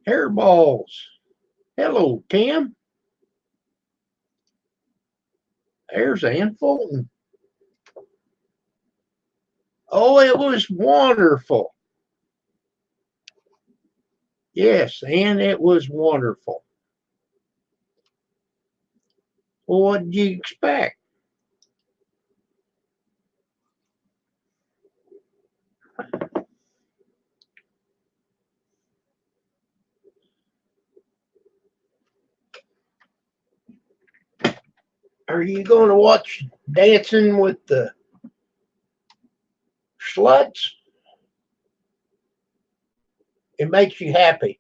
Hairballs. Hello, Tim. There's Ann Fulton. Oh, it was wonderful. Yes, and it was wonderful. Well, what did you expect? Are you going to watch Dancing with the Sluts? It makes you happy.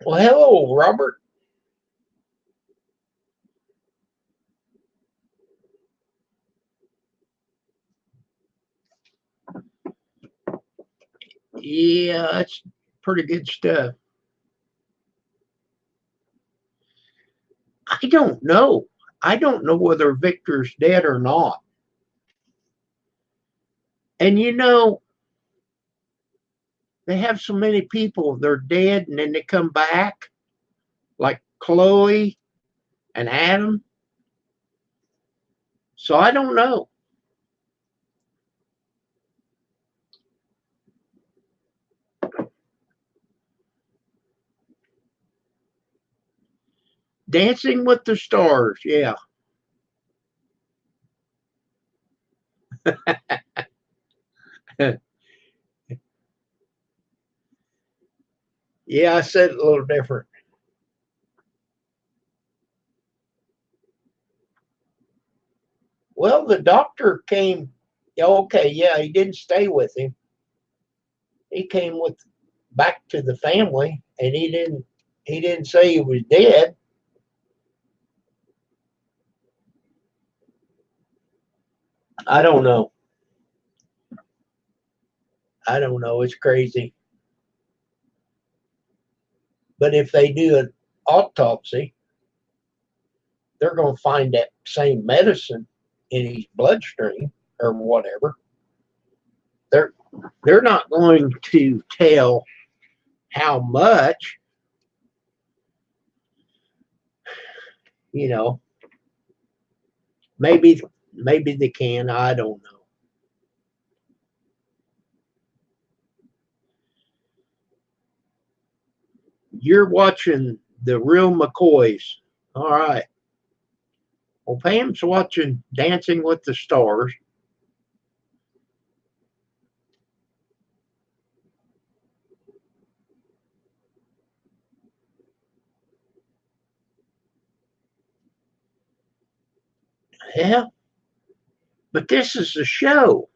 Well, hello, Robert. Yeah, that's pretty good stuff. I don't know. I don't know whether Victor's dead or not. And they have so many people, they're dead and then they come back, like Chloe and Adam. So I don't know. Dancing with the Stars, yeah. Yeah, I said it a little different. Well, the doctor came. Okay, yeah, he didn't stay with him. He came with back to the family, and he didn't say he was dead. I don't know. I don't know. It's crazy. But if they do an autopsy, they're going to find that same medicine in his bloodstream or whatever. They're they're not going to tell how much, you know. Maybe they can. I don't know. You're watching the real McCoys. All right. Well, Pam's watching Dancing with the Stars. Yeah, but this is a show.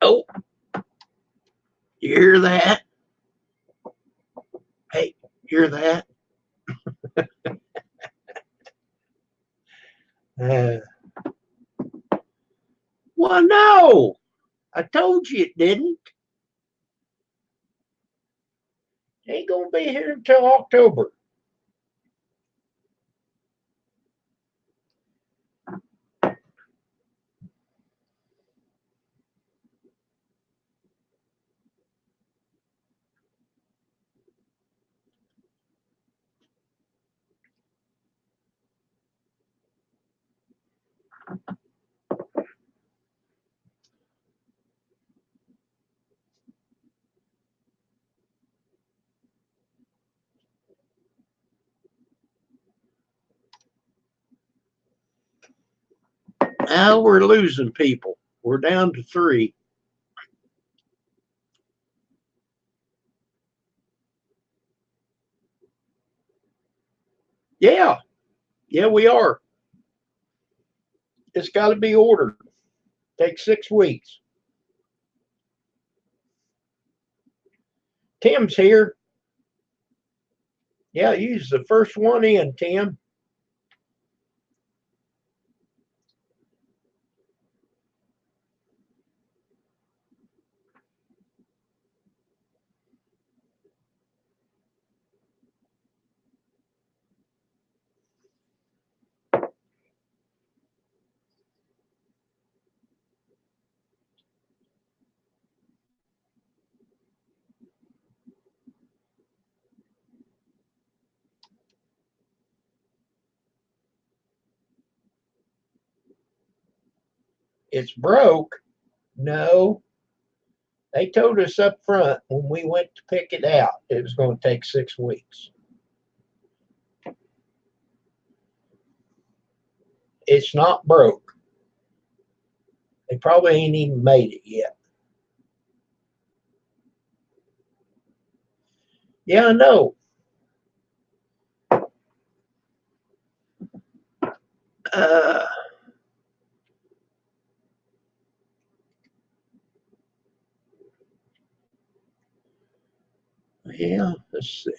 Oh, you hear that? Hey, hear that? Uh, well, no. I told you it didn't. It ain't gonna be here until October. Now we're losing people. We're down to 3. Yeah, yeah, we are. It's got to be ordered. Takes 6 weeks. Tim's here. Yeah, he's the first one in, Tim. it's broke. No, they told us up front when we went to pick it out, it was going to take 6 weeks. It's not broke. They probably ain't even made it yet. Yeah, I know. Yeah, let's see.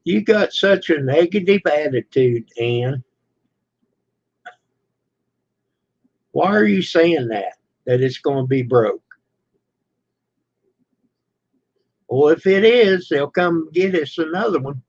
You got such a negative attitude, Ann. Why are you saying that it's going to be broke? Well, if it is, they'll come get us another one.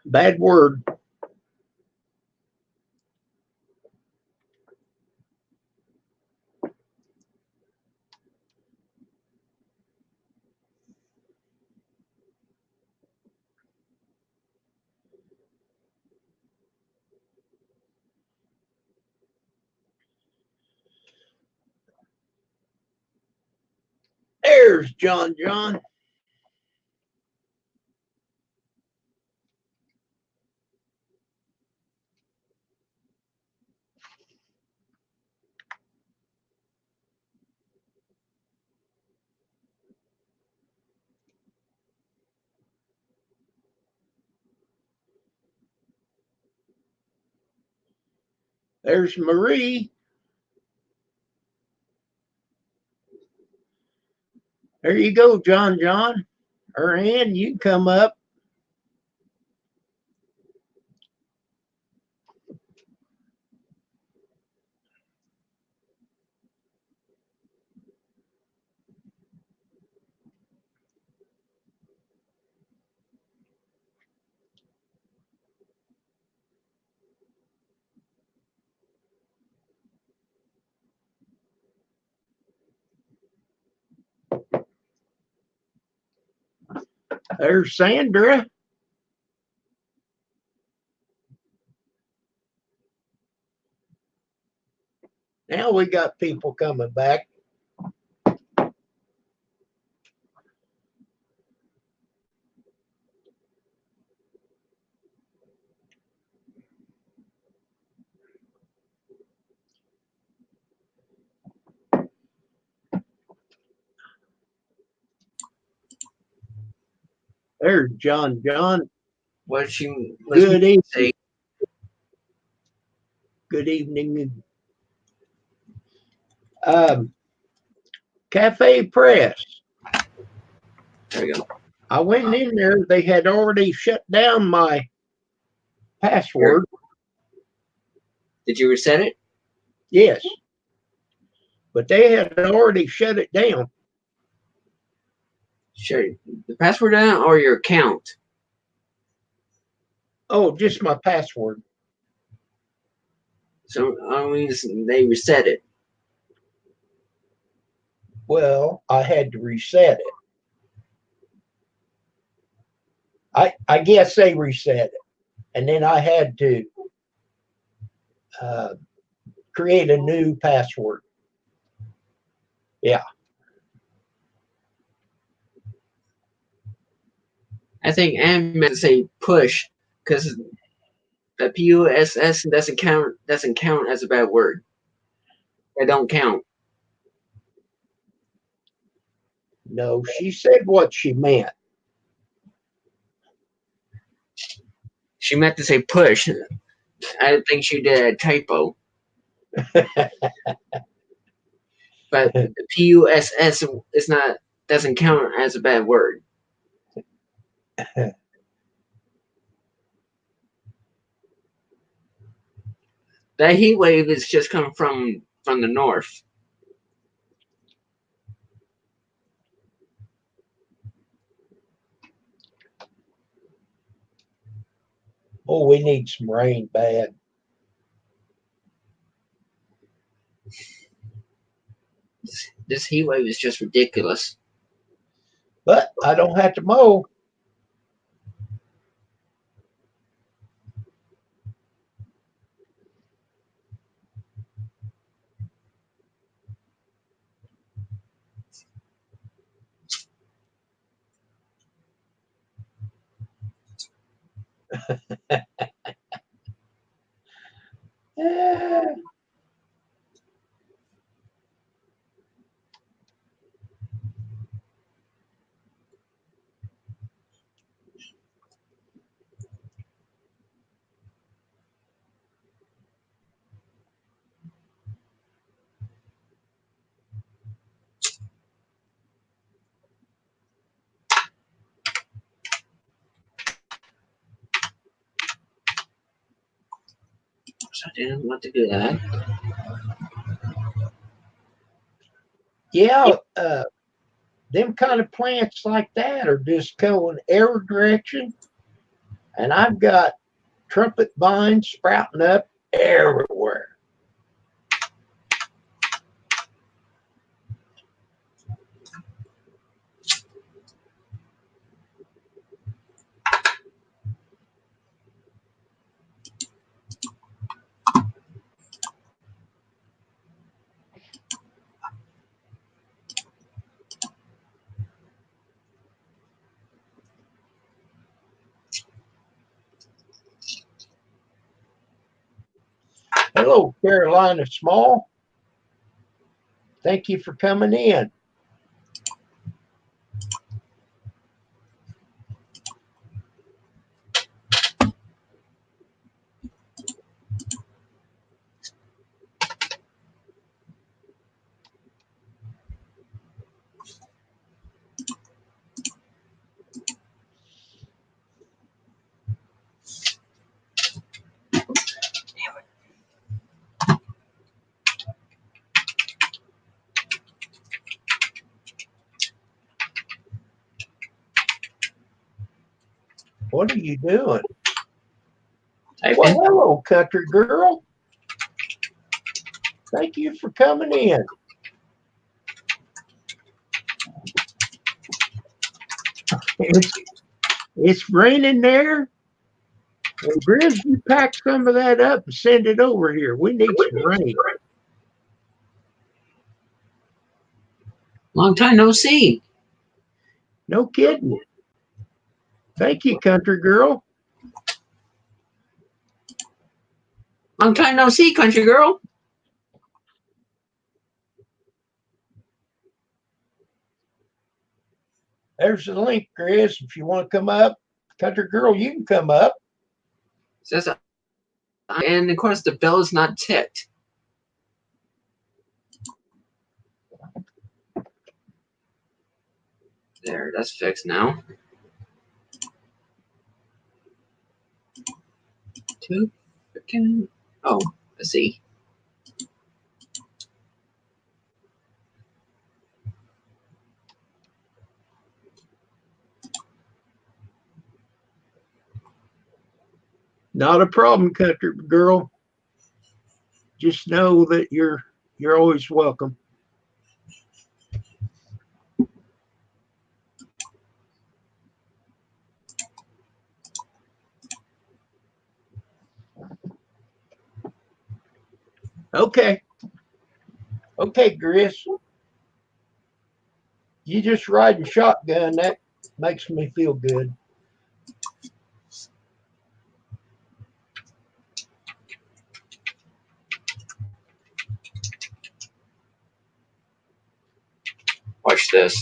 Bad word. There's John. There's Marie. There you go, John. Or Ann, you can come up. There's Sandra. Now we got people coming back. There's John. What you Good evening. say? Good evening. Cafe Press. There we go. I went in there. They had already shut down my password. Did you reset it? Yes. But they had already shut it down. Sure. The password down or your account? Oh, just my password. So I mean, they reset it. Well, I had to reset it. I guess they reset it. And then I had to create a new password. Yeah. I think Ann meant to say push because That PUSS doesn't count. Doesn't count as a bad word. That don't count. No, she said what she meant. She meant to say push. I think she did a typo. But the PUSS is not. Doesn't count as a bad word. That heat wave is just coming from the north. Oh, we need some rain bad. This heat wave is just ridiculous. But I don't have to mow. Yeah. So I didn't want to do that. Yeah, them kind of plants like that are just going every direction. And I've got trumpet vines sprouting up everywhere. Hello, Carolina Small. Thank you for coming in. What are you doing? Well, hello, country girl. Thank you for coming in. It's raining there. Well, Grizz, you pack some of that up and send it over here. We need some rain. Long time no see. No kidding. Thank you, country girl. Long time no see, country girl. There's the link, Grizz. If you want to come up, country girl, you can come up. Says, and of course the bell is not ticked. There, that's fixed now. Two freaking. Oh, I see. Not a problem, country girl. Just know that you're always welcome. Okay. Okay, Grizz. You just riding shotgun. That makes me feel good. Watch this.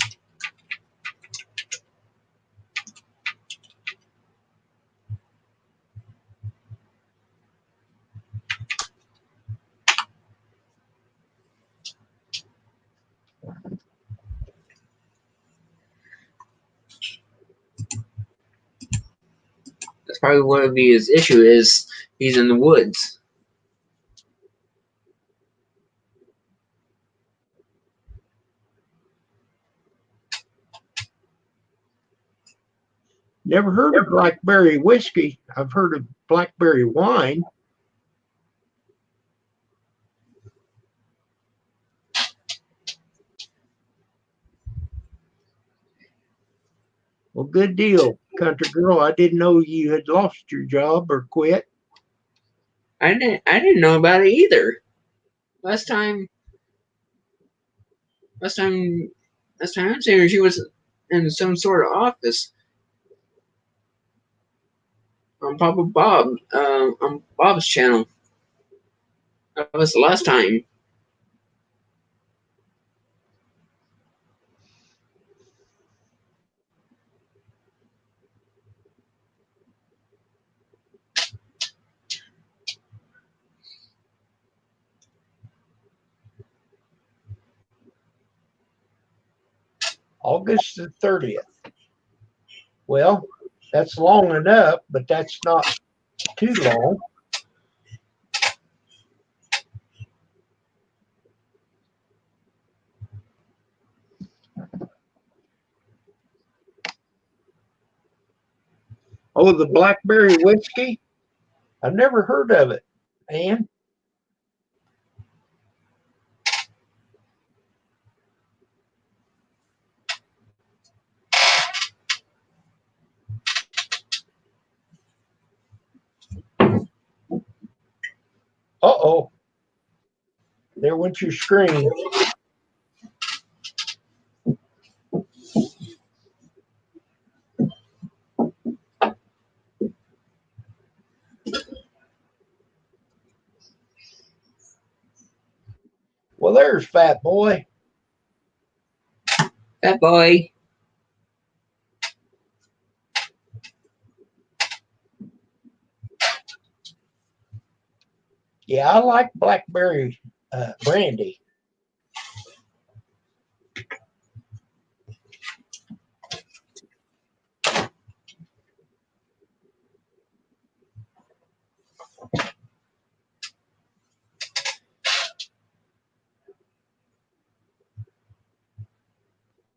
That's probably what would be his issue is he's in the woods. Never heard of blackberry whiskey. I've heard of blackberry wine. Well, good deal, country girl. I didn't know you had lost your job or quit. I didn't know about it either. Last time I'm seeing her, she was in some sort of office on Papa Bob, on Bob's channel. That was the last time. August the 30th. Well, that's long enough, but that's not too long. Oh, the blackberry whiskey? I've never heard of it, Ann. Uh-oh. There went your screen. Well, there's Fat Boy. That boy. Yeah, I like blackberry brandy.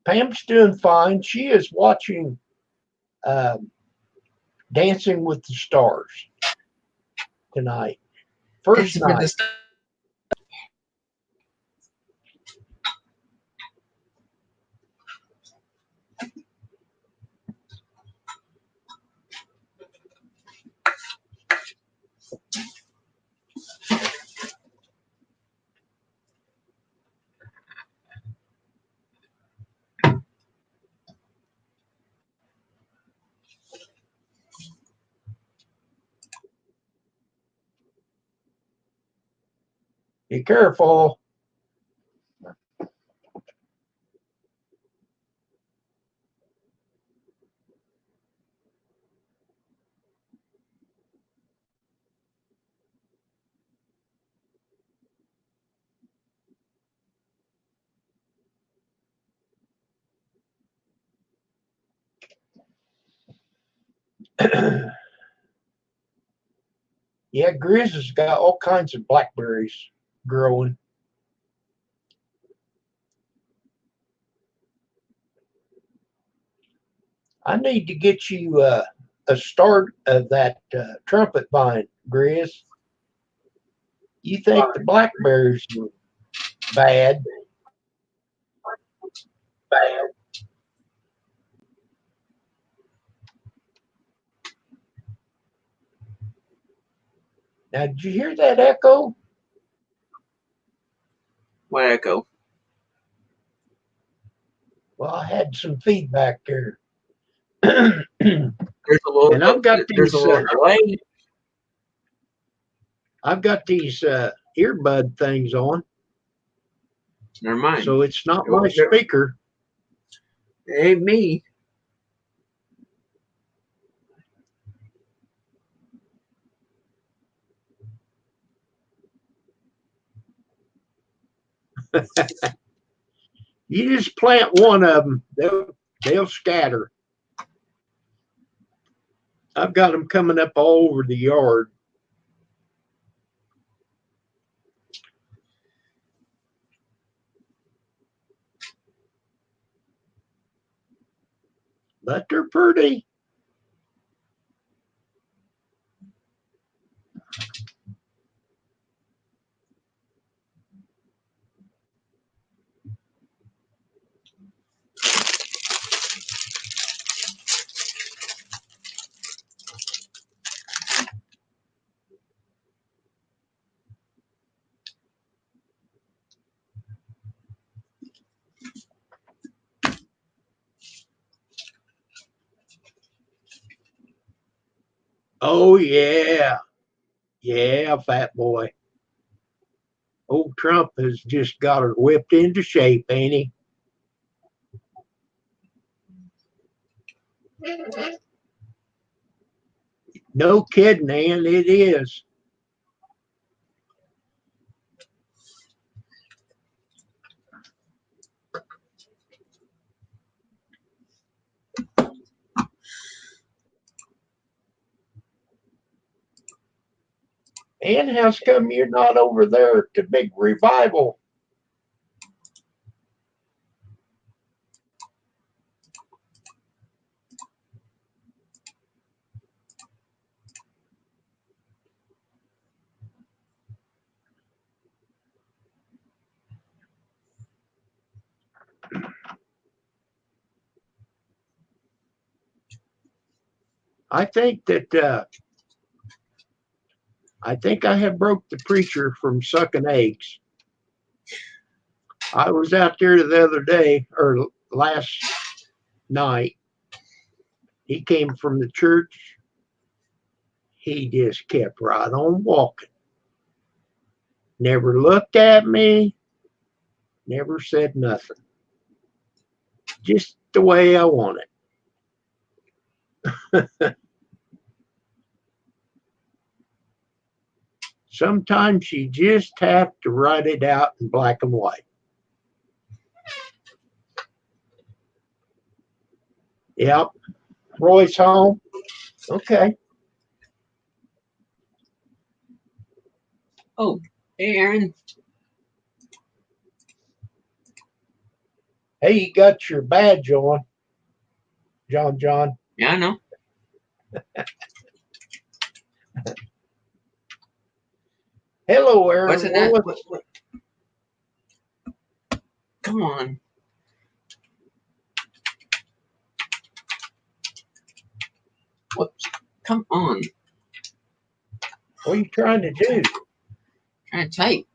Pam's doing fine. She is watching Dancing with the Stars tonight. First night. Be careful. Yeah, Grizz has got all kinds of blackberries growing. I need to get you a start of that trumpet vine, Grizz. You think the blackberries are bad? Bad. Now, did you hear that echo? What echo? Well, I had some feedback there. There's a little. And I've got there's these. a little delay. I've got these earbud things on, Never mind. so it's not my speaker. It ain't me. You just plant one of them, they'll scatter. I've got them coming up all over the yard. But they're pretty. Oh, yeah. Yeah, fat boy. Old Trump has just got her whipped into shape, ain't he? No kidding, Ann, it is. And how's come you're not over there at the big revival? I think that I think I have broke the preacher from sucking eggs. I was out there the other day or last night. He came from the church. He just kept right on walking. Never looked at me, never said nothing. Just the way I want it. Sometimes you just have to write it out in black and white. Yep. Roy's home. Okay. Oh, hey, Aaron. Hey, you got your badge on, John. Yeah, I know. Hello, Aaron What's in that? Willis. What? Come on. Whoops. Come on. What are you trying to do? Trying to type.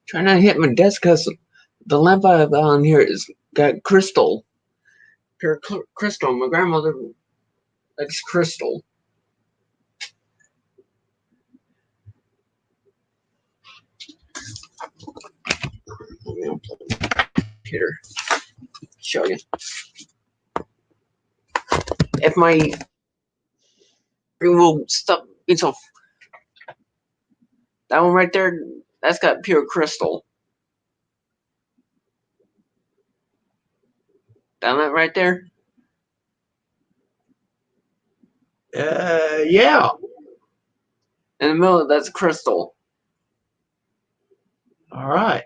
Trying not to hit my desk because the lamp I have on here is got crystal. Pure crystal. My grandmother likes crystal. Here, show you. If my will stop, so that one right there, that's got pure crystal. That one right there. Yeah. In the middle, that's crystal. All right.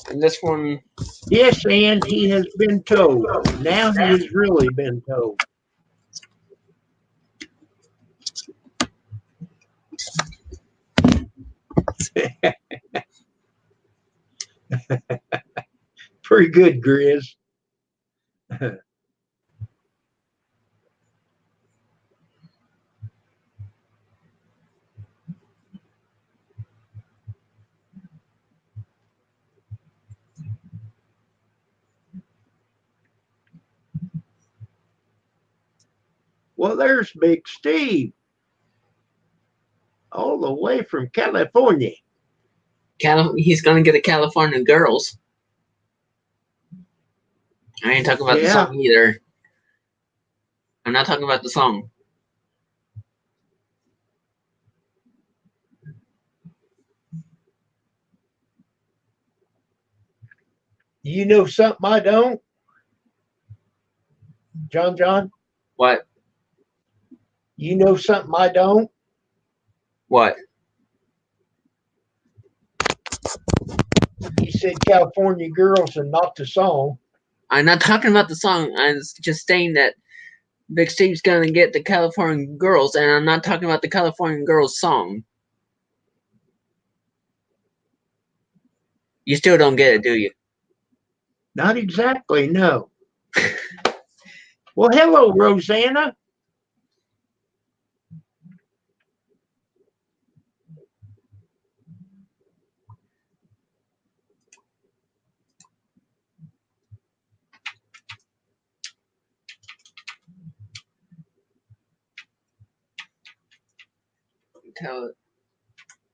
And this one. Yes, and he has been told. Now he has really been told. Pretty good, Grizz. Well, there's Big Steve. All the way from California. He's gonna get the California girls. I ain't talking about the Yeah. song either. I'm not talking about the song. You know something I don't? John? What? You know something I don't? What? You said California Girls and not the song. I'm not talking about the song. I'm just saying that Big Steve's gonna get the California girls, and I'm not talking about the California girls song. You still don't get it, do you? Not exactly, no. Well, hello, Rosanna.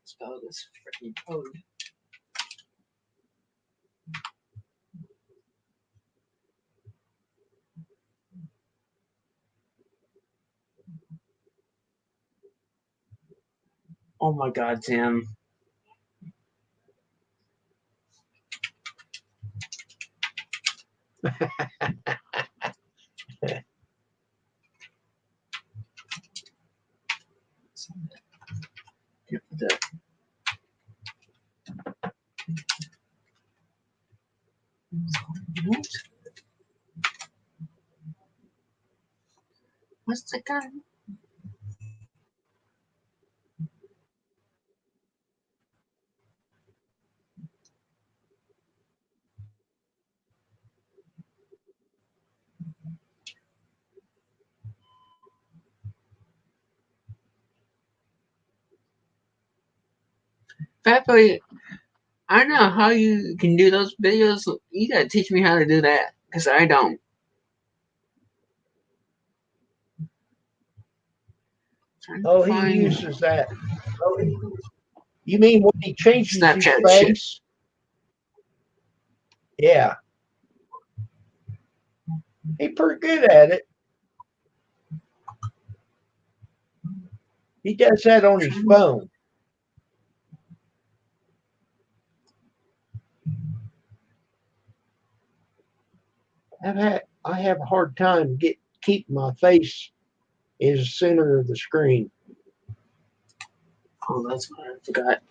Spell this freaking code. Oh my God, Tim. What's the gun? Fat Boy, I don't know how you can do those videos. You gotta teach me how to do that, because I don't. Oh, he uses that. You mean when he changes his Snapchat face? shit. Yeah. He's pretty good at it. He does that on his phone. I have a hard time keep my face in the center of the screen. Oh, that's what I forgot.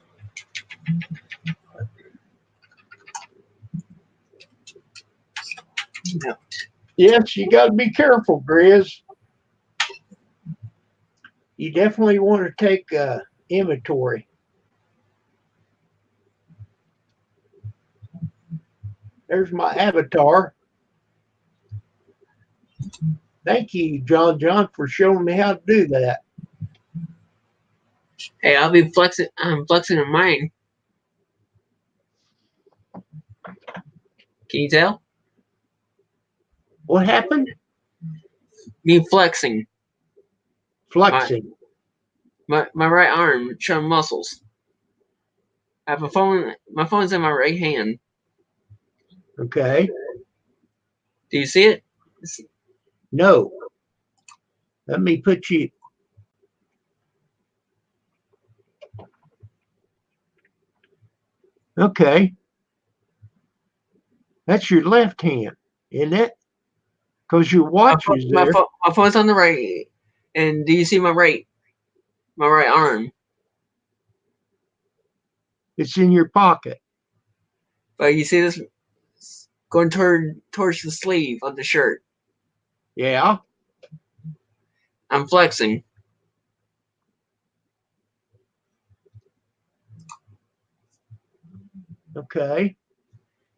No. Yes, you got to be careful, Grizz. You definitely want to take inventory. There's my avatar. Thank you, John, for showing me how to do that. Hey, I'll be flexing. I'm flexing in mine. Can you tell? What happened? Me flexing. Flexing. My right arm showing muscles. I have a phone. My phone's in my right hand. Okay. Do you see it? No. Let me put you. Okay. That's your left hand, isn't it? Because your watch is there. My phone's on the right. And do you see my right arm? It's in your pocket. But you see this going towards the sleeve of the shirt. Yeah. I'm flexing. Okay.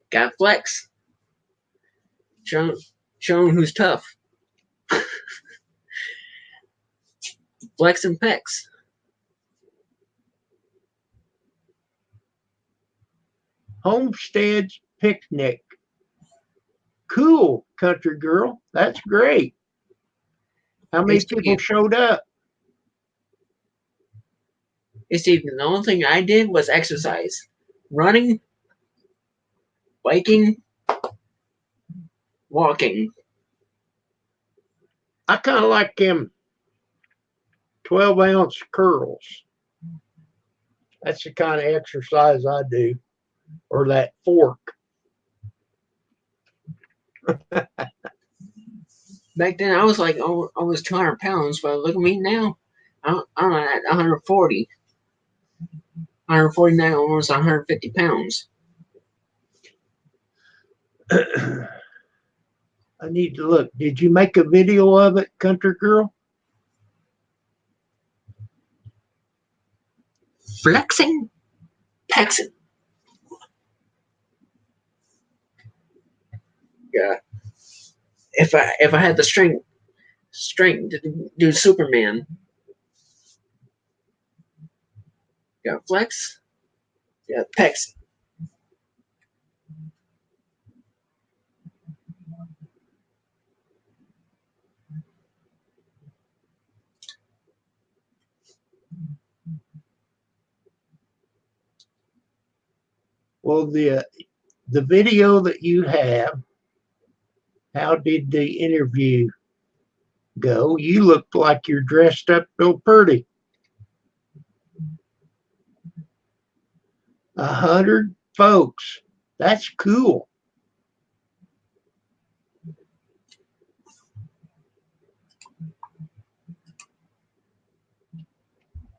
Got flex. Showing who's tough. Flex and pecs. Homestead's picnic. Cool, country girl. That's great. How many people showed up? It's even the only thing I did was exercise, running, biking, walking. I kind of like them 12-ounce curls. That's the kind of exercise I do. Or that fork. Back then, I was like almost 200 pounds, but look at me now. I'm at 140. 149, almost 150 pounds. I need to look. Did you make a video of it, Country Girl? Flexing, pexing. Yeah. If I had the strength to do Superman. Yeah, flex. Yeah, pecs. Well, the video that you have, how did the interview go? You looked like you're dressed up real pretty. 100 folks. That's cool.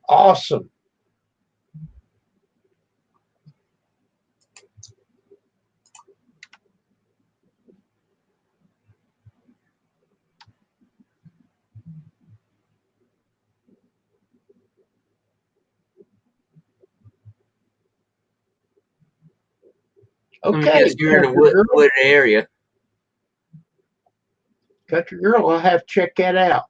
Awesome. Okay, you're in a wooded area. Country Girl, I'll have to check that out.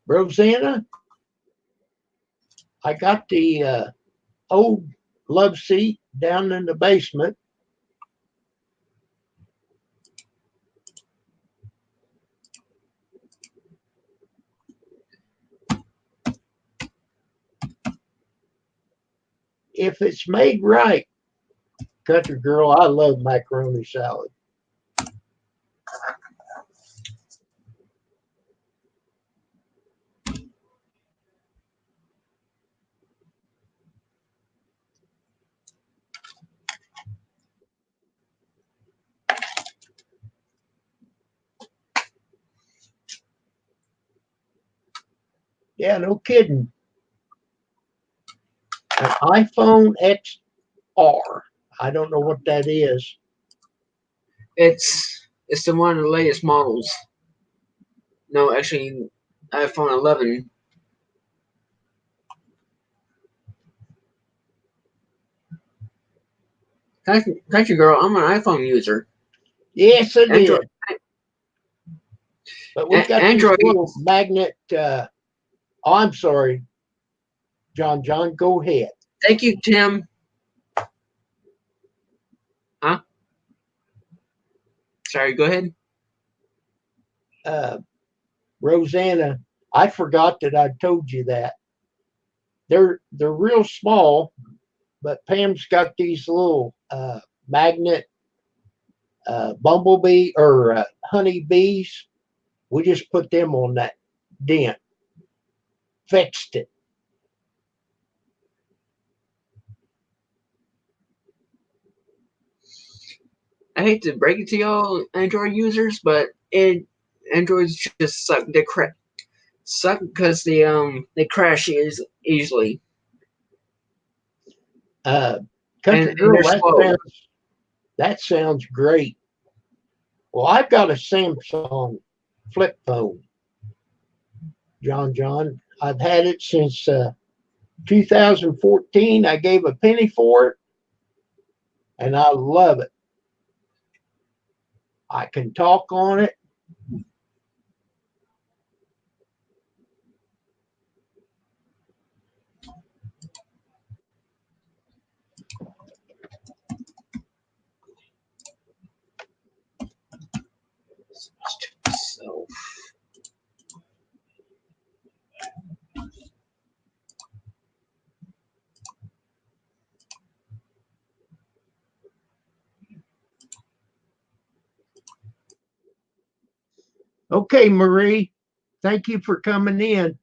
Rosanna, I got the old love seat down in the basement. If it's made right, Country Girl, I love macaroni salad. Yeah, no kidding. An iPhone XR. I don't know what that is. It's the one of the latest models. No, actually, iPhone 11. Country Girl, I'm an iPhone user. Yes, it Android. is. But we've got Android. these little magnet. I'm sorry, John. Go ahead. Thank you, Tim. Huh? Sorry, go ahead. Rosanna, I forgot that I told you that. They're real small, but Pam's got these little magnet bumblebee or honey bees. We just put them on that dent, fixed it. I hate to break it to y'all Android users, but Androids just suck. They suck because they crash easily. Country And Girl, they're slow. That sounds great. Well, I've got a Samsung flip phone, John. I've had it since 2014. I gave a penny for it, and I love it. I can talk on it. So, Okay, Marie, thank you for coming in.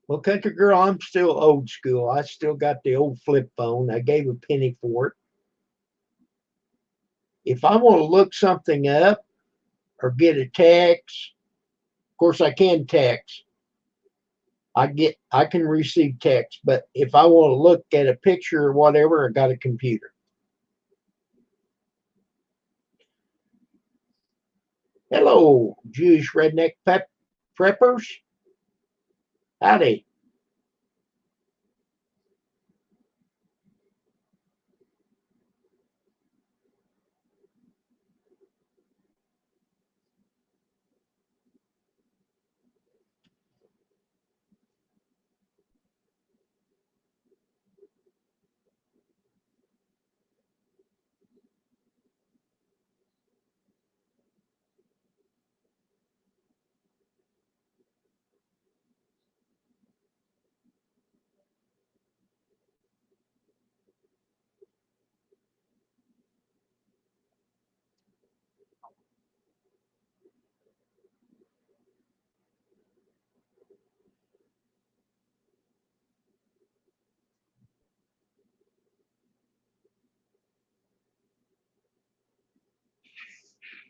Well, country girl, I'm still old school. I still got the old flip phone. I gave a penny for it. If I want to look something up or get a text, of course I can text. I can receive text, but if I want to look at a picture or whatever, I got a computer. Hello, Jewish redneck preppers. Howdy.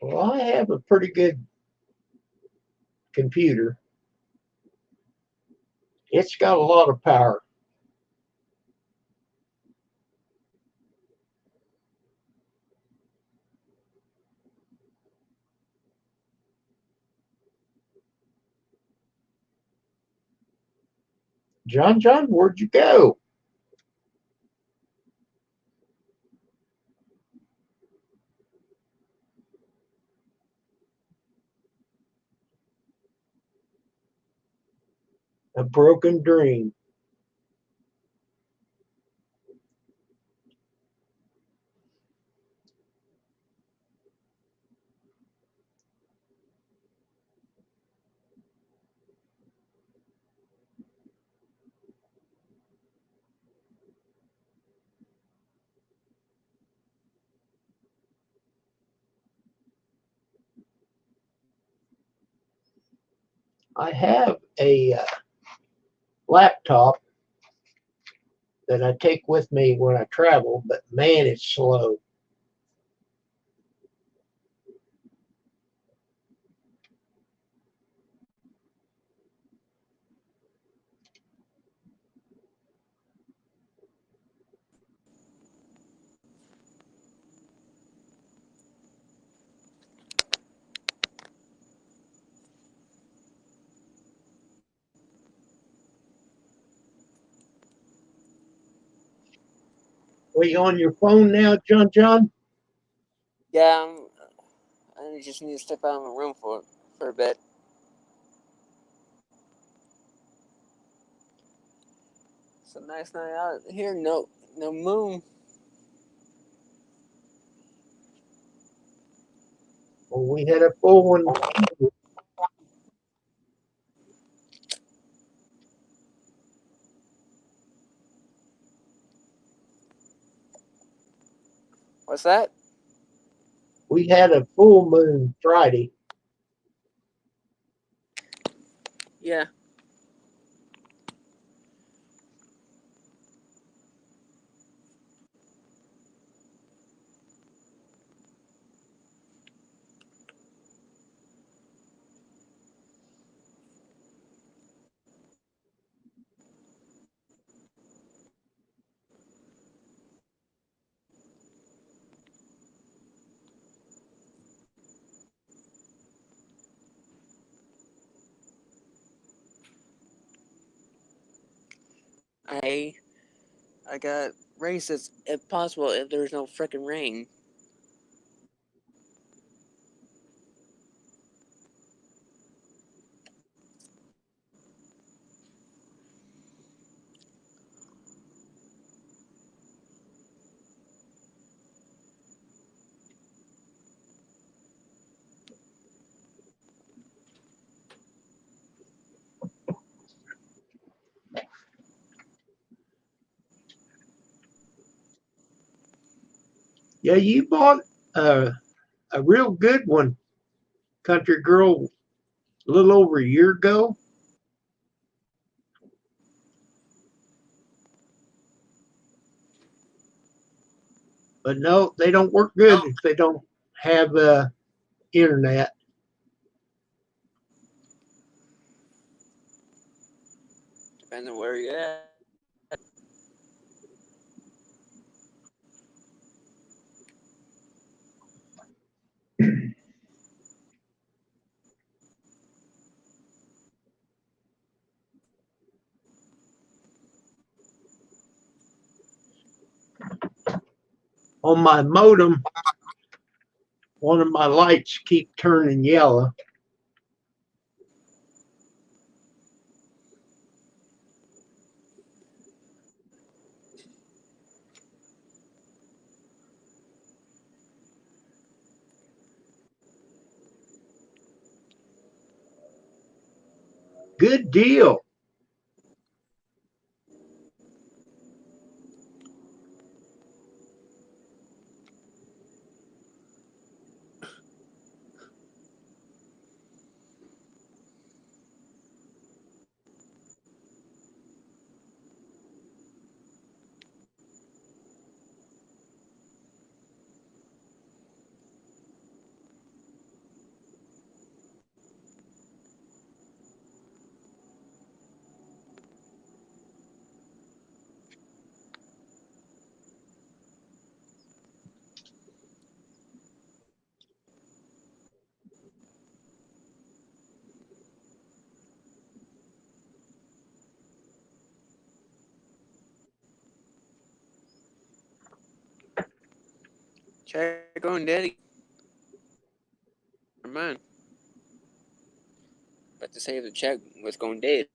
Well, I have a pretty good computer. It's got a lot of power. John, where'd you go? A broken dream. I have a laptop that I take with me when I travel, but man, it's slow. Are you on your phone now, John? yeah, I just need to step out of my room for a bit. It's a nice night out here. No moon. Well, we had a full one. What's that? We had a full moon Friday. Yeah. I got racist if possible if there's no frickin' rain. Yeah, you bought a real good one, Country Girl, a little over a year ago. But no, they don't work good if they don't have internet. Depends on where you're at. On my modem, one of my lights keep turning yellow. Good deal. Check on Daddy. Never mind. But to say the check was going dead.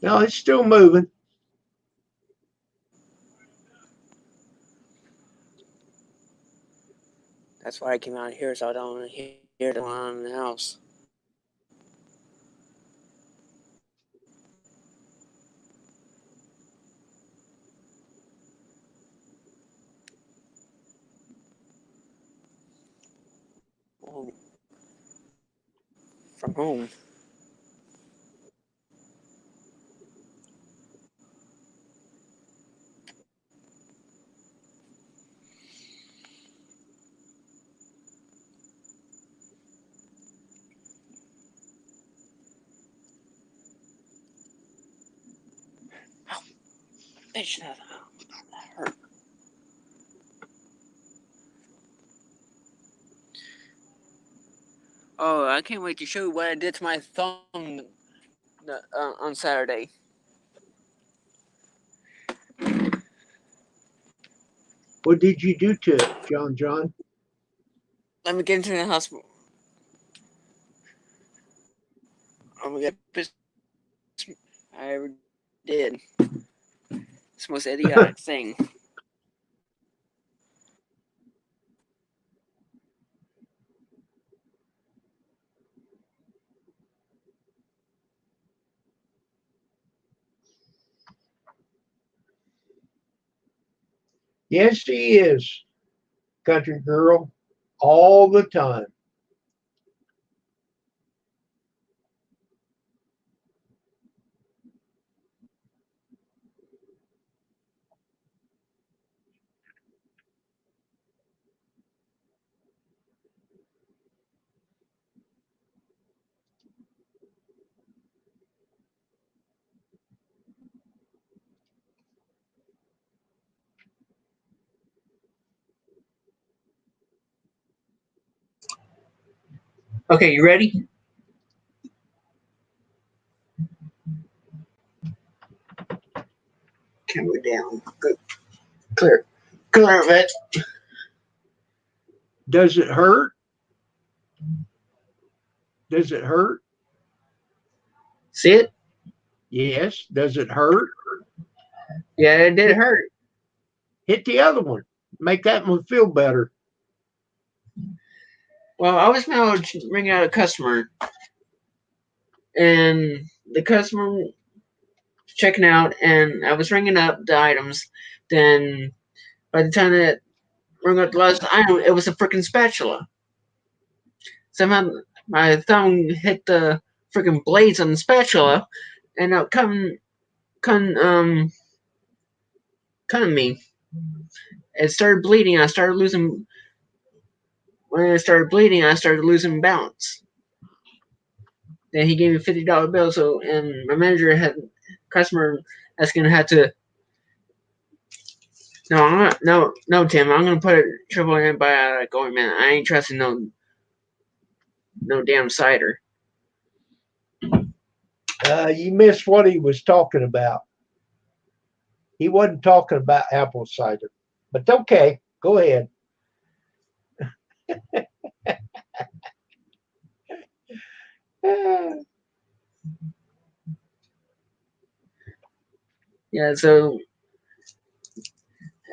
No, it's still moving. That's why I came out here so I don't hear the one in the house. Oh, from home. Ow, bitch, that hurt. Oh, I can't wait to show you what I did to my thumb on Saturday. What did you do to it, John? Let me get into the hospital. Oh my god, I ever did. It's the most idiotic thing. Yes, he is, country girl, all the time. Okay, you ready? Camera down. Good. Clear. Clear of it. Does it hurt? Does it hurt? See it? Yes. Does it hurt? Yeah, it did hurt. Hit the other one. Make that one feel better. Well, I was now ringing out a customer, and the customer checking out, and I was ringing up the items. Then by the time that rung up the last item, it was a freaking spatula. Somehow my thumb hit the freaking blades on the spatula, and it cutting me. It started bleeding. I started losing. When it started bleeding, I started losing balance. Then he gave me $50 bill. So, and my manager had customer asking had to. No, I'm not, no, Tim. I'm gonna put a triple antibiotic going, man. I ain't trusting no damn cider. You missed what he was talking about. He wasn't talking about apple cider, but okay, go ahead. Yeah, so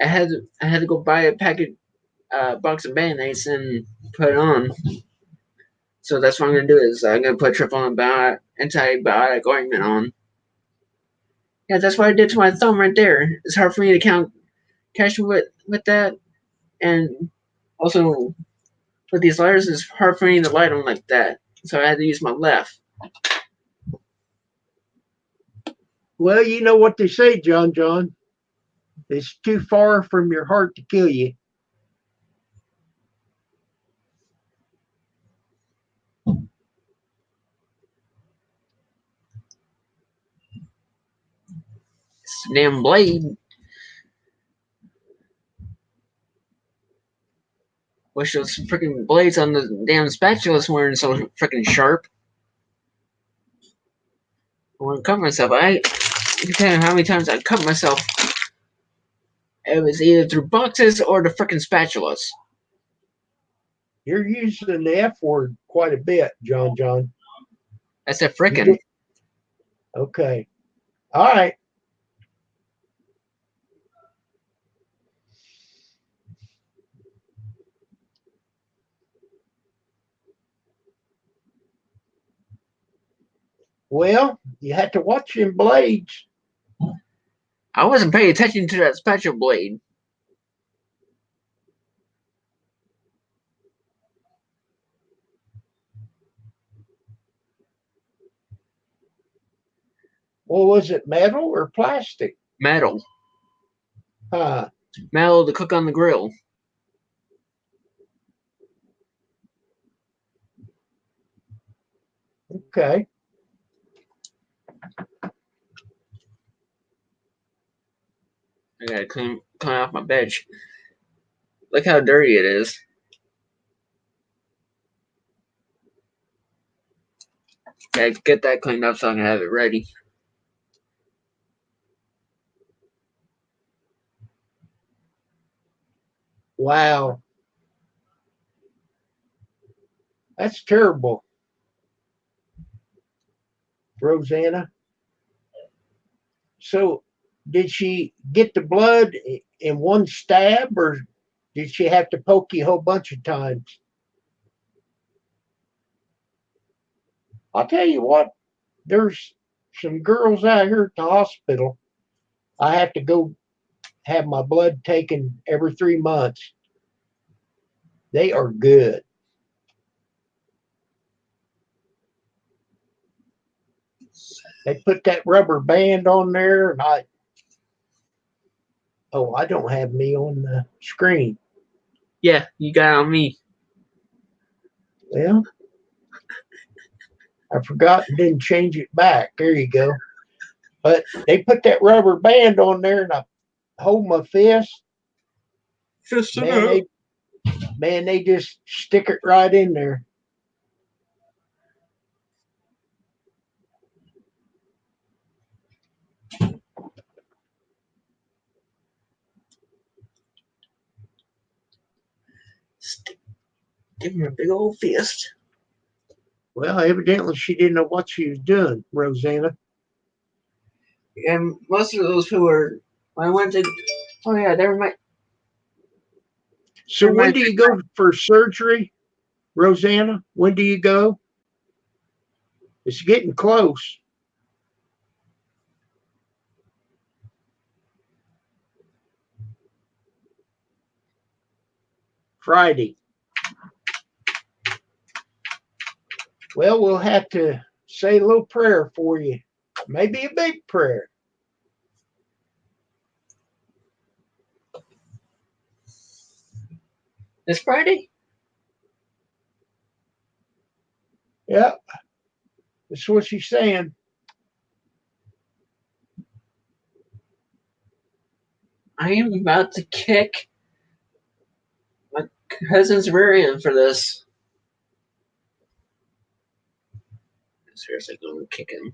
I had to go buy a box of Band-Aids and put it on. So that's what I'm gonna do is I'm gonna put triple antibiotic ointment on. Yeah, that's what I did to my thumb right there. It's hard for me to catch with that, and also with these letters, it's hard for me to light them like that. So I had to use my left. Well, you know what they say, John. It's too far from your heart to kill you. It's a damn blade. Wish those freaking blades on the damn spatulas weren't so freaking sharp. I want to cut myself. I can tell you how many times I cut myself. It was either through boxes or the freaking spatulas. You're using the F word quite a bit, John. I said frickin'. Okay. All right. Well, you had to watch them blades. I wasn't paying attention to that spatula blade. Well, was it metal or plastic? Metal. Huh. Metal to cook on the grill. Okay. I gotta clean off my bench. Look how dirty it is. Gotta get that cleaned up so I can have it ready. Wow. That's terrible. Rosanna. So, did she get the blood in one stab or did she have to poke you a whole bunch of times? I'll tell you what, there's some girls out here at the hospital. I have to go have my blood taken every 3 months. They are good. They put that rubber band on there, and I don't have me on the screen. Yeah, you got it on me. Well, I forgot and didn't change it back. There you go. But they put that rubber band on there, and I hold my fist. Man, they just stick it right in there. Give me a big old fist. Well, evidently she didn't know what she was doing, Rosanna. And most of those who were, when I went to, oh yeah, they were my. So when do you go for surgery, Rosanna? When do you go? It's getting close. Friday. Well, we'll have to say a little prayer for you. Maybe a big prayer. This Friday? Yep. That's what she's saying. I am about to kick my cousin's rear end for this. Seriously, going to kick him.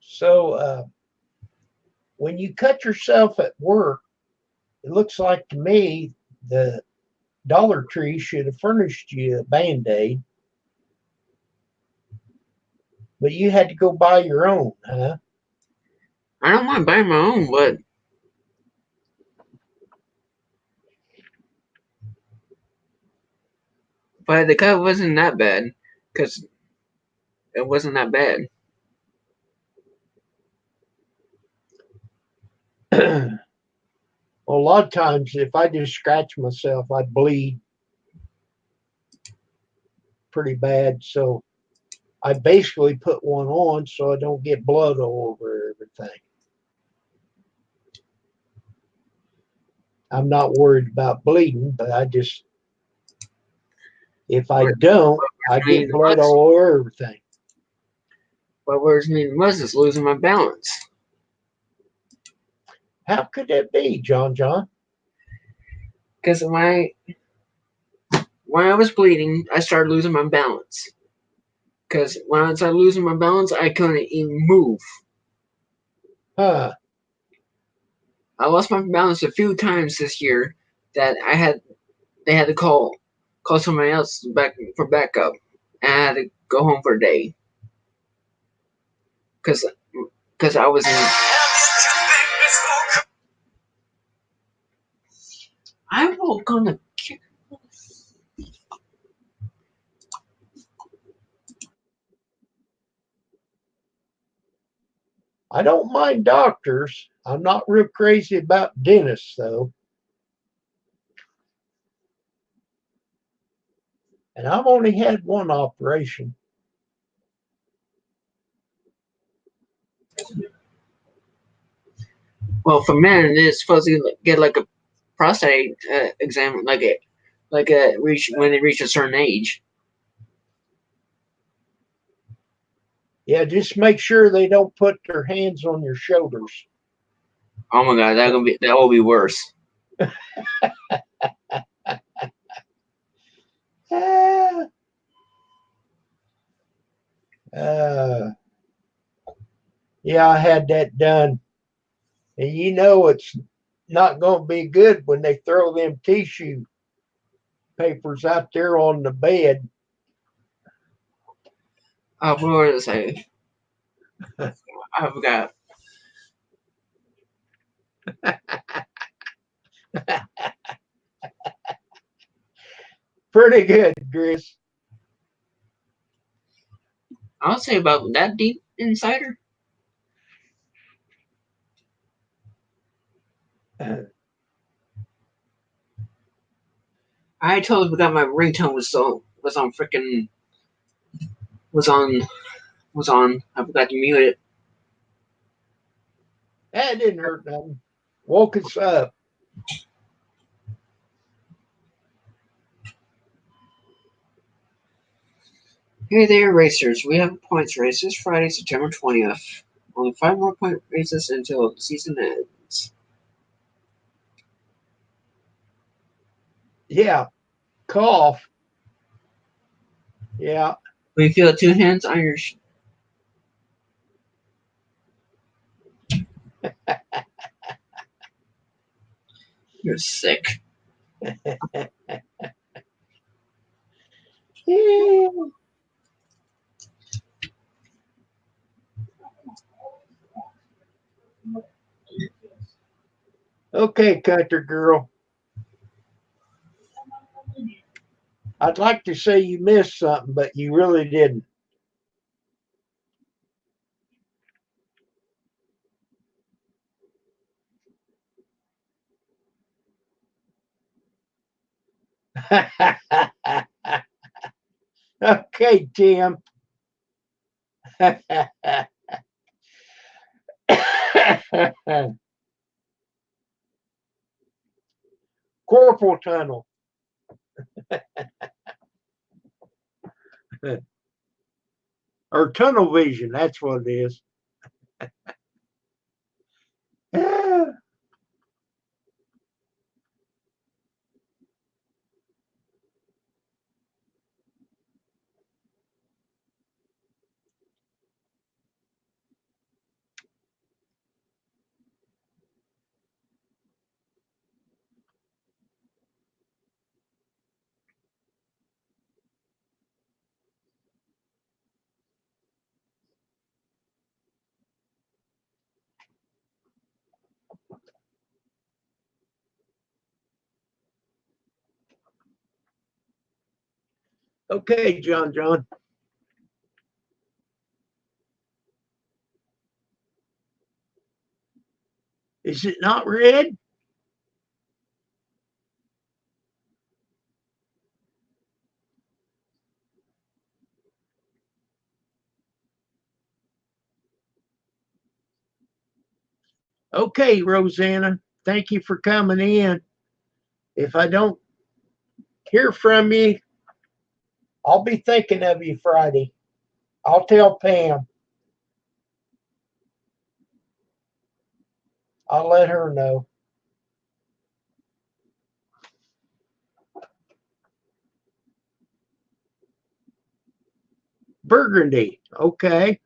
So when you cut yourself at work, it looks like to me the Dollar Tree should have furnished you a Band-Aid. But you had to go buy your own, huh? I don't want to buy my own, but the cut wasn't that bad, because it wasn't that bad. Well, a lot of times if I just scratch myself, I bleed pretty bad. So I basically put one on so I don't get blood all over everything. I'm not worried about bleeding, but if I don't, I get blood all over everything. What worries me the most is losing my balance. How could that be, John? Because when I was bleeding, I started losing my balance. Because when I started losing my balance, I couldn't even move. Huh. I lost my balance a few times this year that they had to call somebody else for backup, and I had to go home for a day because I was in. I will gonna kick. I don't mind doctors. I'm not real crazy about dentists, though. And I've only had one operation. Well, for men, it's supposed to get like a prostate exam, when they reach a certain age. Yeah, just make sure they don't put their hands on your shoulders. Oh my god, that will be worse. Ah, uh, yeah, I had that done. And you know it's not going to be good when they throw them tissue papers out there on the bed. What was I say? I forgot. Pretty good, Chris. I'll say about that deep insider. I totally forgot my ringtone was on freaking was on was on. I forgot to mute it. That didn't hurt nothing. Woke us up. Hey there, racers! We have points race this Friday, September 20th. Only 5 more point races until the season ends. Yeah, cough. Yeah. When you feel 2 hands on your you're sick. Okay, country girl. I'd like to say you missed something, but you really didn't. Okay, Tim. Corporal tunnel. Or tunnel vision. That's what it is. Okay, John. Is it not red? Okay, Rosanna. Thank you for coming in. If I don't hear from you, I'll be thinking of you Friday. I'll tell Pam. I'll let her know. Burgundy. Okay.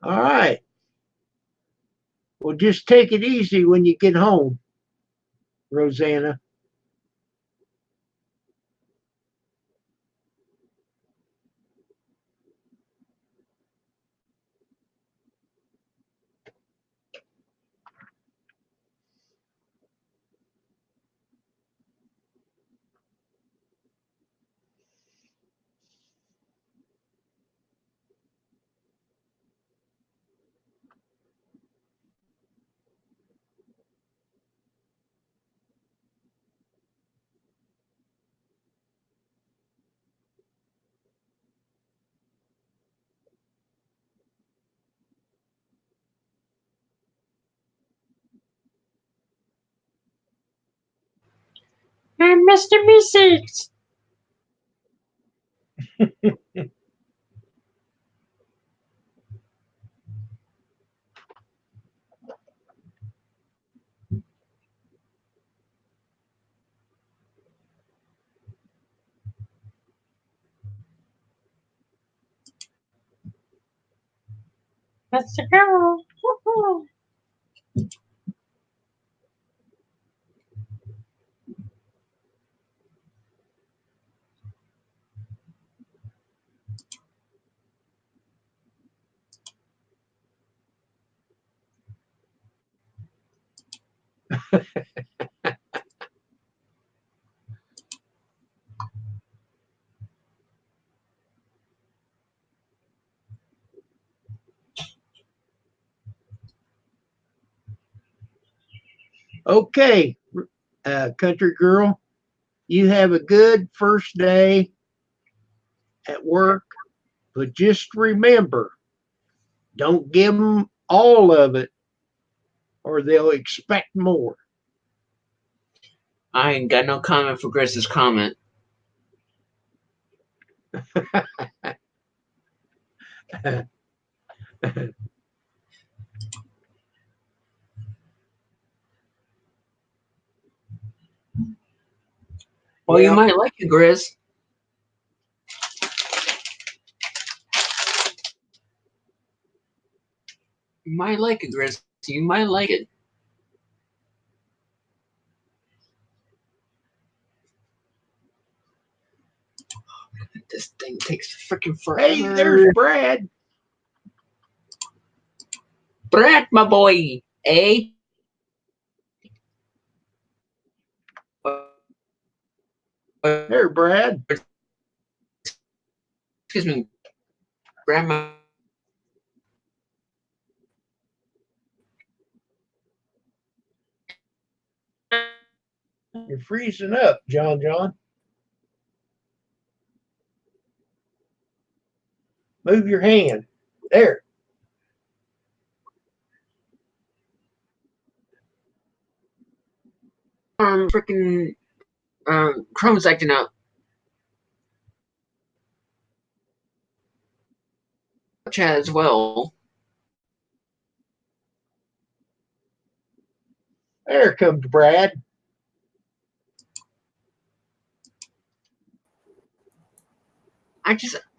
All right. Well, just take it easy when you get home, Rosanna. I'm Mr. Meeseeks. Let's go. Woo-hoo. Okay, country girl, you have a good first day at work, but just remember, don't give them all of it or they'll expect more. I ain't got no comment for Chris's comment. Well, you might like it, Grizz. You might like it, Grizz. You might like it. This thing takes freaking forever. Hey, there's Brad. Brad, my boy. Eh? There, Brad. Excuse me, Grandma. You're freezing up, John. Move your hand. There. Freaking Chrome's acting up. Chat as well. There comes Brad.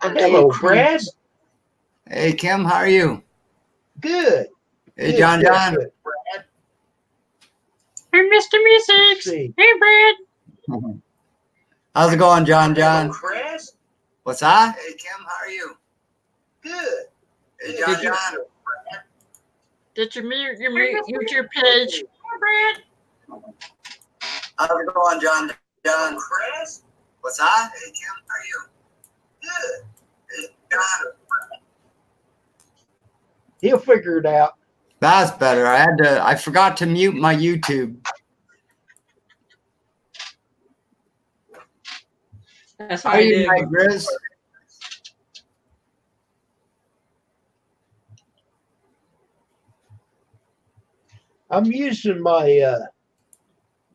Hello, Brad. Hey, Kim, how are you? Good. Hey, Good, John. good, Brad. I'm Mr. Meeseeks. Hey, Brad. How's it going, John? Chris? What's that? Hey, Kim, how are you? Good. Hey, John. Did you mute your YouTube page? Hey, Brad. How's it going, John? Chris? What's that? Hey, Kim, how are you? Good. Hey, John. He'll figure it out. That's better. I forgot to mute my YouTube. That's How what are I you did. tonight, Grizz? I'm using my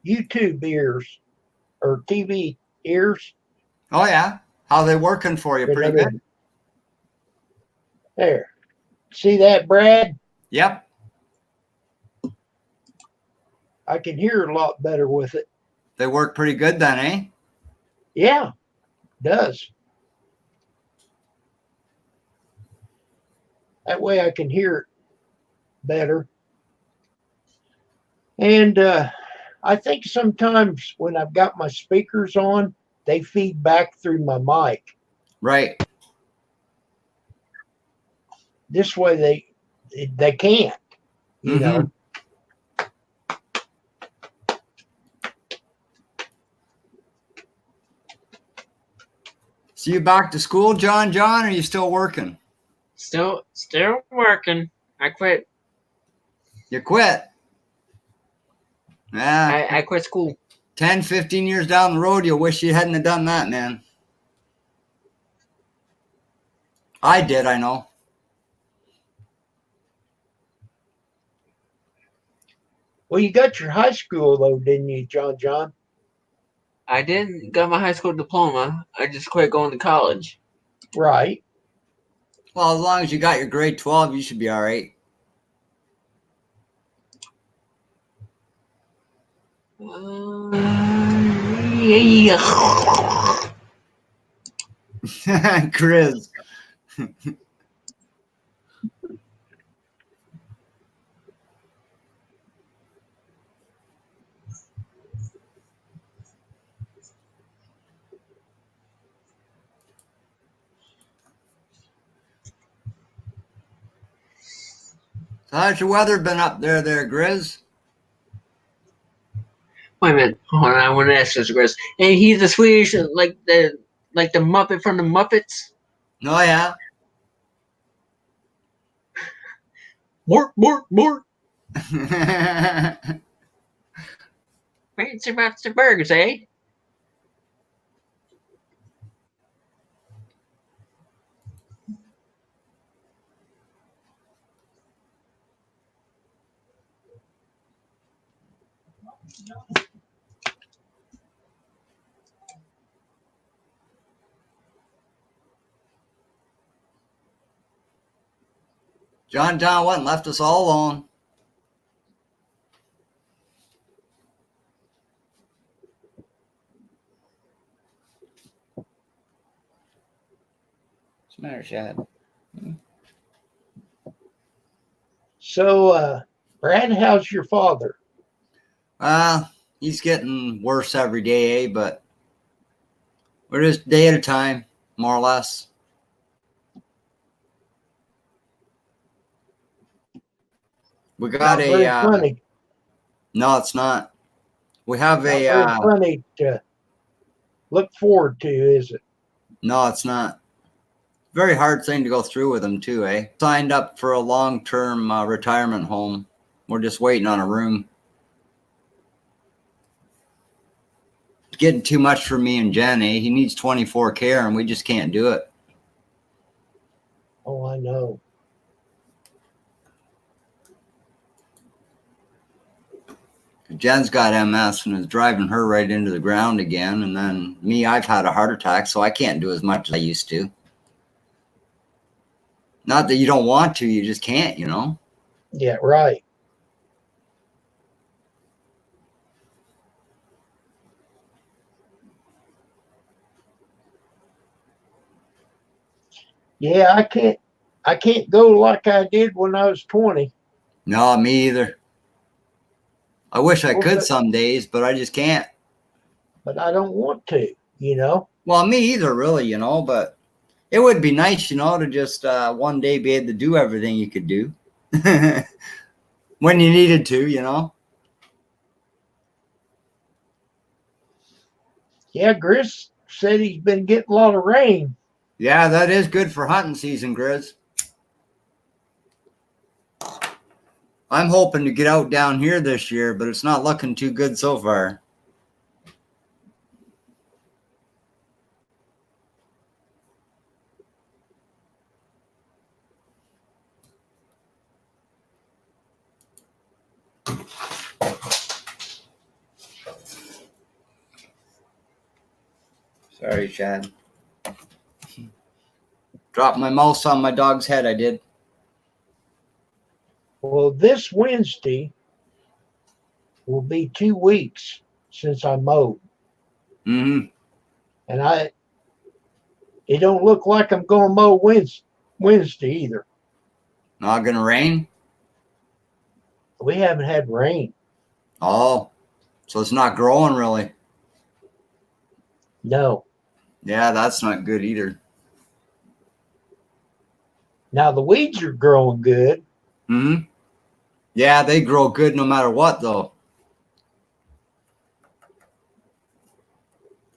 YouTube ears or TV ears. Oh, yeah. How they working for you? Pretty good? There. See that, Brad? Yep. I can hear a lot better with it. They work pretty good then, eh? Yeah, does. That way I can hear it better. And I think sometimes when I've got my speakers on, they feed back through my mic. Right. This way they can't, you know. So you back to school, John, or are you still working? Still working. I quit. You quit? Yeah. I quit school. 10, 15 years down the road, you'll wish you hadn't have done that, man. I did, I know. Well, you got your high school though, didn't you, John? I didn't got my high school diploma. I just quit going to college. Right. Well, as long as you got your grade 12, you should be all right. Yeah. Chris. So how's your weather been up there, Grizz? Wait a minute. Hold on. I want to ask this, Chris. And he's the Swedish, like the Muppet from the Muppets. Oh, yeah. More. Fancy Monster Burgers, eh? John went and left us all alone. What's the matter, Chad? So, Brad, how's your father? He's getting worse every day, but we're just day at a time, more or less. We got Not very a funny. no, it's not. We have Not very a funny to look forward to, is it? no, it's not. Very hard thing to go through with him too, eh? Signed up for a long-term retirement home. We're just waiting on a room. It's getting too much for me and Jen, eh? He needs 24 care and we just can't do it. Oh, I know. Jen's got MS and is driving her right into the ground again. And then me, I've had a heart attack, so I can't do as much as I used to. Not that you don't want to, you just can't, you know? Yeah, right. Yeah, I can't go like I did when I was 20. No, me either. I wish I Oh, could but- some days, but I just can't. But I don't want to, you know? Well, me either, really, you know, but it would be nice, you know, to just one day be able to do everything you could do when you needed to, you know. Yeah, Gris said he's been getting a lot of rain. Yeah, that is good for hunting season, Grizz. I'm hoping to get out down here this year, but it's not looking too good so far. Sorry, Chad. Dropped my mouse on my dog's head, I did. Well, this Wednesday will be 2 weeks since I mowed. Mm-hmm. And it don't look like I'm going to mow Wednesday either. Not gonna rain? We haven't had rain. Oh, so it's not growing really. No. Yeah, that's not good either. Now the weeds are growing good. Mm-hmm. Yeah, they grow good no matter what, though.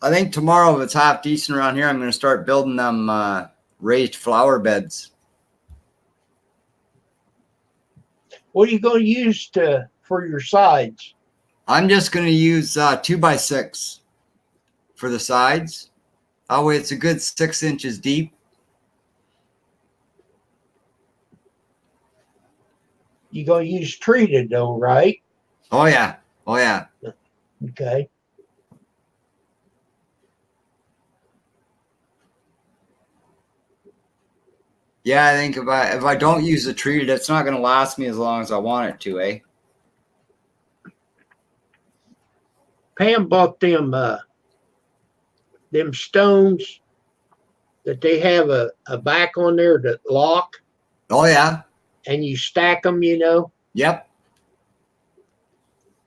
I think tomorrow, if it's half decent around here, I'm going to start building them raised flower beds. What are you going to use for your sides? I'm just going to use 2x6 for the sides. That way it's a good 6 inches deep. You're going to use treated though, right? Oh, yeah. Oh, yeah. Okay. Yeah, I think if I don't use the treated, it's not going to last me as long as I want it to, eh? Pam bought them stones that they have a back on there that lock, Oh yeah. and you stack them. You know, Yep.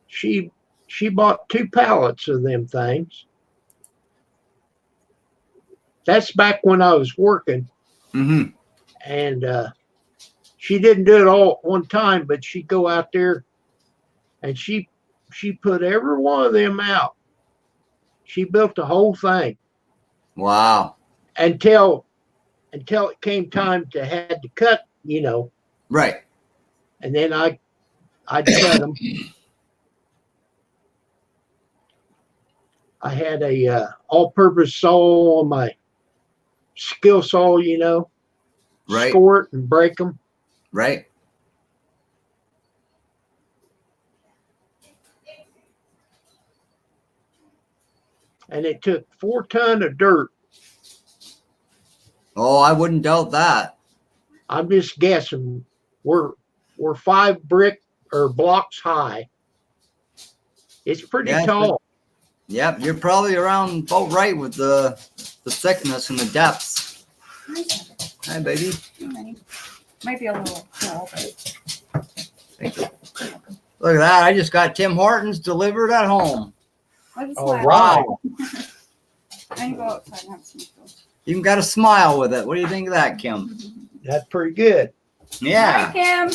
she bought 2 pallets of them things. That's back when I was working, Mm-hmm. and she didn't do it all at one time, but she'd go out there and she put every one of them out. She built the whole thing Wow. until it came time to had to cut, you know, Right. and then I'd cut them. I had a all-purpose saw on my skill saw, you know, Right. score it and break them. Right. And it took 4 tons of dirt. Oh, I wouldn't doubt that. I'm just guessing. We're 5 brick or blocks high. It's pretty Yeah, tall. Yep, you're probably around about right with the thickness and the depths. Hi, baby. Might be a little cool, but Thank you. Look at that. I just got Tim Hortons delivered at home. I'll just All laugh. right. I can go outside and have some food. Even got a smile with it. What do you think of that, Kim? That's pretty good. Yeah. Hi, Kim.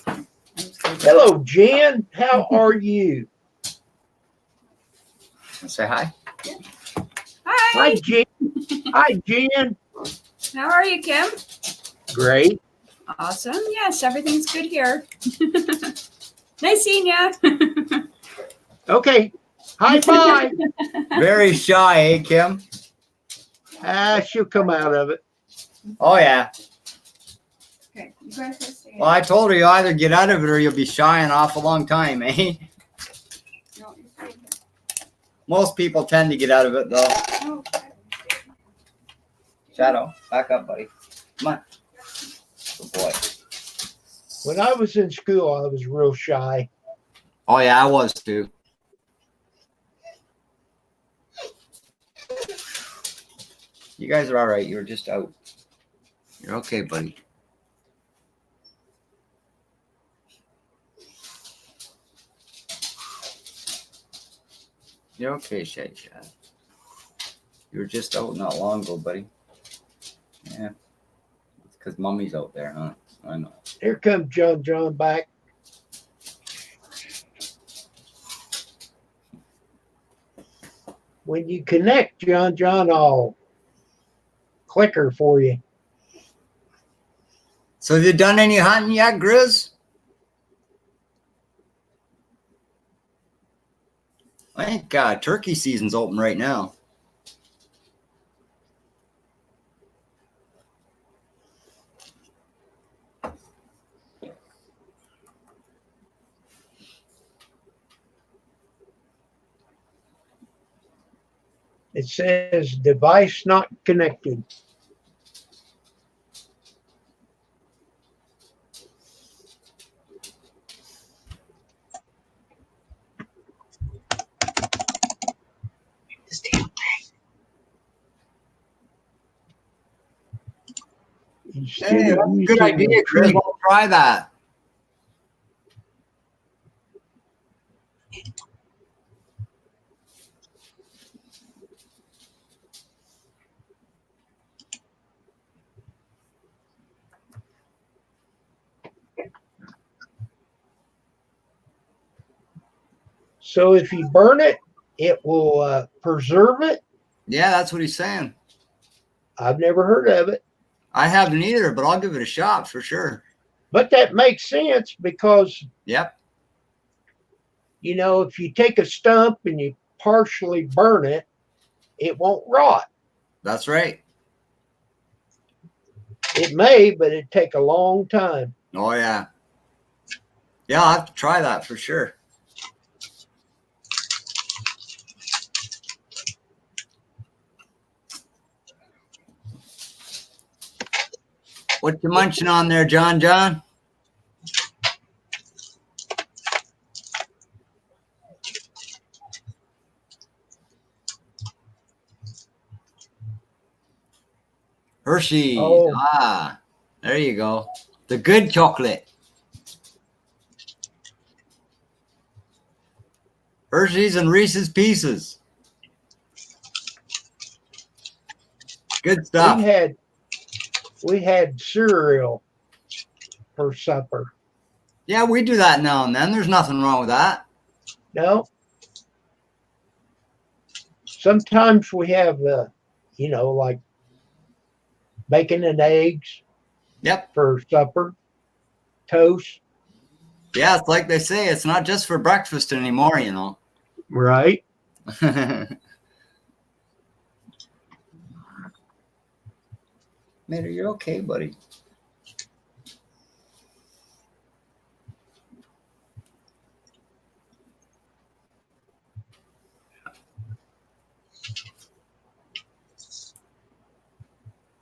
I'm just kidding. Hello, Jen. How are you? Say hi. Hi. Hi, Jen. Hi, Jen. How are you, Kim? Great. Awesome. Yes, everything's good here. Nice seeing ya. Okay. High five. Very shy, eh, Kim? She'll come out of it. Oh, yeah. Okay, you guys are staying. Well, I told her you either get out of it or you'll be shying off a long time, eh? No, you're staying here. Most people tend to get out of it, though. Oh, okay. Shadow, back up, buddy. Come on. Good boy. When I was in school, I was real shy. Oh, yeah, I was too. You guys are all right. You're just out. You're okay, buddy. You're okay, Shad. You were just out not long ago, buddy. Yeah. It's because mommy's out there, huh? I know. Here comes John back. When you connect, John, I'll clicker for you. So have you done any hunting yet, Grizz? I think turkey season's open right now. It says device not connected. Hey, that's a good idea, Chris. I'll try that. So if you burn it, it will preserve it. Yeah, that's what he's saying. I've never heard of it. I haven't either, but I'll give it a shot for sure. But that makes sense because, Yep. you know, if you take a stump and you partially burn it, it won't rot. That's right. It may, but it'd take a long time. Oh, yeah. Yeah, I'll have to try that for sure. What you munching on there, John? Hershey's. Oh. Ah, there you go. The good chocolate. Hershey's and Reese's Pieces. Good stuff. We had cereal for supper. Yeah, we do that now and then. There's nothing wrong with that. No. Sometimes we have, like bacon and eggs. Yep. For supper. Toast. Yeah, it's like they say, it's not just for breakfast anymore, you know. Right. Mater, you're okay, buddy.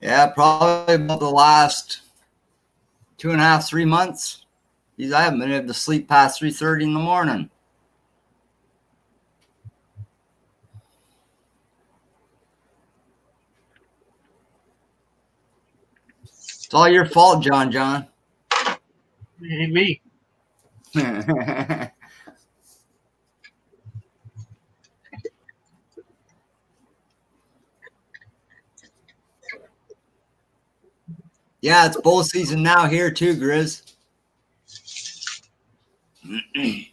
Yeah, probably about the last 2.5, 3 months. Geez, I haven't been able to sleep past 3:30 in the morning. It's all your fault, John. It ain't me. Yeah, it's bowl season now here too, Grizz. I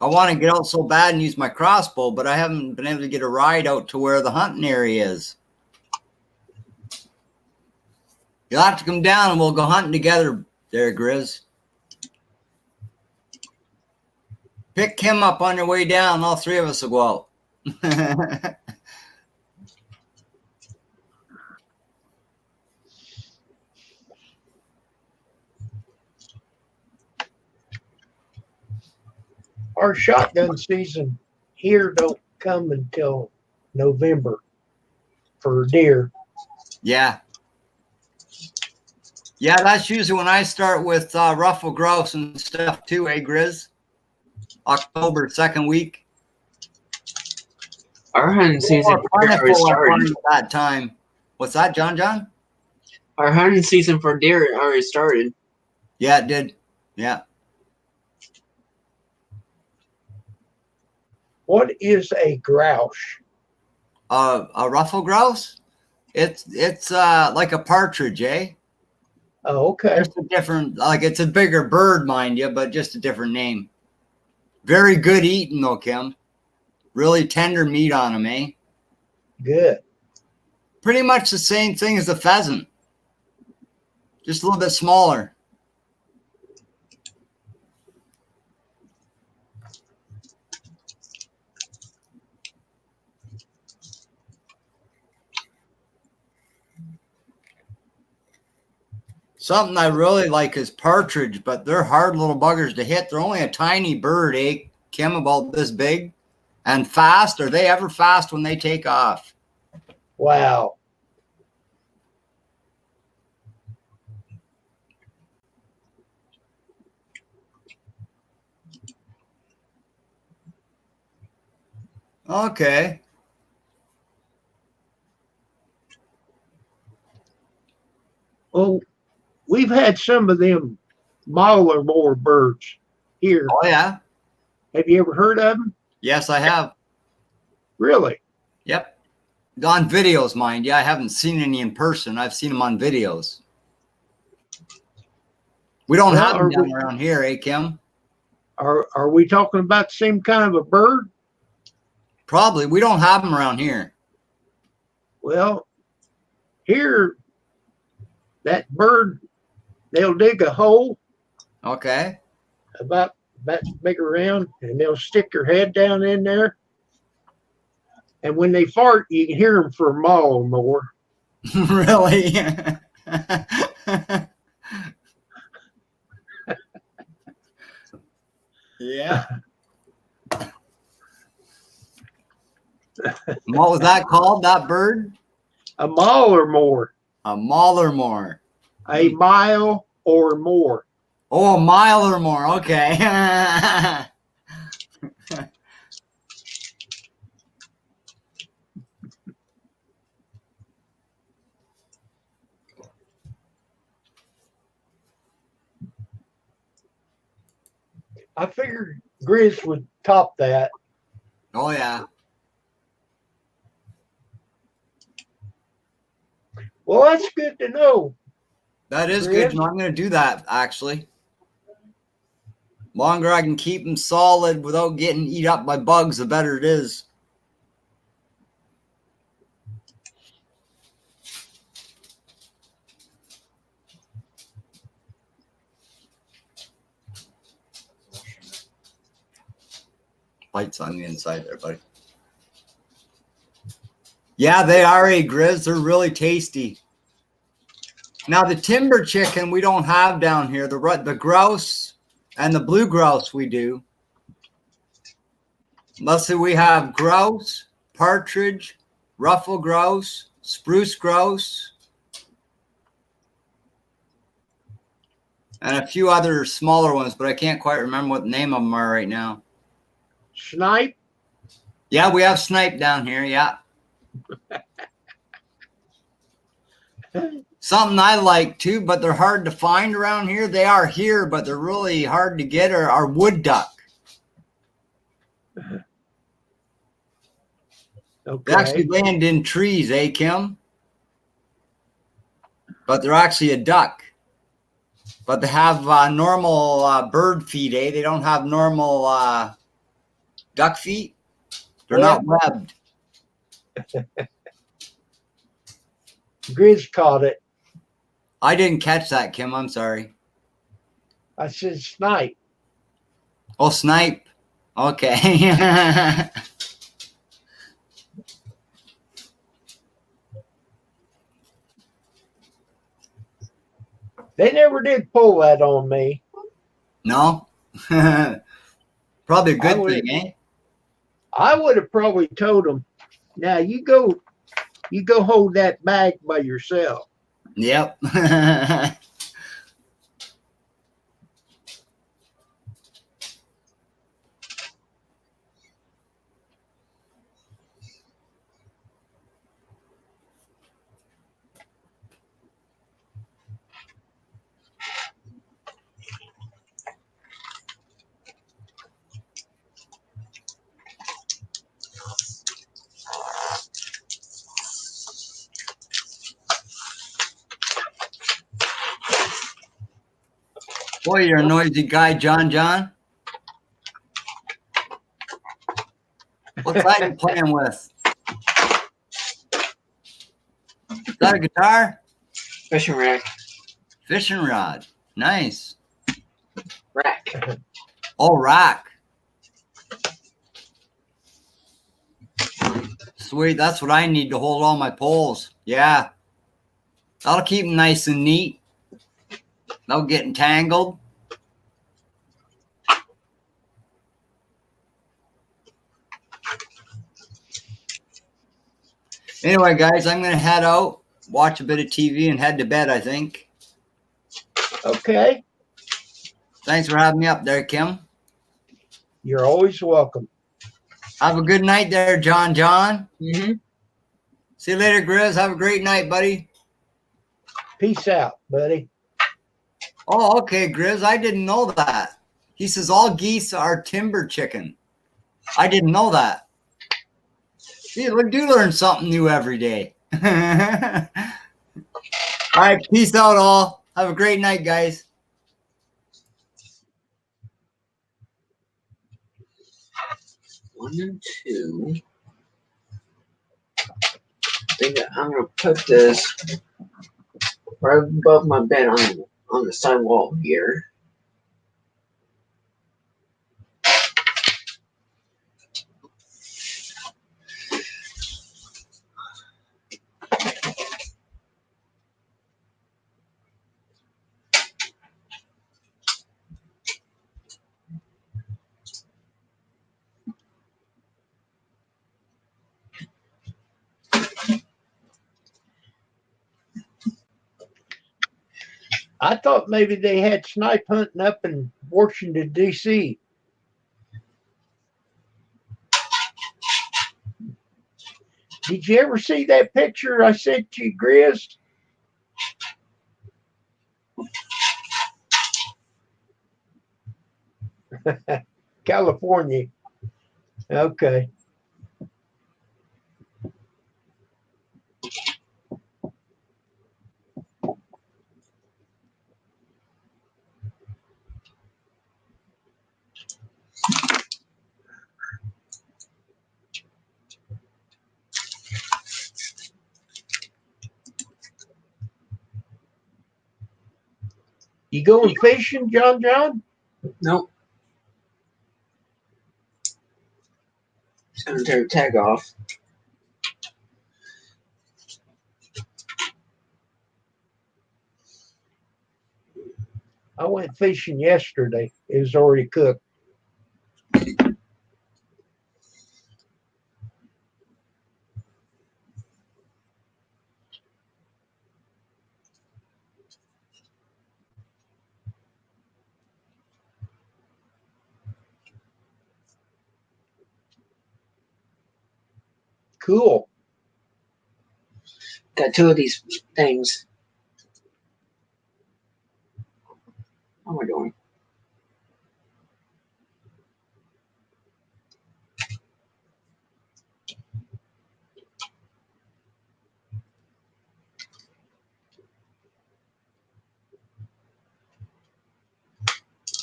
want to get out so bad and use my crossbow, but I haven't been able to get a ride out to where the hunting area is. You'll have to come down and we'll go hunting together there, Grizz. Pick Kim up on your way down. All three of us will go out. Our shotgun season here don't come until November for deer. Yeah. Yeah, that's usually when I start with ruffle grouse and stuff too, eh, Grizz? October, second week. Our hunting season More for deer already plentiful, I started. find, at that time. What's that, John? Our hunting season for deer already started. Yeah, it did. Yeah. What is a grouse? A ruffle grouse? It's like a partridge, eh? Oh, okay. Just a different, like it's a bigger bird, mind you, but just a different name. Very good eating though, Kim. Really tender meat on them, eh? Good. Pretty much the same thing as the pheasant. Just a little bit smaller. Something I really like is partridge, but they're hard little buggers to hit. They're only a tiny bird, eh, Kim, about this big. And fast. Are they ever fast when they take off? Wow. Okay. Well, we've had some of them Mallard birds here. Oh, yeah. Have you ever heard of them? Yes, I have. Really? Yep. On videos, mind you. I haven't seen any in person. I've seen them on videos. We don't have them down around here, eh, Kim? Are we talking about the same kind of a bird? Probably. We don't have them around here. Well, here, that bird, they'll dig a hole Okay. about big around, and they'll stick their head down in there. And when they fart, you can hear them for a mile or more. Really? Yeah. What was that called, that bird? A mile or more. A Mallormore. A mile or more. Oh, a mile or more. Okay. I figured Grizz would top that. Oh, yeah. Well, that's good to know. That is good. You know, I'm going to do that, actually. Longer I can keep them solid without getting eat up by bugs, the better it is. Lights on the inside there, buddy. Yeah, they are a Grizz. They're really tasty. Now, the timber chicken we don't have down here. The grouse and the blue grouse we do. Let's see, we have grouse, partridge, ruffle grouse, spruce grouse, and a few other smaller ones, but I can't quite remember what the name of them are right now. Snipe. Yeah, we have snipe down here. Yeah. Something I like too, but they're hard to find around here. They are here, but they're really hard to get, are wood duck. They actually Okay. land in trees, eh, Kim? But they're actually a duck. But they have normal bird feet, eh? They don't have normal duck feet. They're not webbed. Grizz caught it. I didn't catch that, Kim. I'm sorry. I said snipe. Oh, snipe. Okay. They never did pull that on me. No? Probably a good would- thing, eh? I would have probably told them, now you go hold that bag by yourself. Yep. Boy, you're a noisy guy, John. What's that you playing with? Is that a guitar? Fishing rack. Fishing rod. Nice. Rack. Oh, rack. Sweet. That's what I need to hold all my poles. Yeah. That'll keep them nice and neat. No getting tangled. Anyway, guys, I'm going to head out, watch a bit of TV, and head to bed, I think. Okay. Thanks for having me up there, Kim. You're always welcome. Have a good night there, John. Mm-hmm. See you later, Grizz. Have a great night, buddy. Peace out, buddy. Oh, okay, Grizz. I didn't know that. He says all geese are timber chicken. I didn't know that. See, we do learn something new every day. All right, peace out, all. Have a great night, guys. One and two. I think I'm gonna put this right above my bed on the side wall here. I thought maybe they had snipe hunting up in Washington, D.C. Did you ever see that picture I sent you, Grizz? California. Okay. You going fishing, John John? Nope. Just gonna tear the tag off. I went fishing yesterday. It was already cooked. Cool. Got 2 of these things. What am I doing?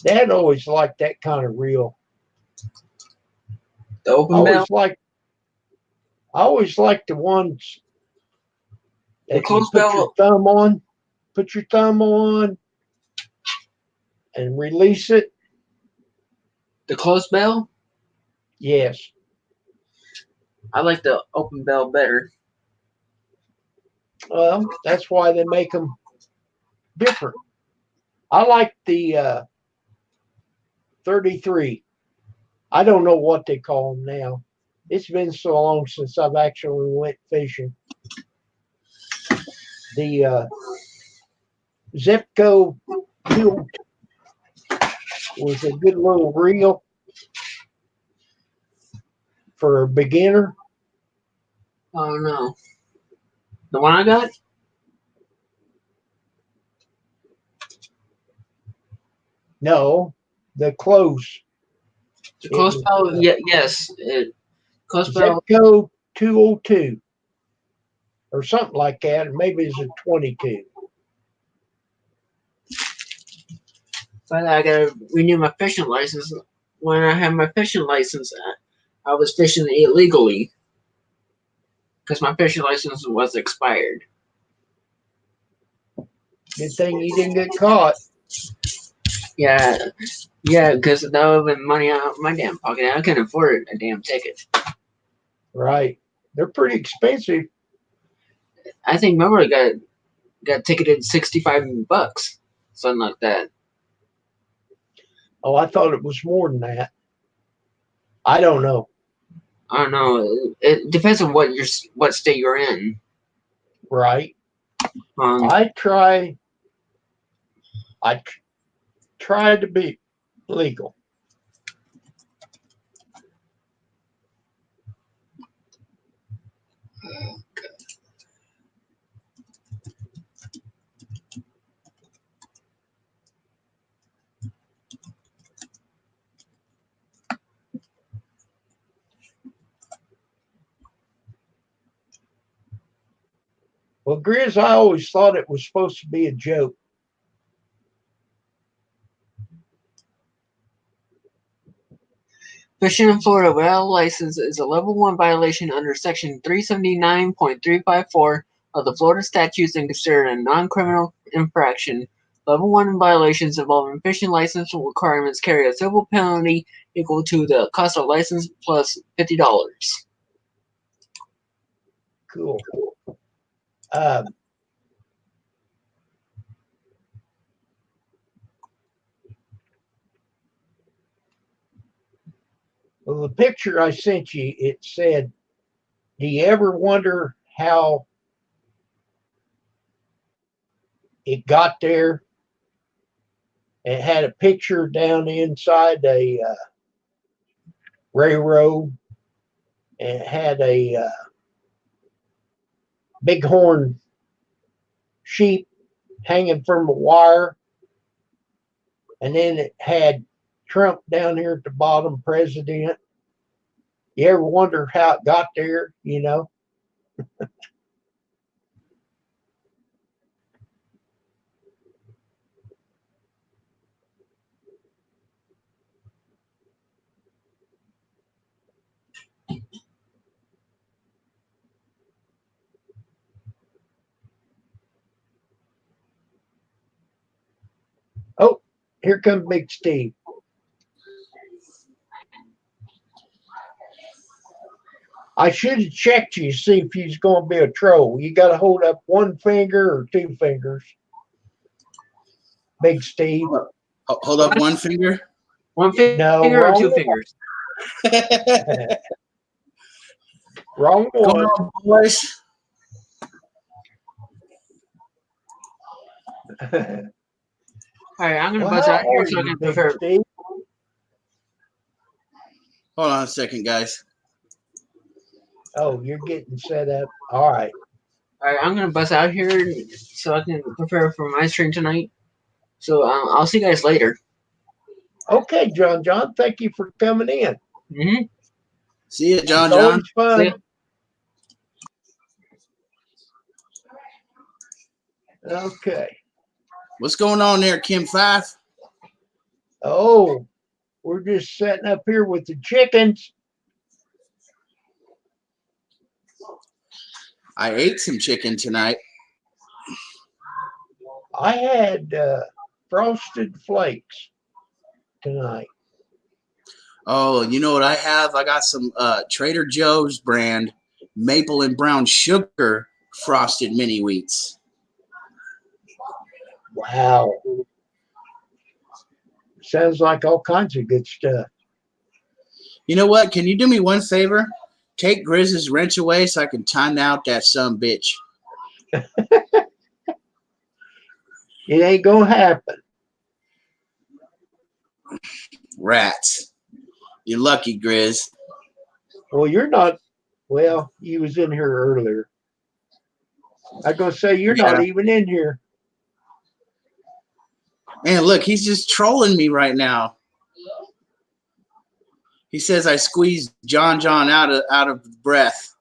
Dad always liked that kind of reel. The open bell? I always liked the ones The that you closed put bell. your thumb on, and release it. The closed bell? Yes. I like the open bell better. Well, that's why they make them different. I like the 33. I don't know what they call them now. It's been so long since I've actually went fishing. The Zepco 2 was a good little reel for a beginner. Oh no. The one I got? No, the close. The closed bell? Yeah, yes. Closed bell. Zepco 202 or something like that. Maybe it's a 22. But I gotta renew my fishing license. When I had my fishing license, I was fishing illegally because my fishing license was expired. Good thing you didn't get caught. Yeah, because that would have been money out of my damn pocket. I couldn't afford a damn ticket. Right. They're pretty expensive. I think remember got ticketed $65, something like that. Oh, I thought it was more than that. I don't know. I don't know. It depends on what state you're in. Right. Um, I try to be legal. Well, Grizz, I always thought it was supposed to be a joke. Fishing in Florida without a license is a level 1 violation under section 379.354 of the Florida statutes and considered a non-criminal infraction. Level 1 violations involving fishing license requirements carry a civil penalty equal to the cost of license plus $50. Cool. Well, the picture I sent you, it said, do you ever wonder how it got there? It had a picture down inside a railroad, and it had a bighorn sheep hanging from a wire, and then it had Trump down here at the bottom, president. You ever wonder how it got there? You know. Oh, here comes Big Steve. I should have checked you to see if he's going to be a troll. You got to hold up one finger or two fingers. Big Steve. Hold up one finger. One finger No, or wrong two one. fingers? Wrong Come one. on, boys. All right, I'm gonna Well, buzz how out here are so I you, can Big prepare. Steve? Hold on a second, guys. Oh, you're getting set up. All right. All right, I'm gonna buzz out here so I can prepare for my stream tonight. So I'll see you guys later. Okay, John. Thank you for coming in. Mm-hmm. See you, John. It's always fun. See ya. Okay. What's going on there, Kim Five? Oh, we're just setting up here with the chickens. I ate some chicken tonight. I had frosted flakes tonight. Oh, you know what I have? I got some Trader Joe's brand maple and brown sugar frosted mini wheats. Wow. Sounds like all kinds of good stuff. You know what? Can you do me one favor? Take Grizz's wrench away so I can time out that son bitch. It ain't gonna happen. Rats. You're lucky, Grizz. Well, you're not. Well, you was in here earlier. I'm gonna say you're Yeah. not even in here. Man, look, he's just trolling me right now. He says I squeezed John out of breath.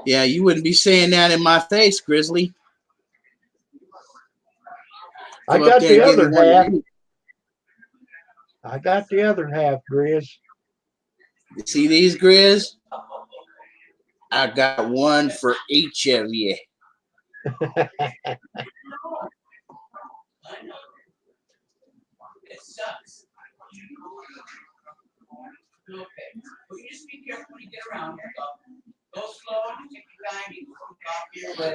Yeah, you wouldn't be saying that in my face, Grizzly. I Come up got there the and give other me one half. of these. I got the other half, Grizz. You see these, Grizz? I got one for each of you.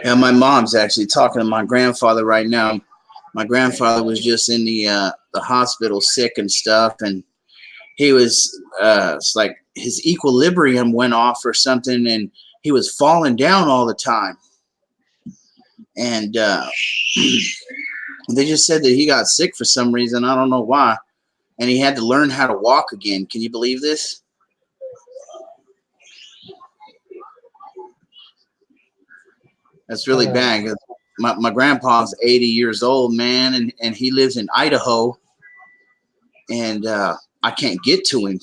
And my mom's actually talking to my grandfather right now. My grandfather was just in the hospital sick and stuff, and he was it's like his equilibrium went off or something, and he was falling down all the time. And they just said that he got sick for some reason. I don't know why. And he had to learn how to walk again. Can you believe this? That's really bad. 'Cause my grandpa's 80 years old, man, and he lives in Idaho. And I can't get to him.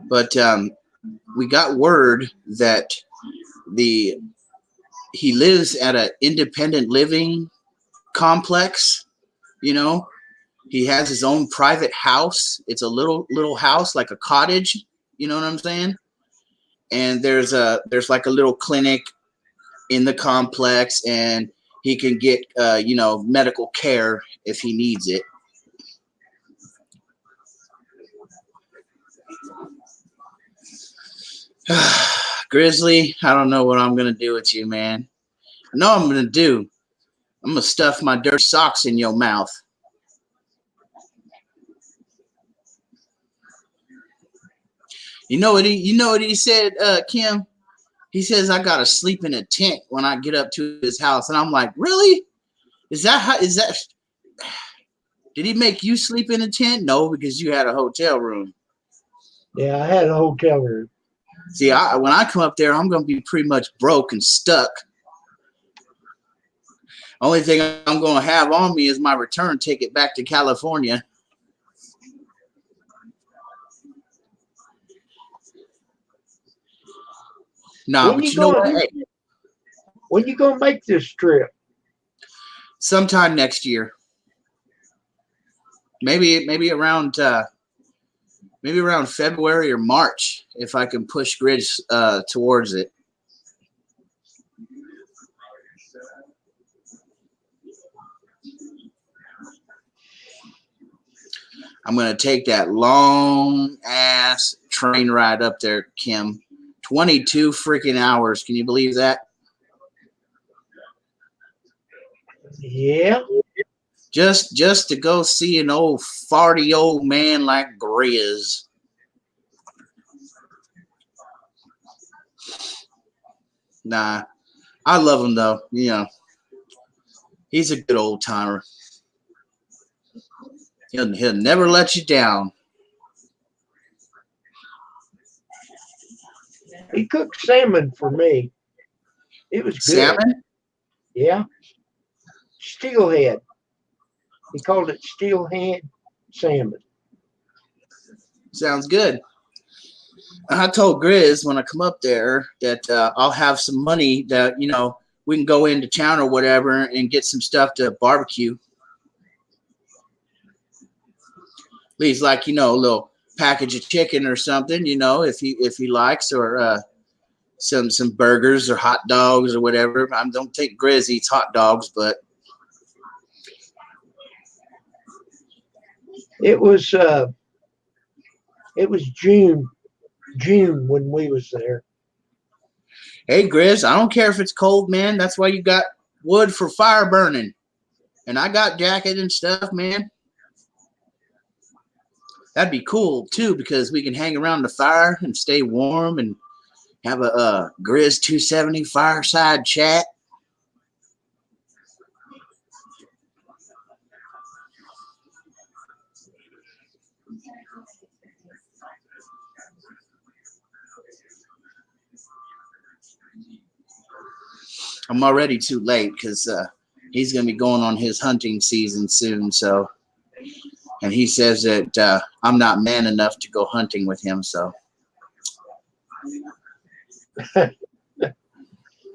But we got word that he lives at an independent living complex. You know, he has his own private house. It's a little house, like a cottage. You know what I'm saying? And there's like a little clinic in the complex, and he can get medical care if he needs it. Grizzly, I don't know what I'm gonna do with you, man. I know what I'm gonna do. I'm gonna stuff my dirty socks in your mouth. You know what he said, Kim? He says I gotta sleep in a tent when I get up to his house, and I'm like, really? Is that? Did he make you sleep in a tent? No, because you had a hotel room. Yeah, I had a hotel room. See, when I come up there, I'm gonna be pretty much broke and stuck. Only thing I'm gonna have on me is my return ticket back to California. Nah, but you know what? Hey, When you gonna make this trip? sometime next year. Maybe around February or March, if I can push Grids towards it. I'm gonna take that long ass train ride up there, Kim. 22 freaking hours. Can you believe that? Yeah. Just to go see an old farty old man like Grizz. Nah, I love him though. You know, he's a good old timer. He'll never let you down. He cooked salmon for me. It was good. Salmon? Yeah. Steelhead. He called it steelhead salmon. Sounds good. I told Grizz when I come up there that I'll have some money that, we can go into town or whatever and get some stuff to barbecue. At least like, a little package of chicken or something, if he likes, or some burgers or hot dogs or whatever. I don't think Grizz eats hot dogs, but It was June when we was there. hey, Grizz, I don't care if it's cold, man. That's why you got wood for fire burning. And I got jacket and stuff, man. That'd be cool, too, because we can hang around the fire and stay warm and have a Grizz 270 fireside chat. I'm already too late because he's going to be going on his hunting season soon. So, and he says that I'm not man enough to go hunting with him. So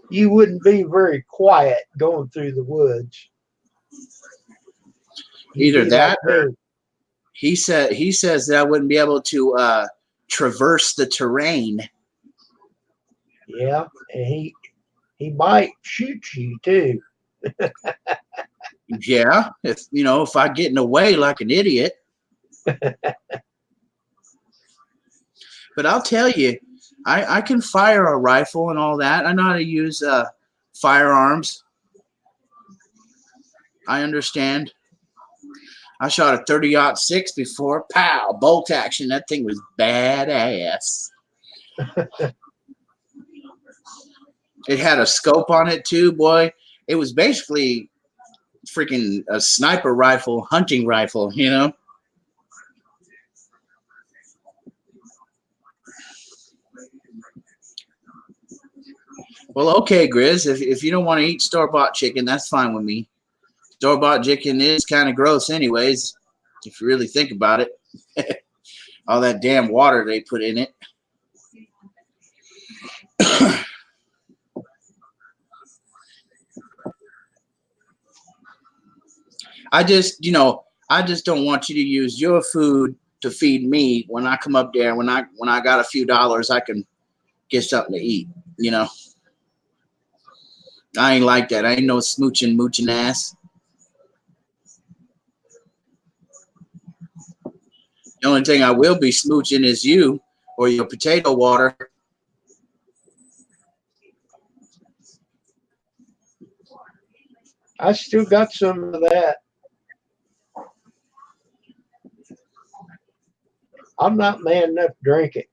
You wouldn't be very quiet going through the woods. You'd either be that like or me. he says that I wouldn't be able to traverse the terrain. Yeah, and he might shoot you too. Yeah, if I get in the way like an idiot. But I'll tell you, I can fire a rifle and all that. I know how to use firearms. I understand. I shot a 30-06 before. Pow! Bolt action. That thing was badass. It had a scope on it too, boy. It was basically freaking a sniper rifle, hunting rifle, Well, okay, Grizz. If you don't want to eat store-bought chicken, that's fine with me. Store-bought chicken is kind of gross anyways, if you really think about it. All that damn water they put in it. I just don't want you to use your food to feed me when I come up there. When I got a few dollars, I can get something to eat, I ain't like that. I ain't no mooching ass. The only thing I will be smooching is you or your potato water. I still got some of that. I'm not man enough to drink it.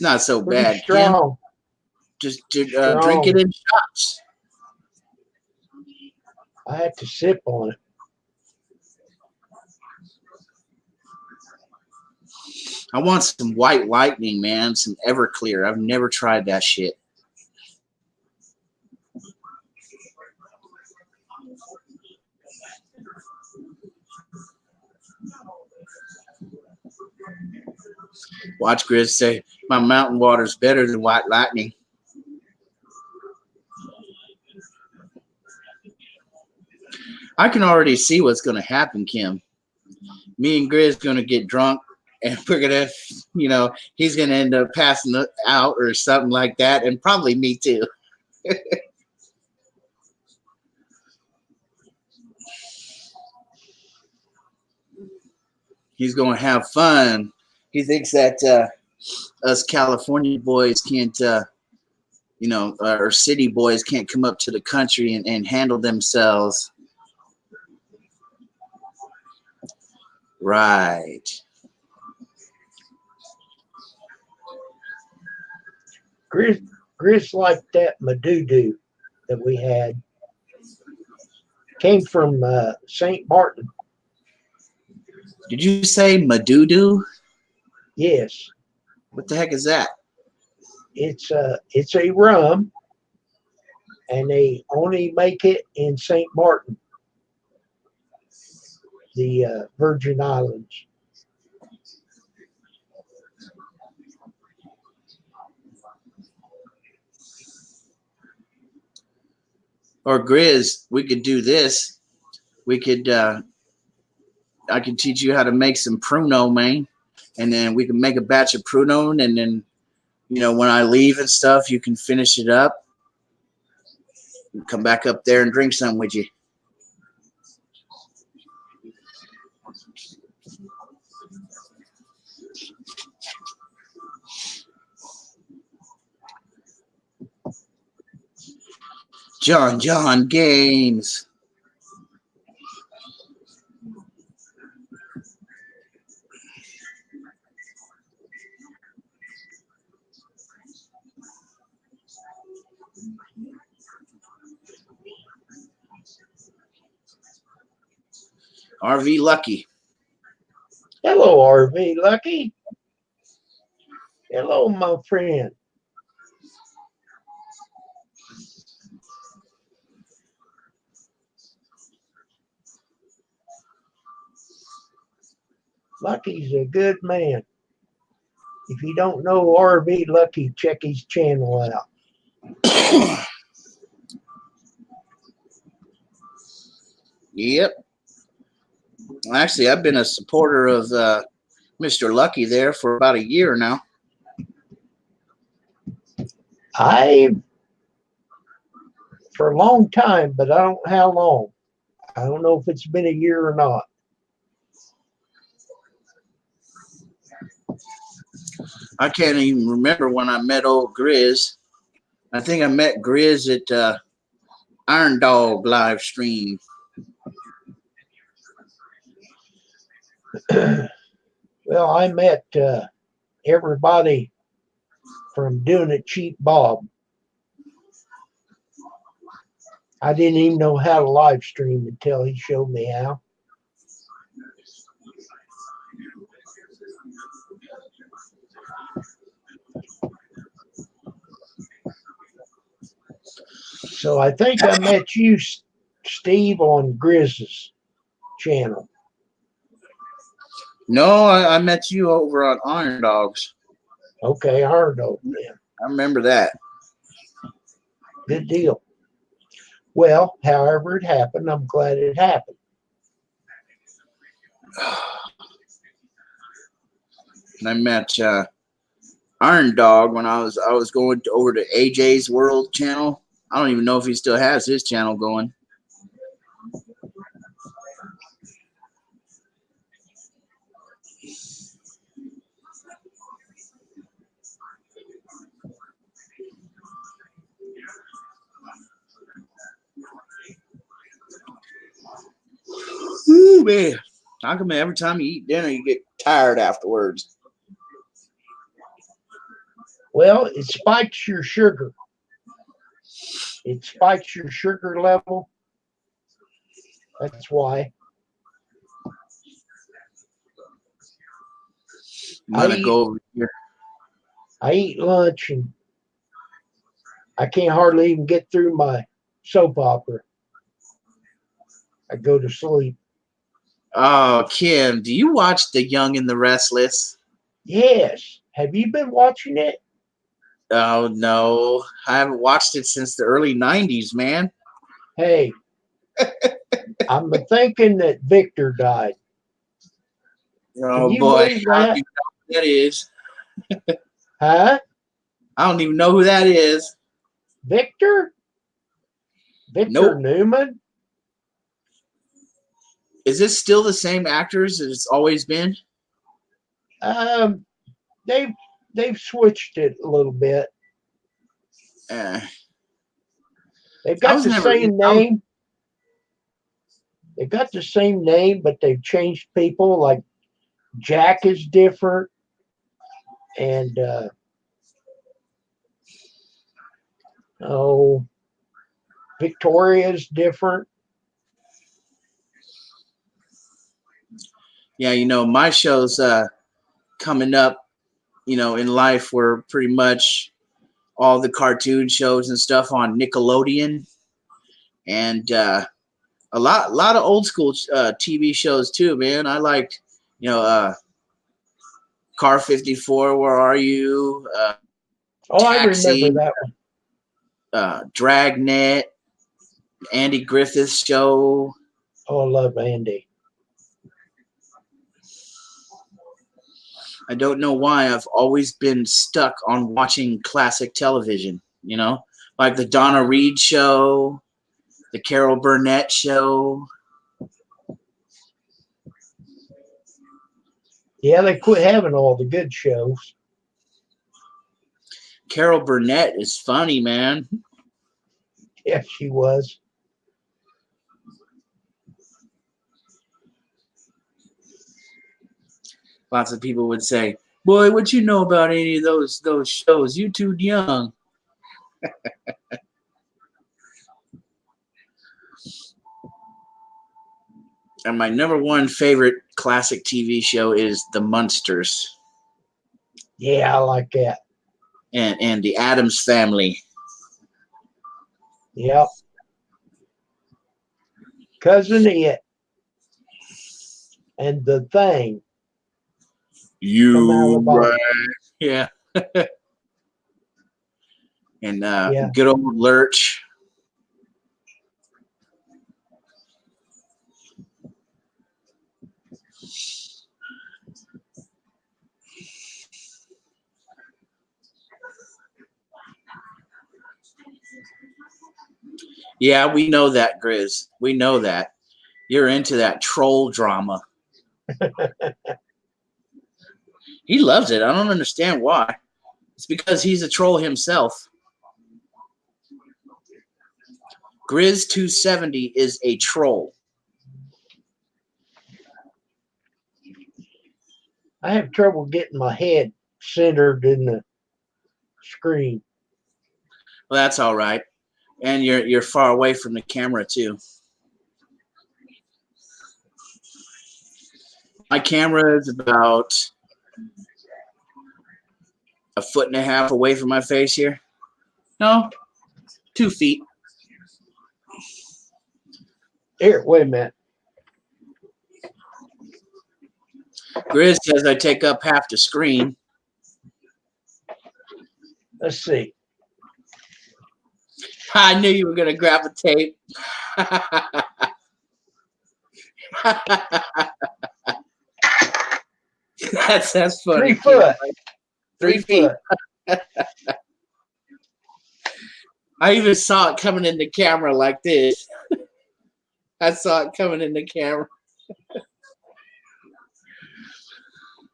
not so Pretty bad. Kim, strong. just drink Strong. it in shots. I had to sip on it. I want some White Lightning, man. Some Everclear. I've never tried that shit. Watch Grizz say, my mountain water's better than White Lightning. I can already see what's going to happen, Kim. Me and Grizz going to get drunk, and we're going to, he's going to end up passing out or something like that, and probably me too. He's going to have fun. He thinks that us California boys can't, or city boys can't come up to the country and handle themselves. Right. Grizz like that Madudu that we had. Came from St. Martin. Did you say Madudu? Yes. What the heck is that? It's a rum, and they only make it in St. Martin, the Virgin Islands. Or Grizz, we could do this. We could, I could teach you how to make some pruno, man. And then we can make a batch of pruno, and then, when I leave and stuff, you can finish it up. And come back up there and drink some with you. John Gaines. RV Lucky. Hello, RV Lucky. Hello, my friend. Lucky's a good man. If you don't know RV Lucky, check his channel out. Yep. Actually, I've been a supporter of Mr. Lucky there for about a year now. For a long time, but I don't know how long. I don't know if it's been a year or not. I can't even remember when I met old Grizz. I think I met Grizz at Iron Dog live stream. Well, I met everybody from Doing It Cheap Bob. I didn't even know how to live stream until he showed me how. So I think I met you, Steve, on Grizz's channel. No, I met you over on Iron Dogs. Okay, I heard of them. I remember that. Good deal. Well, however it happened, I'm glad it happened. And I met Iron Dog when I was going over to AJ's World channel. I don't even know if he still has his channel going. Ooh, man. How come every time you eat dinner, you get tired afterwards? Well, it spikes your sugar. It spikes your sugar level. That's why. I'm gonna go over here. I eat lunch and I can't hardly even get through my soap opera. I go to sleep. Oh, Kim, do you watch The Young and the Restless? Yes. Have you been watching it? Oh no, I haven't watched it since the early '90s, man. Hey, I'm thinking that Victor died. Oh you boy, believe I don't that? even know who that is. Huh? I don't even know who that is. Victor? Victor Nope. Newman? Is this still the same actors as it's always been? Um, they've switched it a little bit. Uh, They've I got was the never same name. They've got the same name, but they've changed people. Like Jack is different, and Victoria's different. Yeah, my shows coming up, in life were pretty much all the cartoon shows and stuff on Nickelodeon, and a lot of old school TV shows too, man. I liked, Car 54, Where Are You? I Taxi, remember that one. Dragnet, Andy Griffith's show. Oh, I love Andy. I don't know why I've always been stuck on watching classic television, like the Donna Reed show, the Carol Burnett show. Yeah, they quit having all the good shows. Carol Burnett is funny, man. Yeah, she was. Lots of people would say, "Boy, what you know about any of those shows? You too young." And my number one favorite classic TV show is The Munsters Yeah, I like that. and the Addams Family. Yep. Cousin It. And The Thing. You Alabama. right. Yeah. And Yeah. good old Lurch. Yeah, we know that, Grizz. We know that. You're into that troll drama. He loves it. I don't understand why. It's because he's a troll himself. Grizz 270 is a troll. I have trouble getting my head centered in the screen. Well, that's all right. And you're far away from the camera too. My camera is about 1.5 feet away from my face here. No, 2 feet. Here, wait a minute. Grizz says I take up half the screen. Let's see. I knew you were going to grab a tape. That's funny. 3 foot. 3 feet. I even saw it coming in the camera like this. I saw it coming in the camera.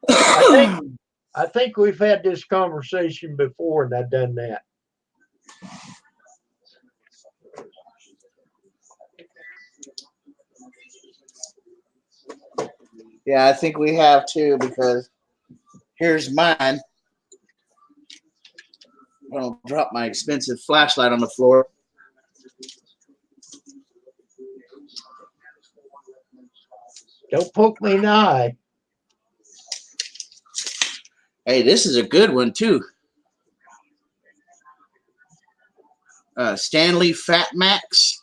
I think we've had this conversation before and I've done that. Yeah, I think we have too, because here's mine. Don't drop my expensive flashlight on the floor. Don't poke me in the eye. Hey, this is a good one too. Stanley Fat Max,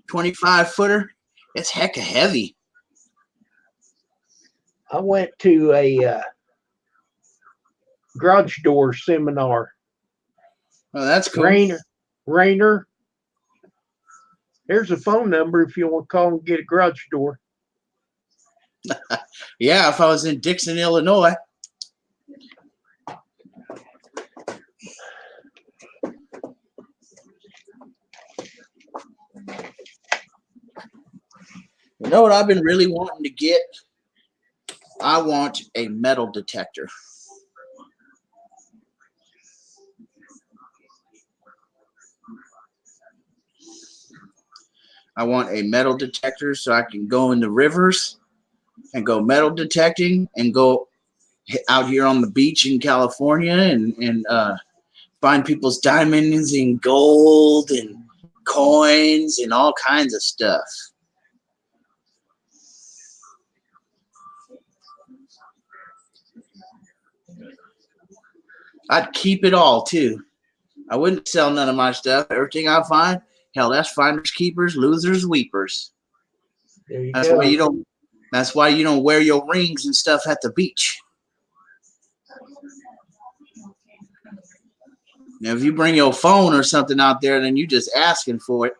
25 footer. It's hecka heavy. I went to a garage door seminar. Oh, that's cool. Rainer. Here's a phone number if you want to call and get a garage door. Yeah, if I was in Dixon, Illinois. You know what I've been really wanting to get? I want a metal detector. I want a metal detector so I can go in the rivers and go metal detecting and go out here on the beach in California and find people's diamonds and gold and coins and all kinds of stuff. I'd keep it all too. I wouldn't sell none of my stuff. Everything I find, hell, that's finders keepers, losers weepers. There you That's go. why you don't. That's why you don't wear your rings and stuff at the beach. Now, if you bring your phone or something out there, then you just asking for it.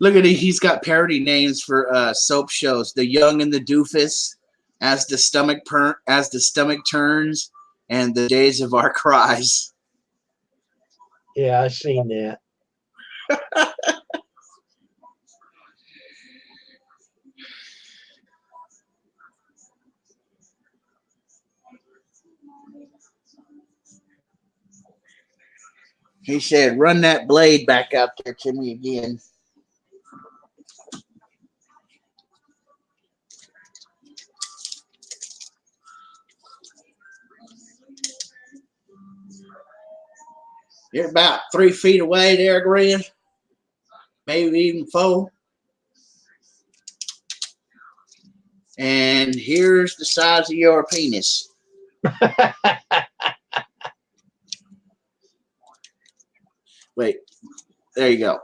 Look at it. He's got parody names for soap shows. The Young and the Doofus, As the Stomach Turns, and The Days of Our Cries. Yeah, I seen that. He said, "Run that blade back out there to me again." You're about 3 feet away there, Grizz. Maybe even 4. And here's the size of your penis. Wait, there you go.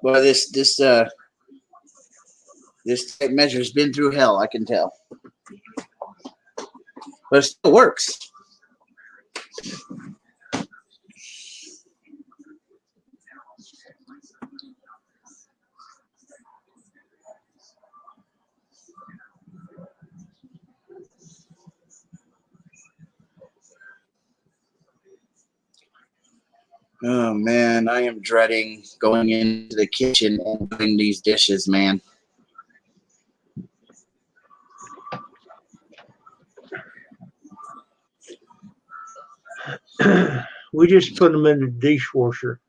Well, this tape measure's been through hell, I can tell. But it still works. Oh man, I am dreading going into the kitchen and doing these dishes, man. We just put them in the dishwasher.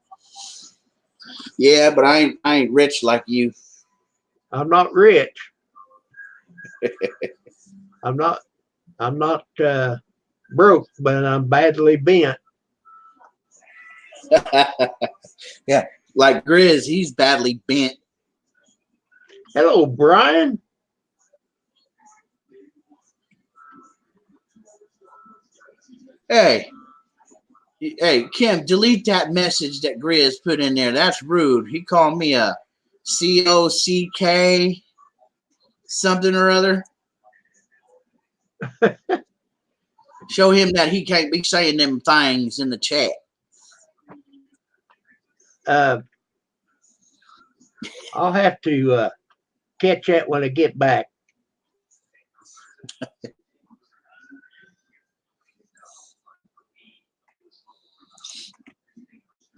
Yeah, but I ain't rich like you. I'm not rich. I'm not broke, but I'm badly bent. Yeah, like Grizz, he's badly bent. Hello, Brian. Hey, Kim, delete that message that Grizz put in there. That's rude. He called me a COCK something or other. Show him that he can't be saying them things in the chat. I'll have to catch that when I get back.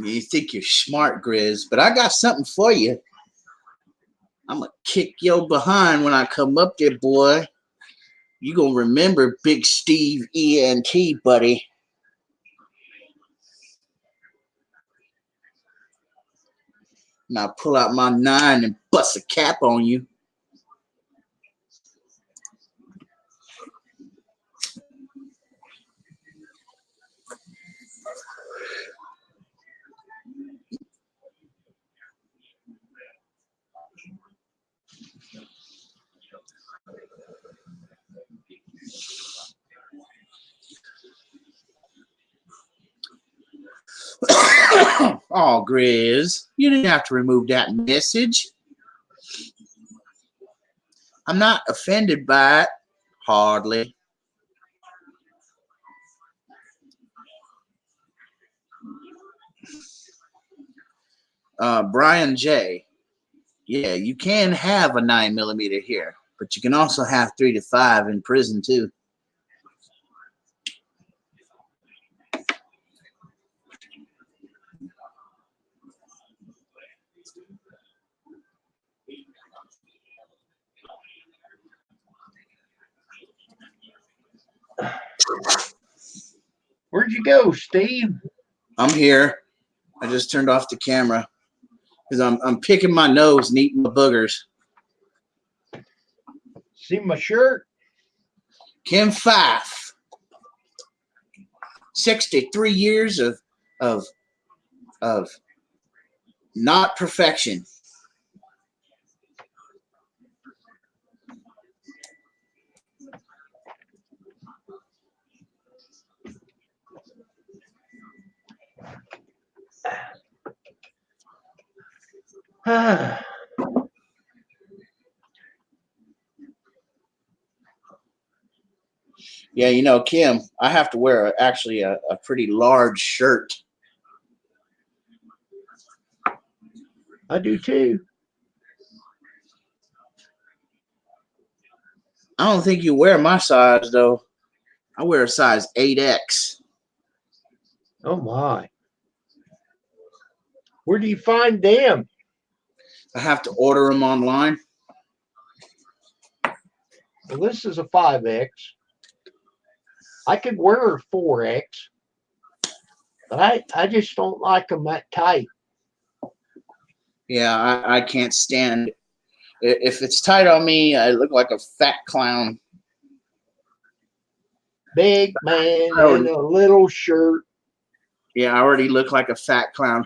You think you're smart, Grizz, but I got something for you. I'm going to kick your behind when I come up there, boy. You gonna remember Big Steve ENT, buddy. Now pull out my 9 and bust a cap on you. Oh, Grizz, you didn't have to remove that message. I'm not offended by it. Hardly. Brian J. Yeah, you can have a 9mm here, but you can also have 3 to 5 in prison too. Where'd you go, Steve? I'm here. I just turned off the camera because I'm picking my nose and eating my boogers. See my shirt? Kim Fife. 63 years of not perfection. Yeah, you know, Kim, I have to wear actually a pretty large shirt. I do too. I don't think you wear my size, though. I wear a size 8X. Oh my. Where do you find them? I have to order them online. Well, this is a 5X. I could wear a 4X, but I just don't like them that tight. Yeah, I can't stand it. If it's tight on me, I look like a fat clown. Big man in a little shirt. Yeah, I already look like a fat clown.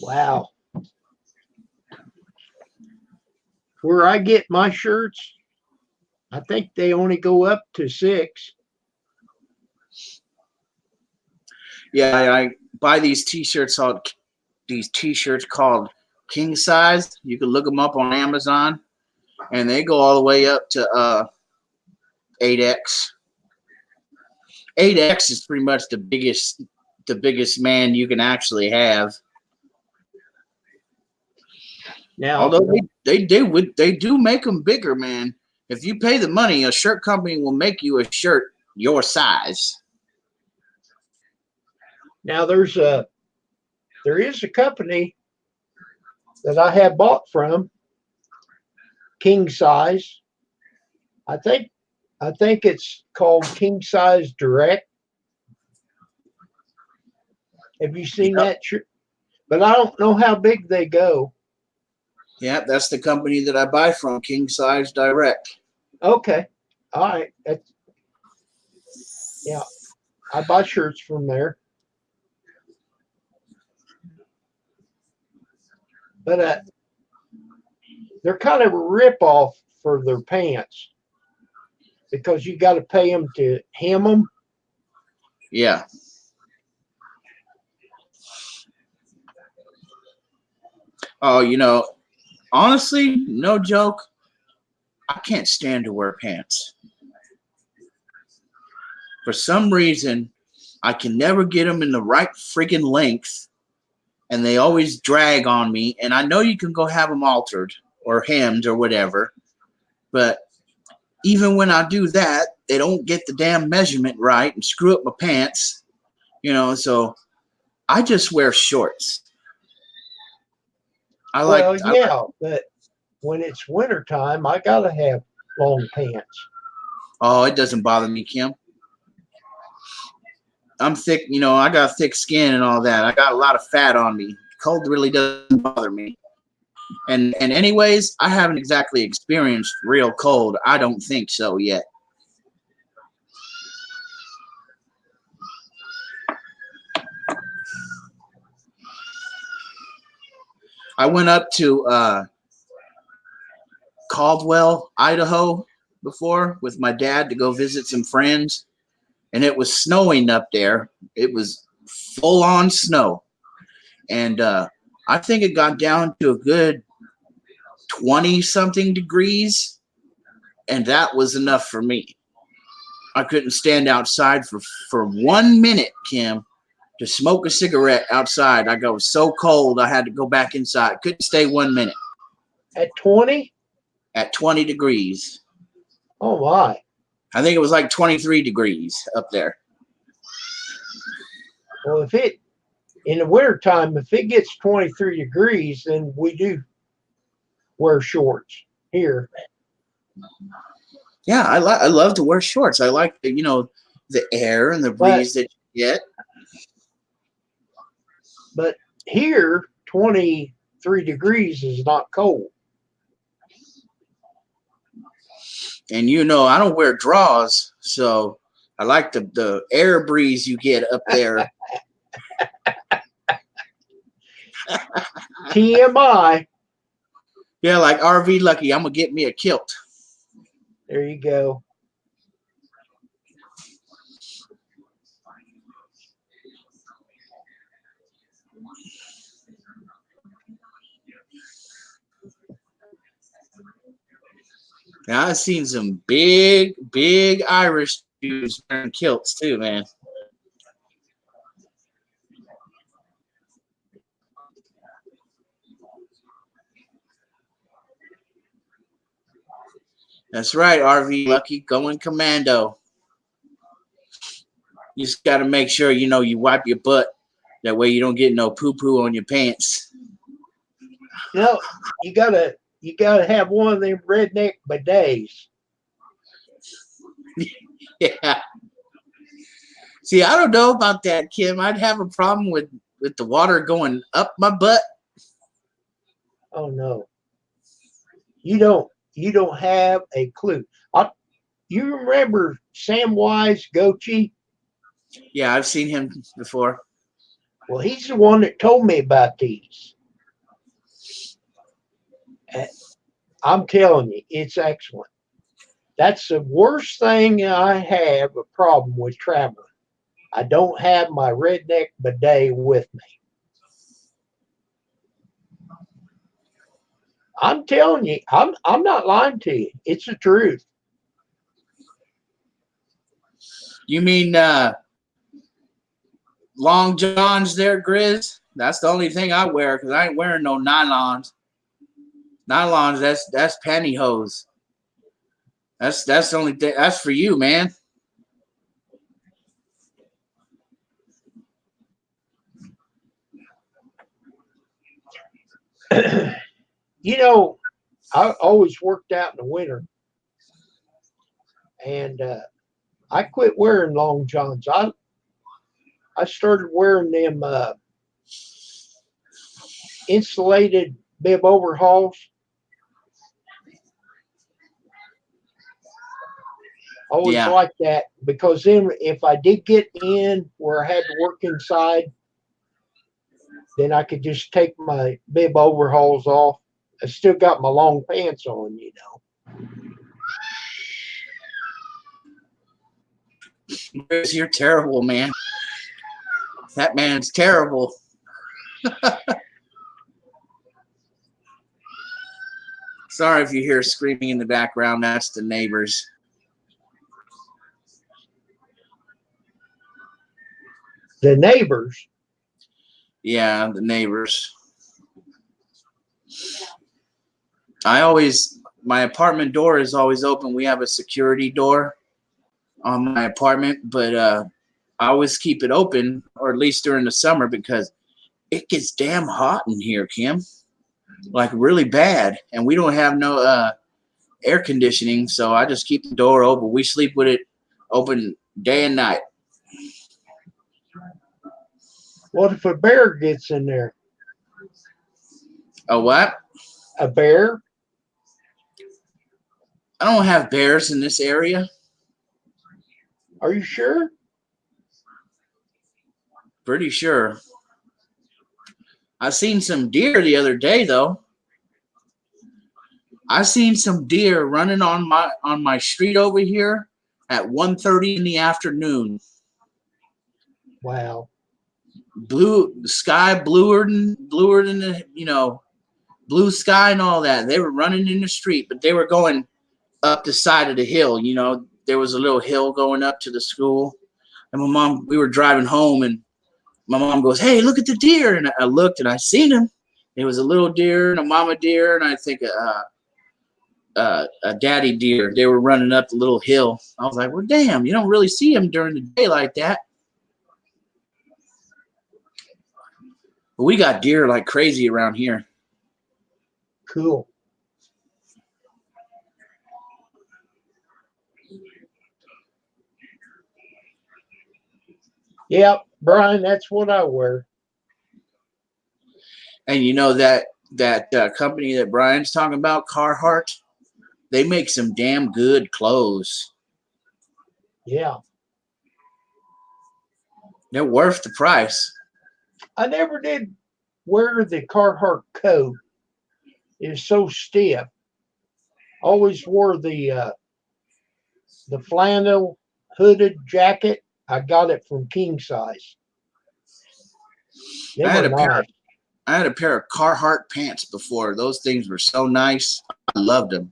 Wow. Where I get my shirts, I think they only go up to 6. Yeah, I buy these t-shirts called king size. You can look them up on Amazon, and they go all the way up to 8X. 8X is pretty much the biggest man you can actually have. Now, Although they do make them bigger, man. If you pay the money, a shirt company will make you a shirt your size. now there is a company that I have bought from, King Size. I think it's called King Size Direct. Have you seen that shirt? But I don't know how big they go. Yeah, that's the company that I buy from, King Size Direct. Okay. All right. Yeah. I buy shirts from there. But they're kind of a rip-off for their pants because you got to pay them to hem them. Yeah. Oh, you know, honestly, no joke, I can't stand to wear pants. For some reason, I can never get them in the right friggin' length, and they always drag on me. And I know you can go have them altered or hemmed or whatever, but even when I do that, they don't get the damn measurement right and screw up my pants, you know, so I just wear shorts. I like. Well, yeah, but when it's wintertime, I gotta have long pants. Oh, it doesn't bother me, Kim. I'm thick, you know, I got thick skin and all that. I got a lot of fat on me. Cold really doesn't bother me. And anyways, I haven't exactly experienced real cold. I don't think so yet. I went up to Caldwell, Idaho before with my dad to go visit some friends, and it was snowing up there. It was full on snow. And I think it got down to a good 20 something degrees, and that was enough for me. I couldn't stand outside for 1 minute, Kim, to smoke a cigarette outside. I got so cold I had to go back inside. Couldn't stay 1 minute At 20? at 20 degrees. Oh my. I think it was like 23 degrees up there. Well, if it in the wintertime, if it gets 23 degrees, then we do wear shorts here. Yeah, I love to wear shorts. I like the, you know, the air and the breeze that you get. But here, 23 degrees is not cold. And you know, I don't wear drawers, so I like the air breeze you get up there. TMI. Yeah, like RV Lucky, I'm gonna get me a kilt. There you go. Now I've seen some big Irish dudes wearing kilts too, man. That's right, RV Lucky, going commando. You just got to make sure, you know, you wipe your butt. That way you don't get no poo-poo on your pants. No, you gotta have one of them redneck bidets. Yeah. See, I don't know about that, Kim. I'd have a problem with the water going up my butt. Oh no. You don't have a clue. You remember Samwise Gamgee? Yeah, I've seen him before. Well, he's the one that told me about these. I'm telling you, it's excellent. That's the worst thing I have a problem with traveling. I don't have my redneck bidet with me. I'm telling you, I'm not lying to you. It's the truth. You mean long johns there, Grizz? That's the only thing I wear because I ain't wearing no nylons. Nylons, that's pantyhose. That's the only thing. That's for you, man. You know, I always worked out in the winter, and I quit wearing long johns. I started wearing them insulated bib overalls. Always Yeah. like that, because then if I did get in where I had to work inside, then I could just take my bib overalls off. I still got my long pants on, you know. Grizz, you're terrible, man. That man's terrible. Sorry if you hear screaming in the background. That's the neighbors. The neighbors. Yeah, the neighbors. My apartment door is always open. We have a security door on my apartment, but I always keep it open, or at least during the summer, because it gets damn hot in here, Kim. like really bad, and we don't have no air conditioning, so I just keep the door open. We sleep with it open day and night. What if a bear gets in there? A what? A bear? I don't have bears in this area. Are you sure? Pretty sure. I seen some deer the other day though. I seen some deer running on my street over here at 1:30 in the afternoon. Wow. Blue sky, bluer than the, you know, blue sky and all that. They were running in the street, but they were going up the side of the hill. You know, there was a little hill going up to the school. And my mom, we were driving home, and my mom goes, "Hey, look at the deer." And I looked, and I seen him. It was a little deer and a mama deer, and I think a daddy deer. They were running up the little hill. I was like, well, damn, you don't really see them during the day like that. But we got deer like crazy around here. Cool. Yep, Brian, that's what I wear. And you know that company that Brian's talking about, Carhartt, they make some damn good clothes. Yeah. They're worth the price. I never did wear the Carhartt coat. It's so stiff. Always wore the flannel hooded jacket. I got it from King Size. They I had were I had a pair of Carhartt pants before. Those things were so nice. I loved them.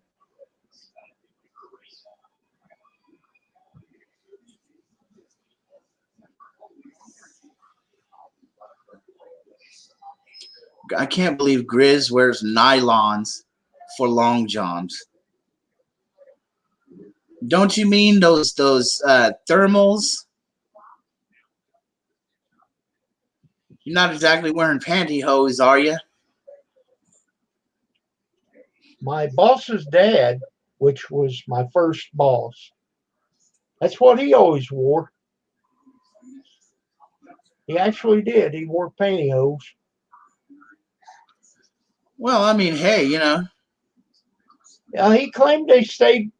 I can't believe Grizz wears nylons for long johns. Don't you mean those thermals? You're not exactly wearing pantyhose, are you? My boss's dad, which was my first boss. That's what he always wore. He actually did. He wore pantyhose. Well, I mean, hey, you know. He claimed they stayed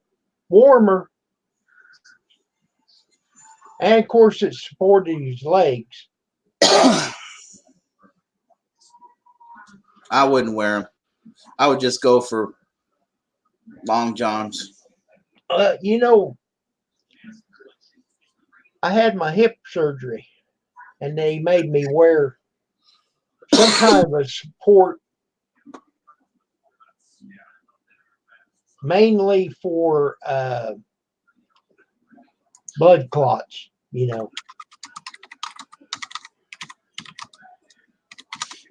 warmer. And of course, it supported his legs. I wouldn't wear them. I would just go for long johns. You know, I had my hip surgery, and they made me wear some kind of a support, mainly for blood clots, you know.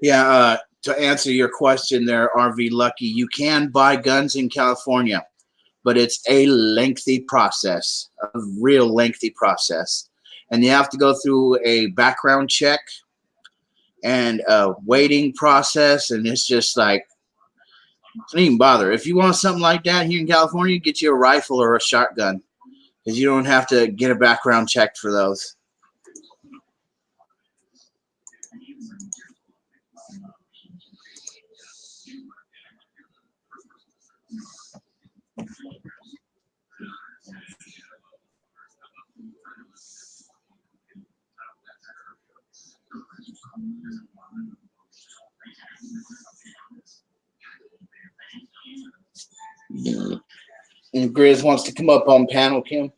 Yeah, to answer your question there, RV Lucky, you can buy guns in California, but it's a lengthy process, a real lengthy process. And you have to go through a background check and a waiting process, and it's just like, don't even bother. If you want something like that here in California, get you a rifle or a shotgun, because you don't have to get a background check for those. And Grizz wants to come up on panel, Kim.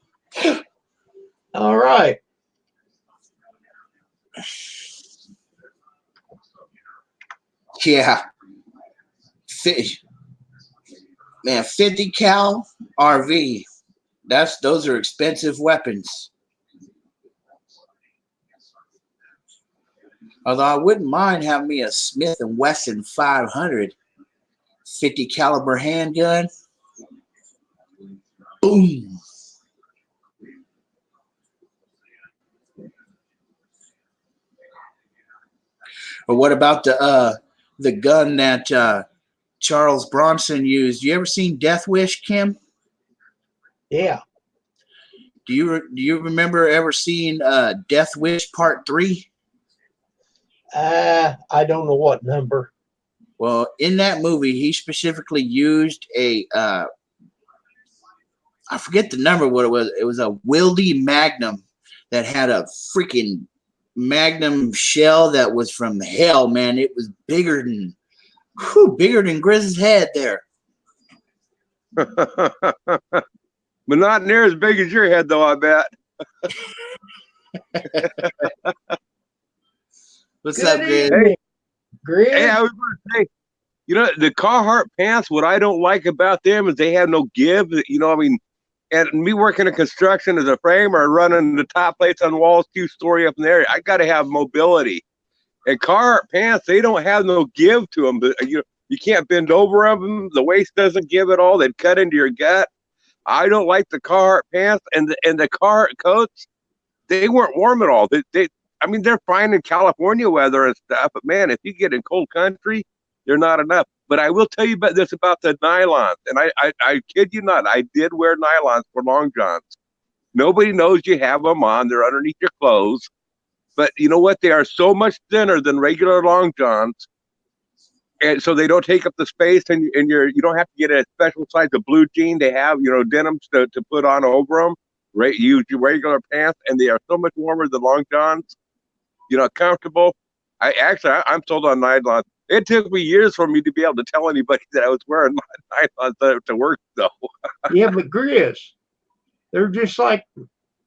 All right. Yeah. Man, 50 cal RV. Those are expensive weapons. Although I wouldn't mind having me a Smith & Wesson 500 50 caliber handgun. Boom. Or what about the gun that Charles Bronson used. You ever seen Death Wish, Kim? Yeah. Do you remember ever seeing Death Wish Part 3? I don't know what number. Well, in that movie, he specifically used a I forget the number what it was. It was a Wildy Magnum that had a freaking Magnum shell that was from hell, man. It was bigger than Grizz's head there. But not near as big as your head, though, I bet. What's Good up, Grizz? evening, Grizz. Hey, I was going to say, you know, the Carhartt pants, what I don't like about them is they have no give. You know, I mean, and me working in construction as a framer, running the top plates on walls 2-story up in the area, I got to have mobility. And Carhartt pants, they don't have no give to them. But you can't bend over them. The waist doesn't give at all. They'd cut into your gut. I don't like the Carhartt pants and the Carhartt coats. They weren't warm at all. I mean, they're fine in California weather and stuff, but man, if you get in cold country, they're not enough. But I will tell you about this about the nylons, and I kid you not, I did wear nylons for long johns. Nobody knows you have them on. They're underneath your clothes. But you know what? They are so much thinner than regular long johns, and so they don't take up the space, and you don't have to get a special size of blue jean. They have, denims to put on over them. Right, use your regular pants, and they are so much warmer than long johns. Comfortable. I'm sold on nylon. It took me years for me to be able to tell anybody that I was wearing nylon to work, though. Yeah, but Grizz, they're just like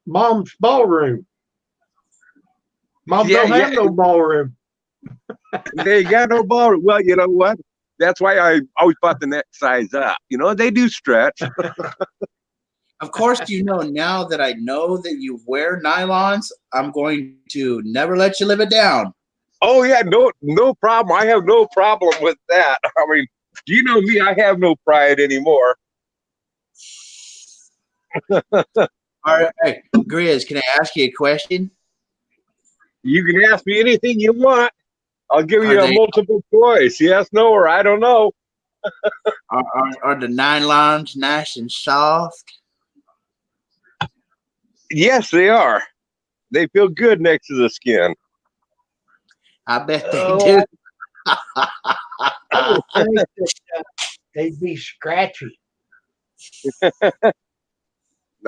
Mom's ballroom. Mom don't have no ballroom. They got no ball. Well, you know what? That's why I always bought the next size up. They do stretch. Of course, now that I know that you wear nylons, I'm going to never let you live it down. Oh yeah, no problem. I have no problem with that. I mean, you know me, I have no pride anymore. All right, hey, Grizz, can I ask you a question? You can ask me anything you want. I'll give you a they- multiple choice. Yes, no, or I don't know. Are the nylons nice and soft? Yes, they are. They feel good next to the skin. I bet they Oh, do. I would think that they'd be scratchy. No,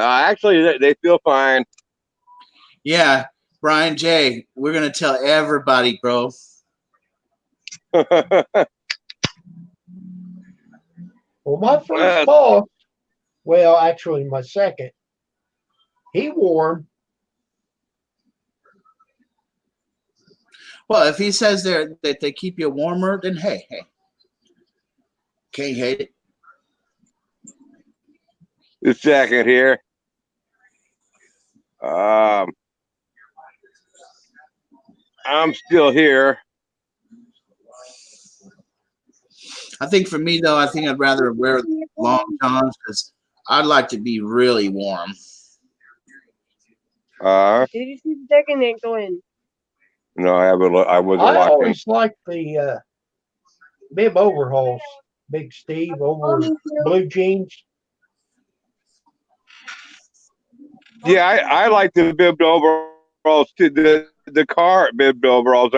actually, they feel fine. Yeah, Brian J., we're going to tell everybody, bro. Well, my first boss, well, actually my second, he wore 'em. Well, if he says that they keep you warmer, then hey, can't hate it. A second here. I'm still here. I think for me, though, I think I'd rather wear long johns because I'd like to be really warm. Did you see the second and go in? No, I haven't. I wasn't I watching. always liked the bib overhauls. Big Steve over blue jeans. Yeah, I like the bibbed overalls too. The car bibbed overalls.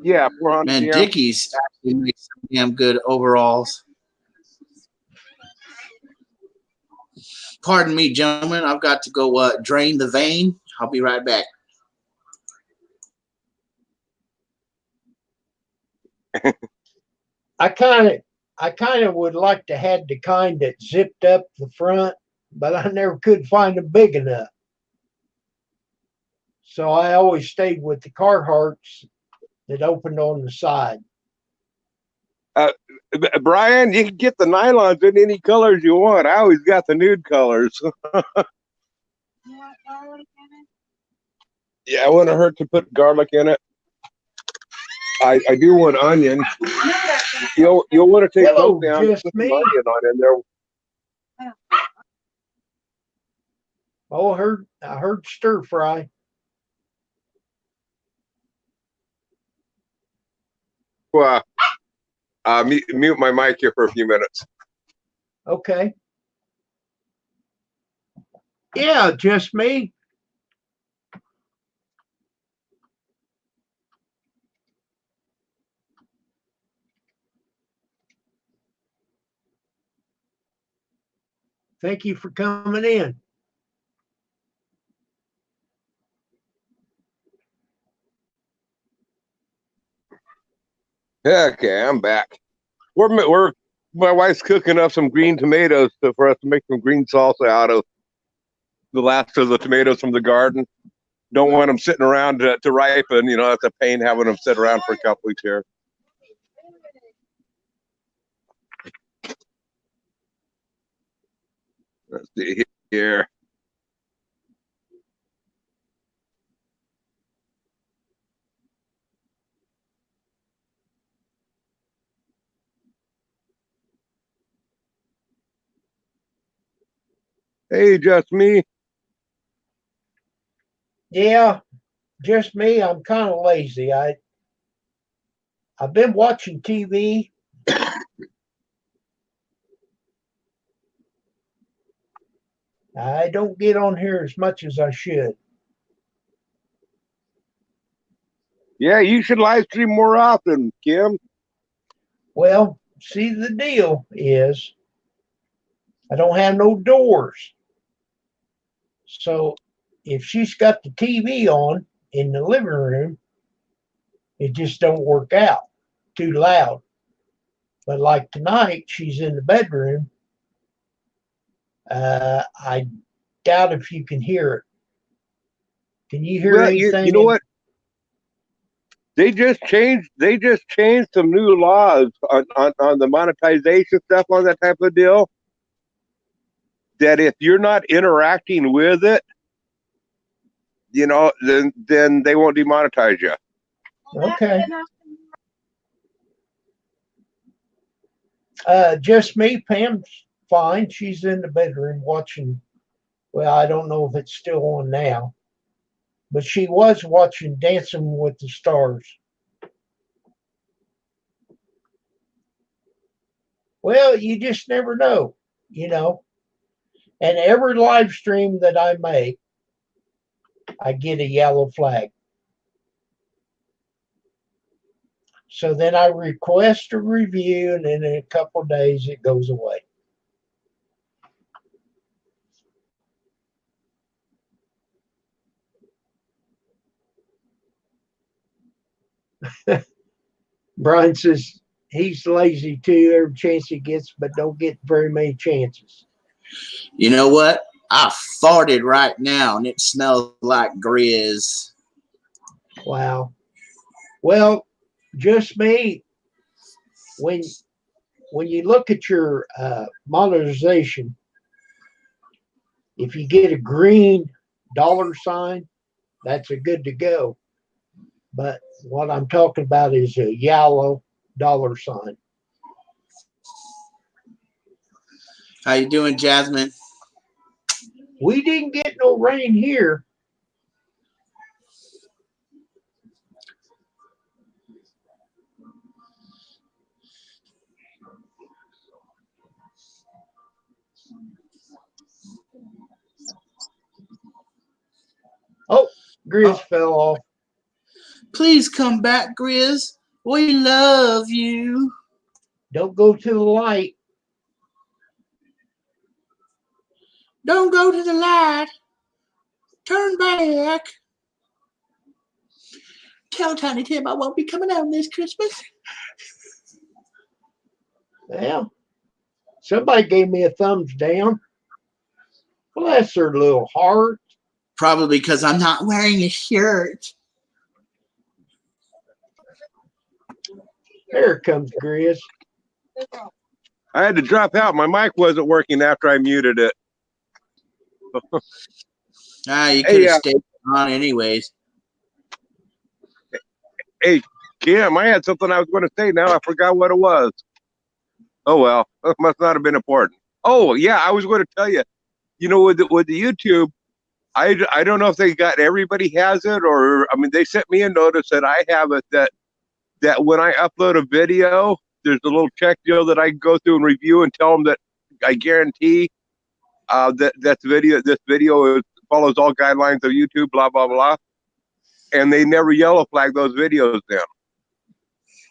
Yeah, 400. Man, yeah. Dickies actually makes some damn good overalls. Pardon me, gentlemen. I've got to go drain the vein. I'll be right back. I kind of would like to have the kind that zipped up the front, but I never could find them big enough. So I always stayed with the Carhartts that opened on the side. Brian, you can get the nylons in any colors you want. I always got the nude colors. Yeah, it wouldn't hurt to put garlic in it. I do want onion. You'll want to take Hello, both down. just Put some me. onion on in there. Oh, I heard stir fry. mute my mic here for a few minutes. Okay. Yeah, just me. Thank you for coming in. Okay, I'm back. My wife's cooking up some green tomatoes for us to make some green salsa out of the last of the tomatoes from the garden. Don't want them sitting around to ripen. You know, that's a pain having them sit around for a couple weeks here. Let's see here. Hey, just me. Yeah, just me. I'm kind of lazy. I've been watching TV. I don't get on here as much as I should. Yeah, you should live stream more often, Kim. Well, see, the deal is I don't have no doors. So if she's got the TV on in the living room, it just don't work out. Too loud. But like tonight, she's in the bedroom. I doubt if you can hear it. Can you hear Well, anything? you know what? They just changed some new laws on the monetization stuff on that type of deal. That if you're not interacting with it, you know, then they won't demonetize you. Okay. Just me. Pam's fine. She's in the bedroom watching. Well, I don't know if it's still on now, but she was watching Dancing with the Stars. Well, you just never know, you know. And every live stream that I make, I get a yellow flag. So then I request a review, and then in a couple of days it goes away. Brian says he's lazy too, every chance he gets, but don't get very many chances. You know what? I farted right now, and it smells like Grizz. Wow. Well, just me. When you look at your monetization, if you get a green $sign, that's a good to go. But what I'm talking about is a yellow $sign. How you doing, Jasmine? We didn't get no rain here. Oh, Grizz fell off. Please come back, Grizz. We love you. Don't go to the light. Don't go to the light. Turn back. Tell Tiny Tim I won't be coming home this Christmas. Well, somebody gave me a thumbs down. Bless her little heart. Probably because I'm not wearing a shirt. There comes Grizz. I had to drop out. My mic wasn't working after I muted it. You could have stayed on anyways. Hey, Kim, I had something I was going to say. Now I forgot what it was. Oh, well, it must not have been important. Oh, yeah, I was going to tell you, you know, with the YouTube, I don't know if they got everybody has it, or, I mean, they sent me a notice that I have it, that that when I upload a video, there's a little check deal that I can go through and review and tell them that I guarantee that this video follows all guidelines of YouTube, blah blah blah, and they never yellow flag those videos then.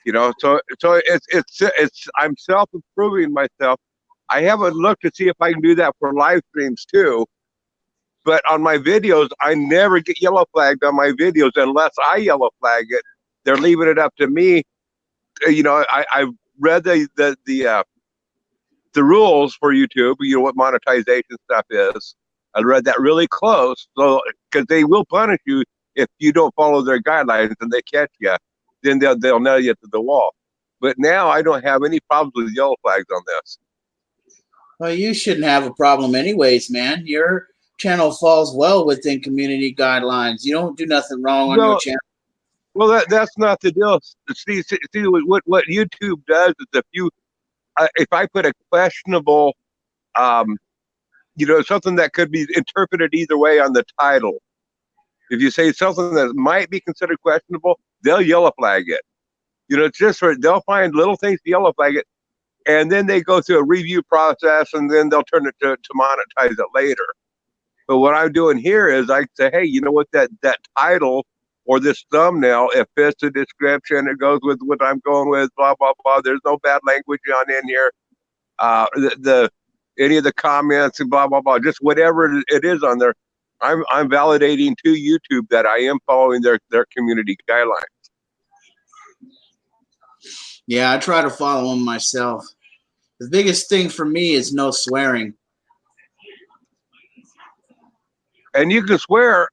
You know, so it's I'm self-improving myself. I haven't looked to see if I can do that for live streams too, but on my videos, I never get yellow flagged on my videos unless I yellow flag it. They're leaving it up to me. You know, I've read the rules for YouTube. You know what monetization stuff is. I read that really close, so because they will punish you if you don't follow their guidelines and they catch you. Then they'll nail you to the wall. But now I don't have any problems with yellow flags on this. Well, you shouldn't have a problem anyways, man. Your channel falls well within community guidelines. You don't do nothing wrong on your channel. Well, that's not the deal. See what YouTube does is if I put a questionable, you know, something that could be interpreted either way on the title. If you say something that might be considered questionable, they'll yellow flag it. You know, it's just they'll find little things to yellow flag it, and then they go through a review process, and then they'll turn it to monetize it later. But what I'm doing here is I say, hey, you know what, that title or this thumbnail, it fits the description, it goes with what I'm going with, blah blah blah. There's no bad language on in here. Any of the comments and blah blah blah, just whatever it is on there. I'm validating to YouTube that I am following their community guidelines. Yeah, I try to follow them myself. The biggest thing for me is no swearing. And you can swear.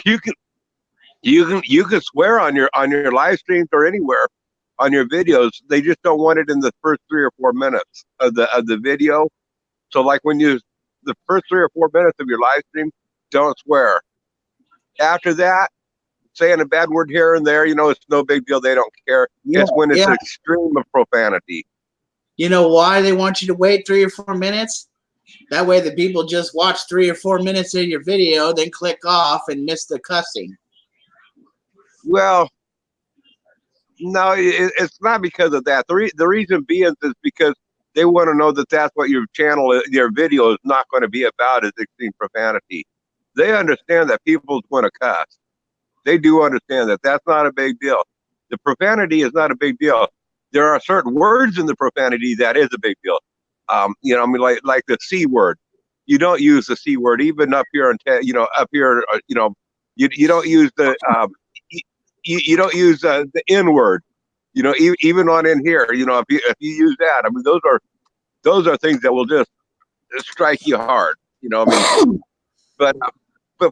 you can swear on your live streams or anywhere on your videos. They just don't want it in the first 3 or 4 minutes of the video. So like when the first 3 or 4 minutes of your live stream, don't swear. After that, saying a bad word here and there, you know, it's no big deal. They don't care. It's when it's extreme of profanity. You know why they want you to wait 3 or 4 minutes? That way the people just watch 3 or 4 minutes of your video, then click off and miss the cussing. Well, no, it's not because of that. The reason being is because they want to know that that's what your channel, your video is not going to be about, is extreme profanity. They understand that people want to cuss. They do understand that. That's not a big deal. The profanity is not a big deal. There are certain words in the profanity that is a big deal. You know, I mean, like the C word. You don't use the C word, even up here, you know, up here, you know, you don't use the you don't use the N word. You know, even on in here, you know, if you use that, I mean, those are things that will just strike you hard. You know, I mean, but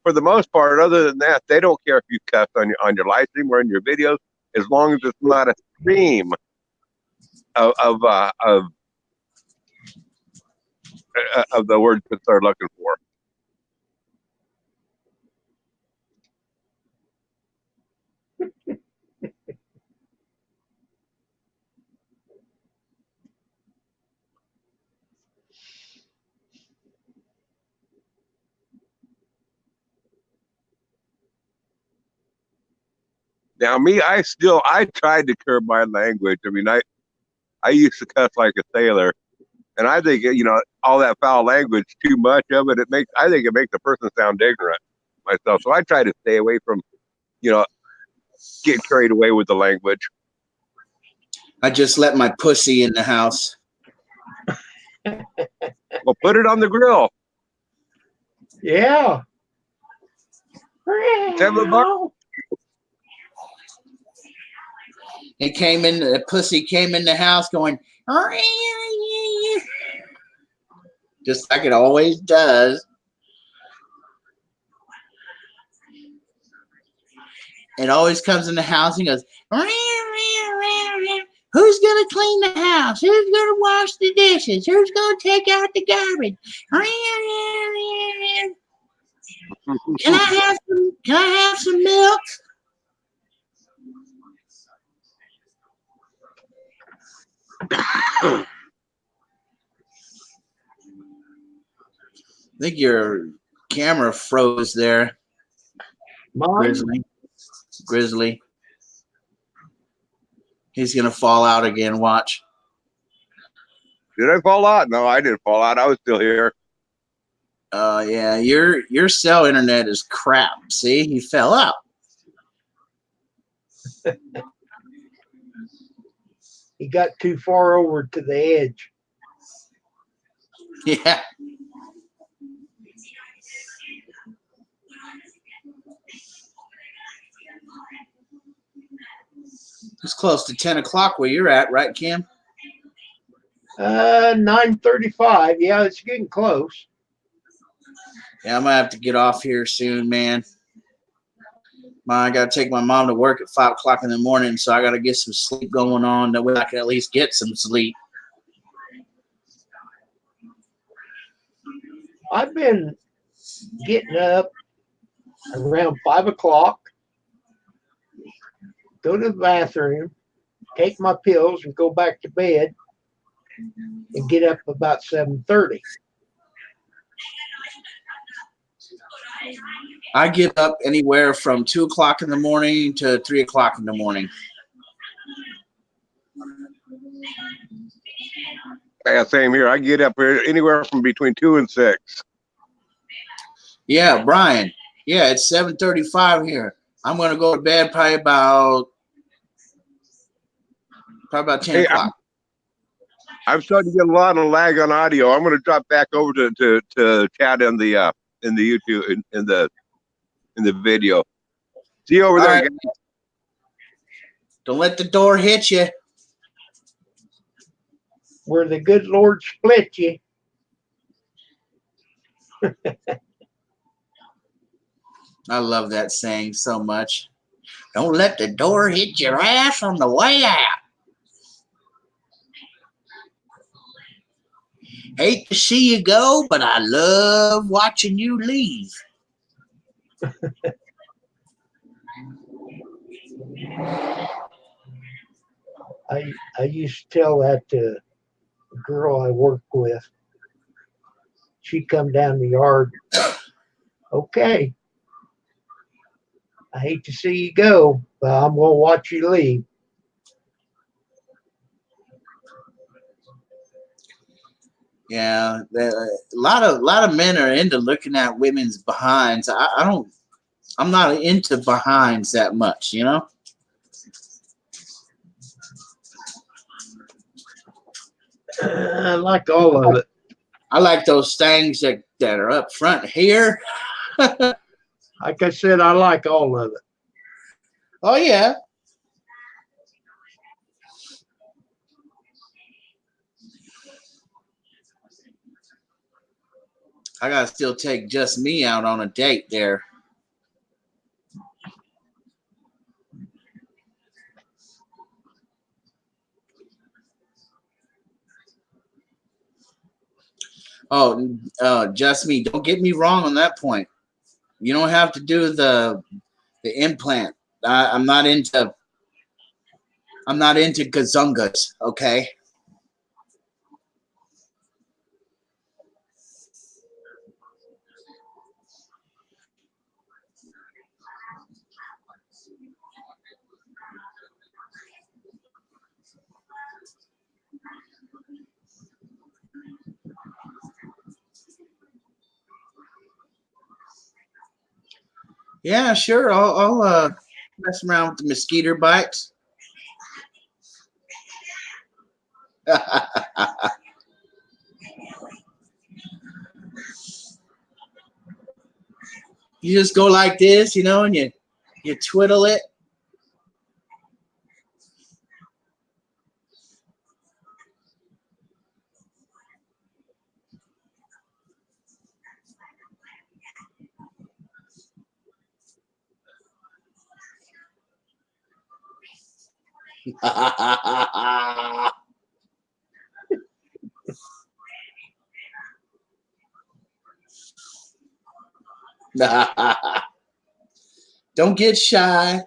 for the most part, other than that, they don't care if you cuss on your live stream or in your videos, as long as it's not a stream of the words that they're looking for. Now, me, I tried to curb my language. I mean, I used to cuss like a sailor, and I think, you know, all that foul language, too much of it, I think it makes the person sound ignorant myself. So I try to stay away from, you know, getting carried away with the language. I just let my pussy in the house. Well, put it on the grill. Yeah. Have a bar- The pussy came in the house going, just like it always does. It always comes in the house and goes, who's going to clean the house? Who's going to wash the dishes? Who's going to take out the garbage? Can I have some milk? I think your camera froze there. Mine? Grizzly. He's gonna fall out again. Watch. Did I fall out? No, I didn't fall out. I was still here. Yeah, your cell internet is crap. See, he fell out. He got too far over to the edge. Yeah. It's close to 10 o'clock where you're at, right, Kim? 9:35. Yeah, it's getting close. Yeah, I'm gonna have to get off here soon, man. I gotta take my mom to work at 5 o'clock in the morning, so I gotta get some sleep going on. That way I can at least get some sleep. I've been getting up around 5 o'clock, go to the bathroom, take my pills, and go back to bed, and get up about 7:30. I get up anywhere from 2 o'clock in the morning to 3 o'clock in the morning. Yeah, same here. I get up here anywhere from between 2 and 6. Yeah, Brian. Yeah, it's 7:35 here. I'm gonna go to bed probably about 10 Hey, o'clock. I'm starting to get a lot of lag on audio. I'm going to drop back over to chat in the YouTube in the video. See you over All there. right. Guys. Don't let the door hit you. Where the good Lord split you. I love that saying so much. Don't let the door hit your ass on the way out. Hate to see you go, but I love watching you leave. I used to tell that to a girl I worked with. She'd come down the yard. Okay. I hate to see you go, but I'm going to watch you leave. Yeah, a lot of men are into looking at women's behinds. I'm not into behinds that much, you know. I like all of it. I like those things that are up front here. Like I said, I like all of it. Oh yeah. I gotta still take just me out on a date there. Oh, just me. Don't get me wrong on that point. You don't have to do the implant. I'm not into gazungas, okay? Yeah, sure. I'll mess around with the mosquito bites. You just go like this, you know, and you twiddle it. Don't get shy.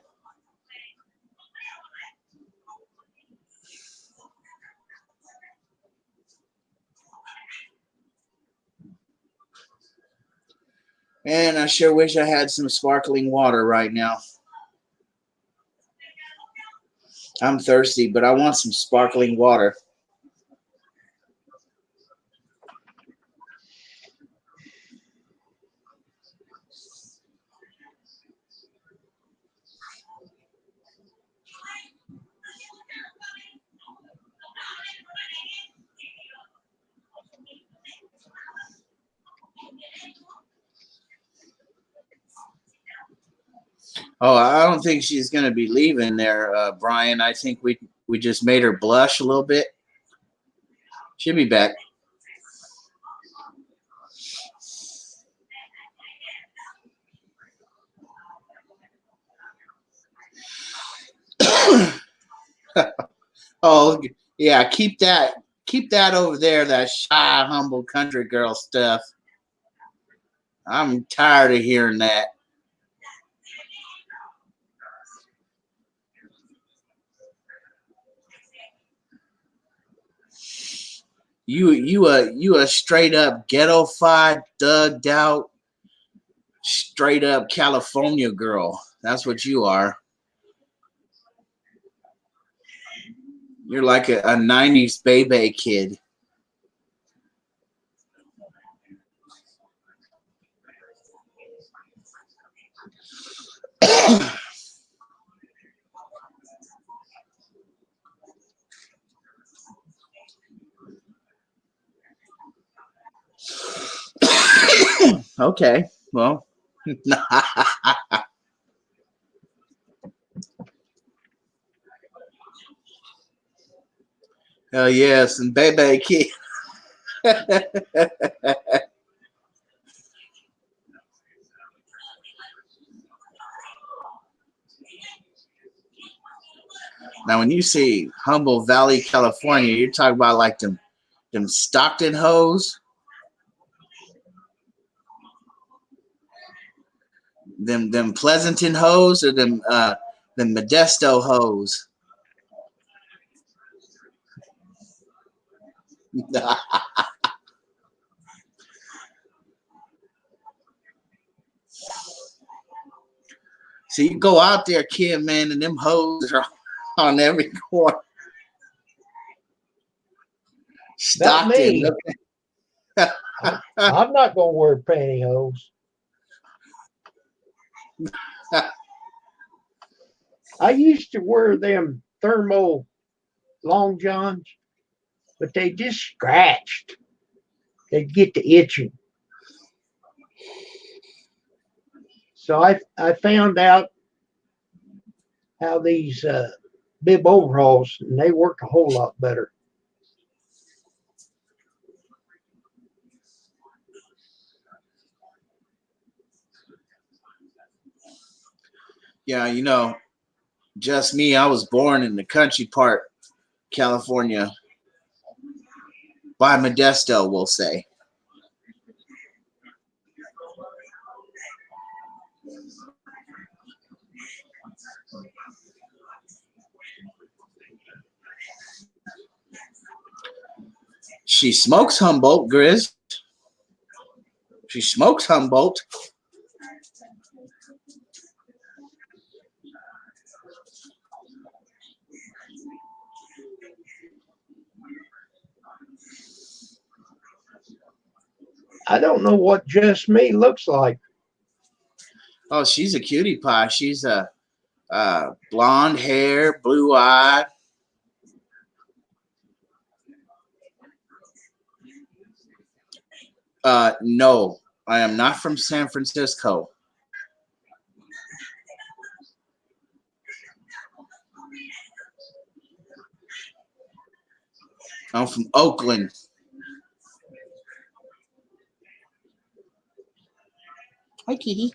Man, I sure wish I had some sparkling water right now. I'm thirsty, but I want some sparkling water. Oh, I don't think she's going to be leaving there, Brian. I think we just made her blush a little bit. She'll be back. Oh, yeah, keep that over there, that shy, humble country girl stuff. I'm tired of hearing that. You a straight up ghetto-fied, thugged out, straight up California girl. That's what you are. You're like a 90s baby kid. Okay, well. Oh yes, and baby kid. Now, when you say Humboldt Valley, California, you're talking about like them Stockton hoes, them Pleasanton hoes, or them Modesto hoes. So you go out there, kid, man, and them hoes are on every corner. Not me. Stockton. I'm not gonna wear pantyhose. I used to wear them thermal long johns, but they just scratched. They get to itching. So I found out how these bib overalls, and they work a whole lot better. Yeah, you know, just me. I was born in the country part, California, by Modesto, we'll say. She smokes Humboldt, Grizz. She smokes Humboldt. I don't know what just me looks like. Oh, she's a cutie pie. She's a blonde hair, blue eye. No, I am not from San Francisco. I'm from Oakland. Hi, kitty.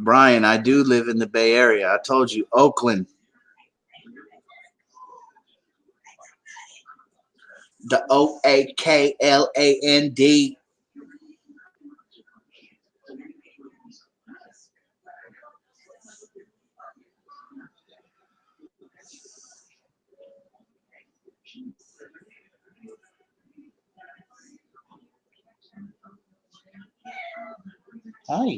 Brian, I do live in the Bay Area. I told you, Oakland. The Oakland. Hi.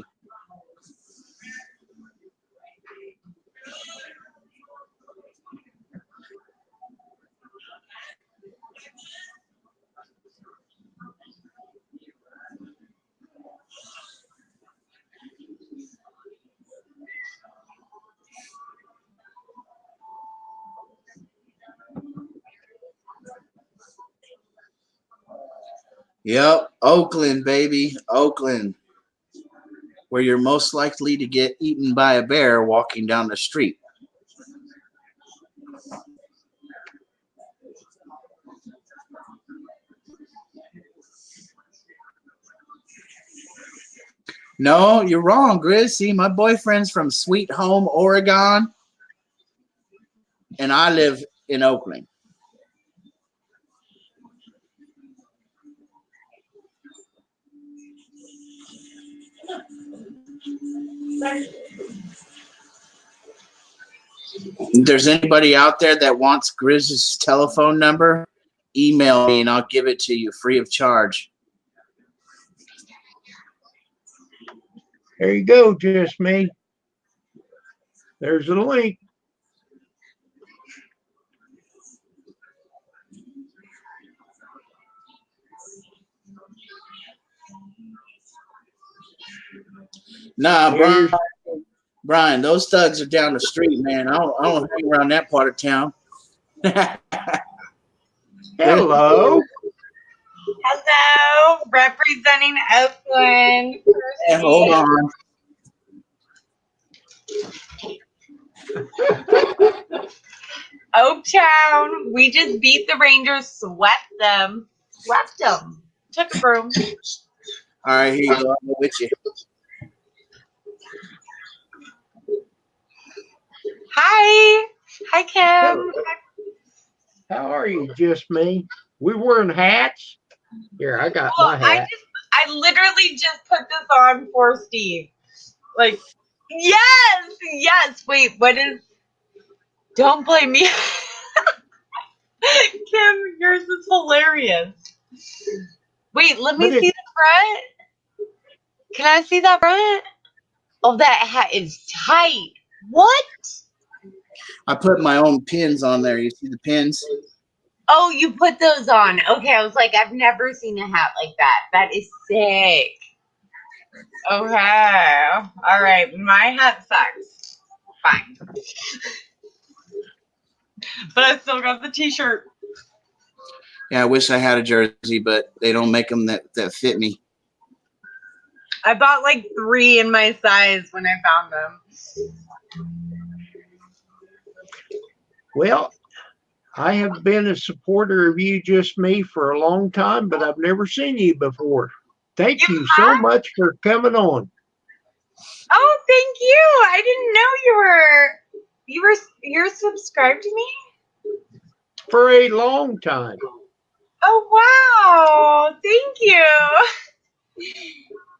Yep, Oakland, baby, Oakland, where you're most likely to get eaten by a bear walking down the street. No, you're wrong, Grizz. See, my boyfriend's from Sweet Home, Oregon, and I live in Oakland. If there's anybody out there that wants Grizz's telephone number, email me and I'll give it to you free of charge. There you go, just me. There's the link. Nah, Here's- Brian, those thugs are down the street, man. I don't hang around that part of town. Hello. Hello, representing Oakland. Hey, hold on. Oaktown. We just beat the Rangers, swept them. Took a broom. All right, here you go. I'm with you. Hi, Kim. How are you, just me? We wearing hats? Here, I got Well, my hat. I literally just put this on for Steve. Like, yes. Wait, what is? Don't blame me. Kim, yours is hilarious. Wait, let me But see the front. Can I see that front? Oh, that hat is tight. What? I put my own pins on there. You see the pins? Oh, you put those on. Okay, I was like, I've never seen a hat like that. That is sick. Okay. All right. My hat sucks. Fine. But I still got the t-shirt. Yeah, I wish I had a jersey, but they don't make them that fit me. I bought like 3 in my size when I found them. Well, I have been a supporter of you, just me, for a long time, but I've never seen you before. Thank you so much for coming on. Oh, thank you. I didn't know you're subscribed to me? For a long time. Oh, wow. Thank you.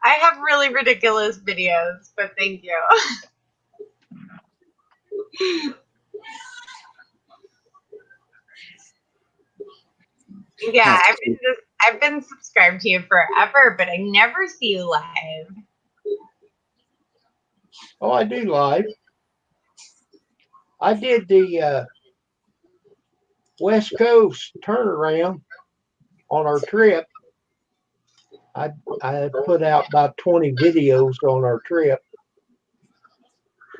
I have really ridiculous videos, but thank you. Yeah, I've been subscribed to you forever, but I never see you live. Oh, I do live. I did the West Coast turnaround on our trip. I put out about 20 videos on our trip.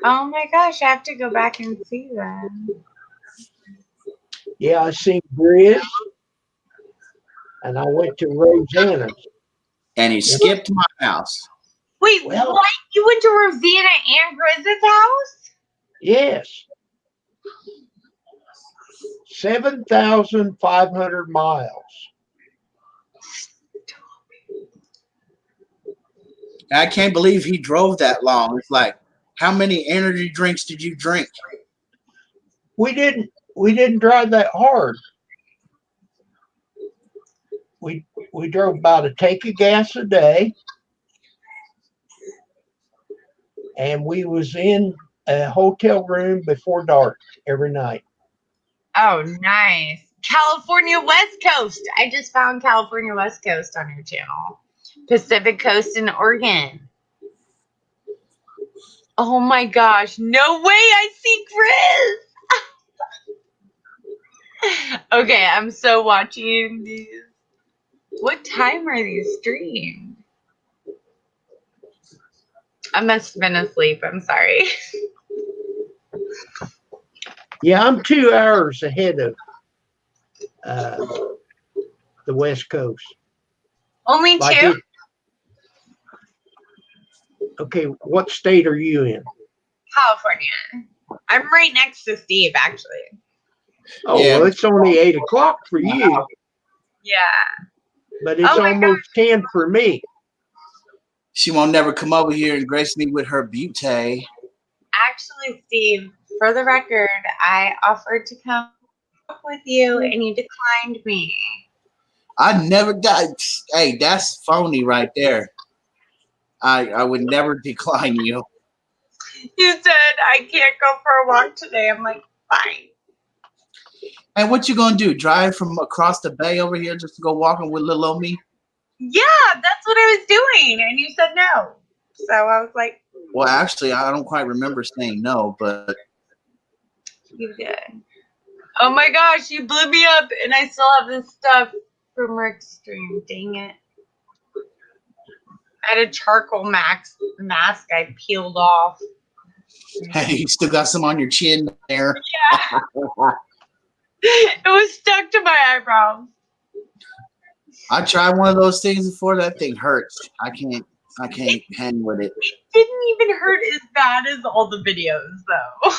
Oh my gosh, I have to go back and see that. Yeah, I seen Grizz, and I went to Rosanna's. And he skipped my house. Wait, Well- what? You went to Rosanna and Grizz's house? Yes. 7,500 miles. I can't believe he drove that long. It's like, how many energy drinks did you drink? We didn't drive that hard. We drove about a tank of gas a day, and we was in a hotel room before dark every night. Oh, nice. California West Coast. I just found California West Coast on your channel. Pacific Coast in Oregon. Oh my gosh. No way I see Chris. Okay, I'm so watching these. What time are these streamed? I must have been asleep. I'm sorry. Yeah, I'm 2 hours ahead of the West Coast. Only I two? did. Okay, what state are you in? California. I'm right next to Steve, actually. Oh, Yeah. well, it's only 8 o'clock for you, Yeah. but it's Oh my almost 10 for me. She won't never come over here and grace me with her beauty. Actually, Steve, for the record, I offered to come with you and you declined me. I never got. Hey, that's phony right there. I would never decline you. You said I can't go for a walk today. I'm like, fine. And what you gonna do? Drive from across the bay over here just to go walking with little old me? Yeah, that's what I was doing. And you said no. So I was like, Well, actually, I don't quite remember saying no, but you did. Oh my gosh, you blew me up and I still have this stuff from Rick's stream. Dang it. I had a charcoal mask I peeled off. hey, you still got some on your chin there. Yeah. It was stuck to my eyebrows. I tried one of those things before. That thing hurts. I can't hang with it. It didn't even hurt as bad as all the videos, though.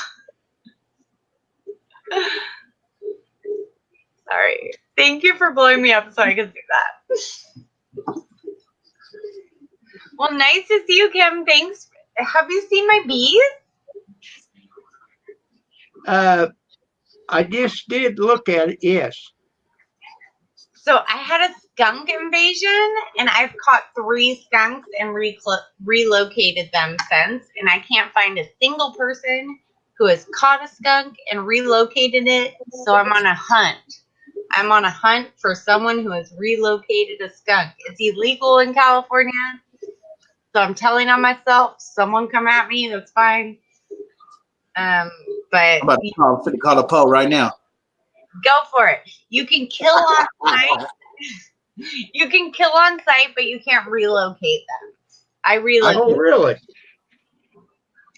Sorry. Thank you for blowing me up so I could do that. Well, nice to see you, Kim. Thanks. Have you seen my bees? I just did look at it, yes. So I had a skunk invasion, and I've caught 3 skunks and relocated them since, and I can't find a single person who has caught a skunk and relocated it, so I'm on a hunt. I'm on a hunt for someone who has relocated a skunk. It's illegal in California, so I'm telling on myself, someone come at me, that's fine. But I'm about to call the Poe right now. go for it. You can kill on site. You can kill on site, but you can't relocate them. I Oh, relocate. really?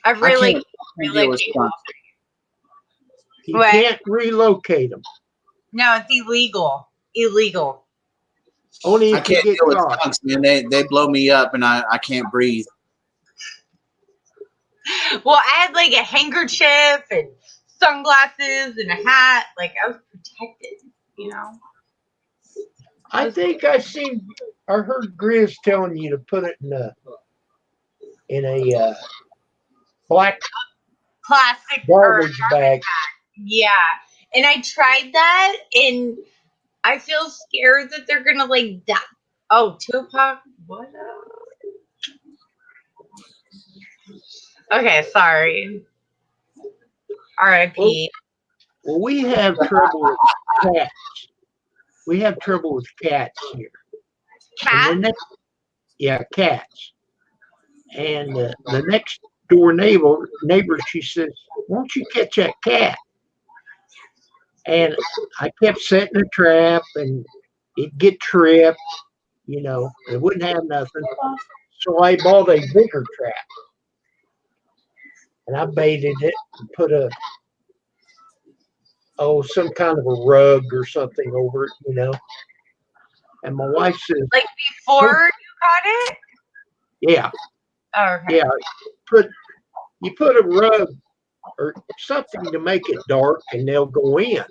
I've I really can't deal with relocated. skunks. You What? can't relocate them. No, it's illegal. Illegal. Only I if you can't get deal with caught. skunks, man. They blow me up, and I can't breathe. Well, I had like a handkerchief and sunglasses and a hat. Like I was protected, you know. I think I heard Grizz telling you to put it in a black Plastic or garbage bag. yeah. And I tried that, and I feel scared that they're gonna like die. Oh, Tupac, what? Okay, sorry. R.I.P. Well, we have trouble with cats. We have trouble with cats here. Cat? Yeah, cats. And the next door neighbor, she says, "Won't you catch that cat?" And I kept setting a trap, and it'd get tripped. You know, it wouldn't have nothing. So I bought a bigger trap, and I baited it and put some kind of a rug or something over it, you know. And my wife says, Like before you caught it? "Yeah, Oh, okay. yeah, you put a rug or something to make it dark, and they'll go in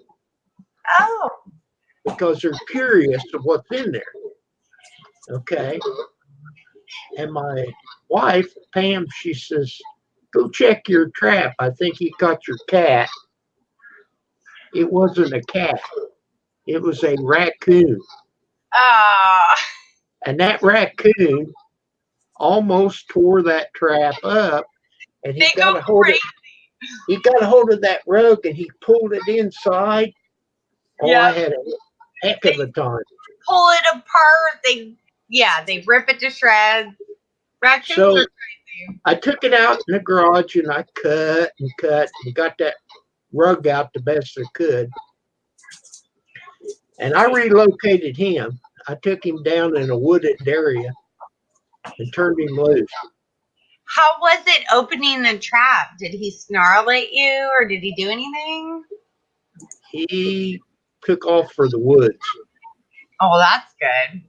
Oh. because they're curious of what's in there." Okay. And my wife, Pam, she says, "Go check your trap. I think you caught your cat." It wasn't a cat. It was a raccoon. Oh. And that raccoon almost tore that trap up, and he They got go a hold crazy. he got a hold of that rug, and he pulled it inside. Oh, Yeah. I had a heck of a time. Pull it apart. They rip it to shreds. Raccoons So are I took it out in the garage and I cut and got that rug out the best I could. And I relocated him. I took him down in a wooded area and turned him loose. How was it opening the trap? Did he snarl at you or did he do anything? He took off for the woods. Oh, that's good.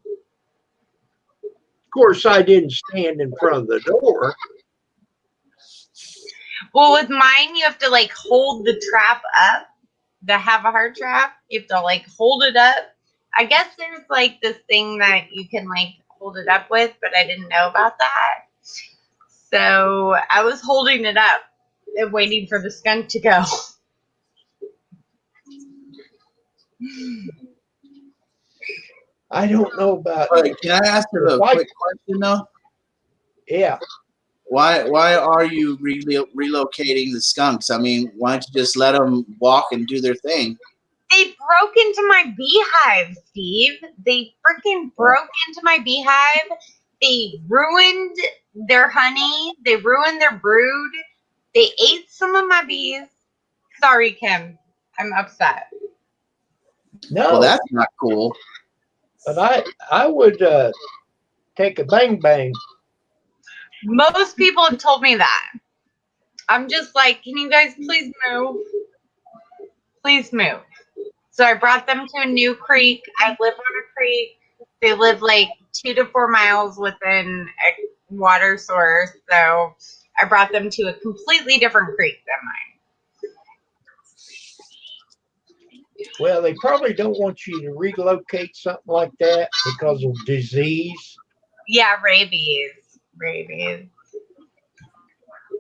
Of course, I didn't stand in front of the door. Well, with mine, you have to like hold the trap up. The have a heart trap, you have to like hold it up. I guess there's like this thing that you can like hold it up with, but I didn't know about that. So I was holding it up and waiting for the skunk to go. I don't know about. Wait, can I ask you a quick question though? Yeah. Why are you relocating the skunks? I mean, why don't you just let them walk and do their thing? They broke into my beehive, Steve. They freaking broke into my beehive. They ruined their honey. They ruined their brood. They ate some of my bees. Sorry, Kim. I'm upset. No. Well, that's not cool. But I would take a bang bang. Most people have told me that. I'm just like, can you guys please move? Please move. So I brought them to a new creek. I live on a creek. They live like 2 to 4 miles within a water source. So I brought them to a completely different creek than mine. Well, they probably don't want you to relocate something like that because of disease. Yeah, rabies. Rabies.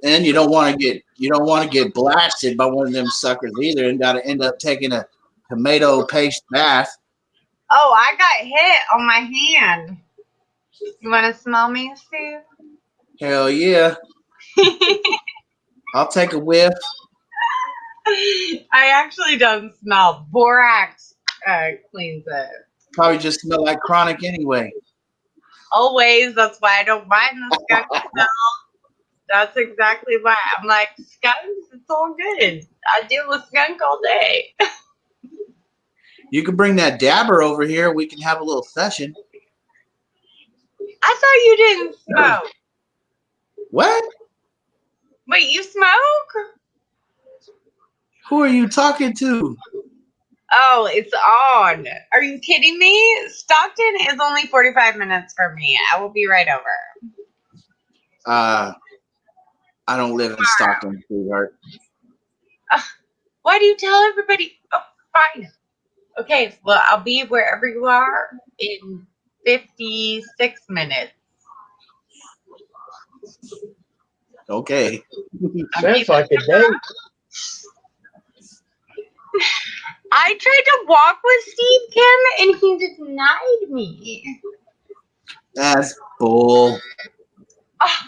And you don't want to get blasted by one of them suckers either, and got to end up taking a tomato paste bath. Oh, I got hit on my hand. You want to smell me, Steve? Hell yeah. I'll take a whiff. I actually don't smell. Borax cleans it. Probably just smell like chronic anyway. Always. That's why I don't mind the skunk smell. That's exactly why. I'm like, skunks, it's all good. I deal with skunk all day. You can bring that dabber over here. We can have a little session. I thought you didn't smoke. What? Wait, you smoke? Who are you talking to? Oh, it's on. Are you kidding me? Stockton is only 45 minutes from me. I will be right over. I don't live in Stockton, sweetheart. Why do you tell everybody? Oh, fine. Okay, well, I'll be wherever you are in 56 minutes. Okay. Sounds like a date. I tried to walk with Steve, Kim, and he denied me. That's bull. Oh,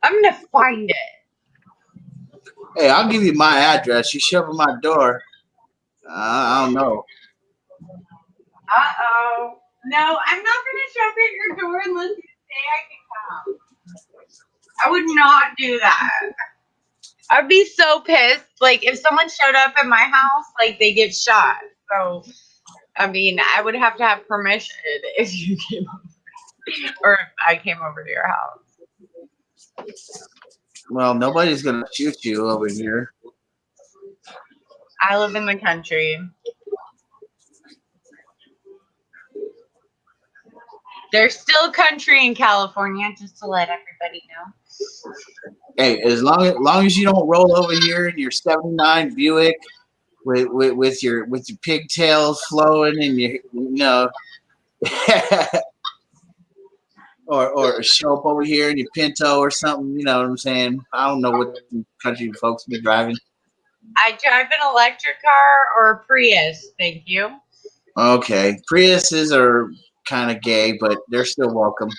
I'm going to find it. Hey, I'll give you my address. You show up at my door. I don't know. Uh-oh. No, I'm not going to show up at your door unless you say I can come. I would not do that. I'd be so pissed. Like, if someone showed up at my house, like, they get shot. So, I mean, I would have to have permission if you came over. Or if I came over to your house. Well, nobody's going to shoot you over here. I live in the country. There's still country in California, just to let everybody know. Hey, as long as you don't roll over here in your '79 Buick with your pigtails flowing and or show up over here in your Pinto or something, you know what I'm saying? I don't know what country folks be driving. I drive an electric car or a Prius, thank you. Okay, Priuses are kind of gay, but they're still welcome.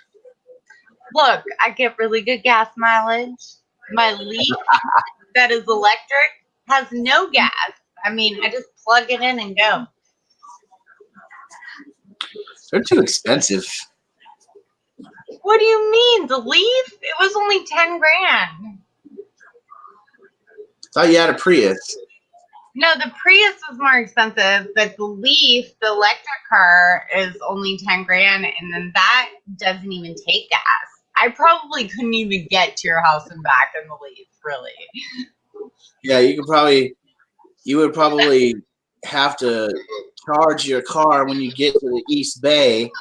Look, I get really good gas mileage. My Leaf that is electric has no gas. I mean, I just plug it in and go. They're too expensive. What What do you mean? The Leaf? It was only 10 grand. Thought you had a Prius. No, the Prius was more expensive, but the Leaf, the electric car, is only 10 grand, and then that doesn't even take gas. I probably couldn't even get to your house and back in the Leaf, really. Yeah, you would probably have to charge your car when you get to the East Bay,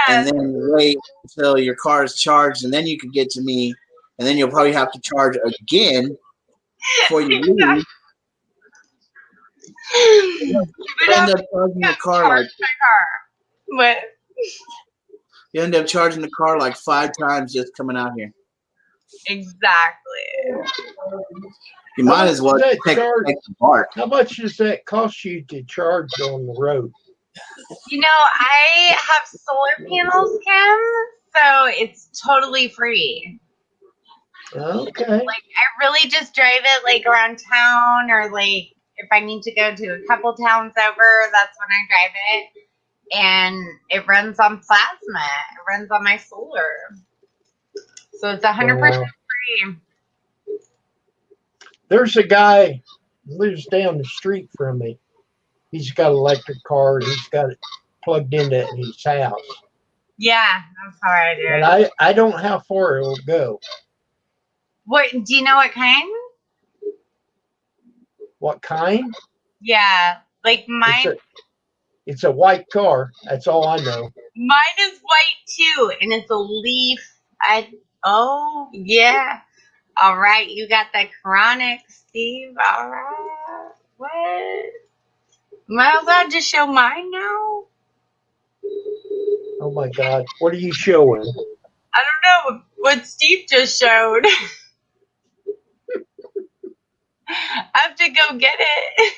and then wait until your car is charged, and then you can get to me, and then you'll probably have to charge again before you leave. You You end up charging the car like What? you end up charging the car like 5 times just coming out here. Exactly. You might as well take the BART. How much does that cost you to charge on the road? You know, I have solar panels, Kim, so it's totally free. Okay. Like, I really just drive it like around town, or like if I need to go to a couple towns over, that's when I drive it. And it runs on plasma. It runs on my solar. So it's 100% free. There's a guy who lives down the street from me. He's got an electric car and he's got it plugged into his house. Yeah, that's how I do it. But I don't know how far it'll go. What, do you know what kind? What kind? Yeah, like mine. It's a white car. That's all I know. Mine is white too, and it's a Leaf. Oh yeah. All right, you got that chronic, Steve. All right. What? Am I allowed to show mine now? Oh my God. What are you showing? I don't know what Steve just showed. I have to go get it.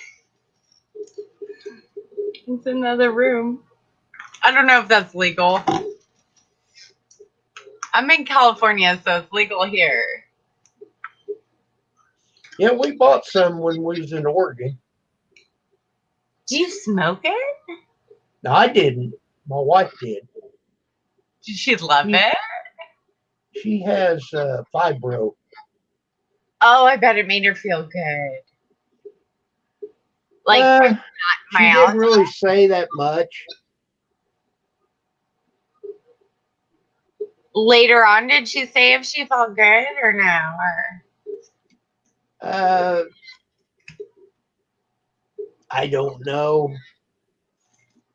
It's another room. I don't know if that's legal. I'm in California, so it's legal here. Yeah, we bought some when we was in Oregon. Do you smoke it? No, I didn't. My wife did. Did she love it? She has fibro. Oh, I bet it made her feel good. Like, not she didn't really say that much. Later on, did she say if she felt good or no? Or I don't know.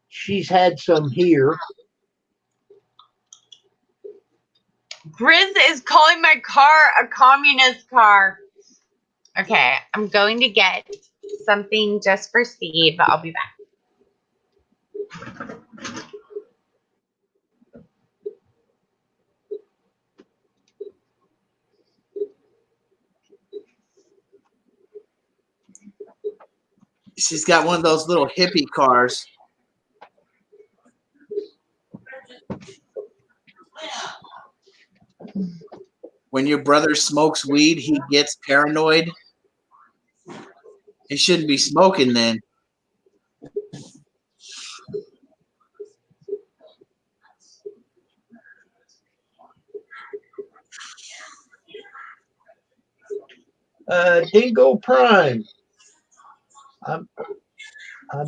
She's had some here. Grizz is calling my car a communist car. Okay, I'm going to get something just for Steve. I'll be back. She's got one of those little hippie cars. When your brother smokes weed, he gets paranoid. He shouldn't be smoking then. Dingo Prime. I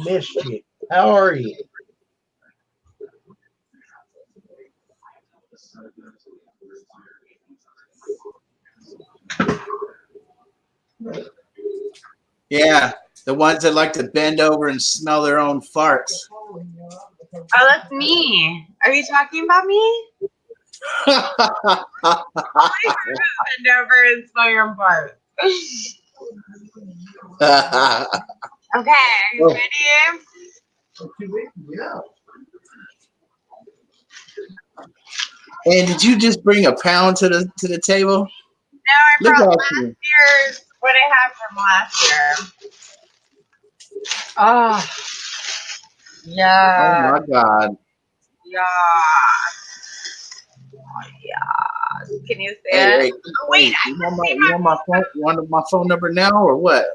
missed you. How are you? Yeah, the ones that like to bend over and smell their own farts. Oh, that's me. Are you talking about me? Bend over and smell your own farts. Okay, are you ready? Yeah. And did you just bring a pound to the table? No, I Look brought at last you. year's, what I have from last year. Oh, yeah. Oh my God. Yeah. Yeah. Can you see Hey, it? hey, Oh, wait, you want my phone number now or what?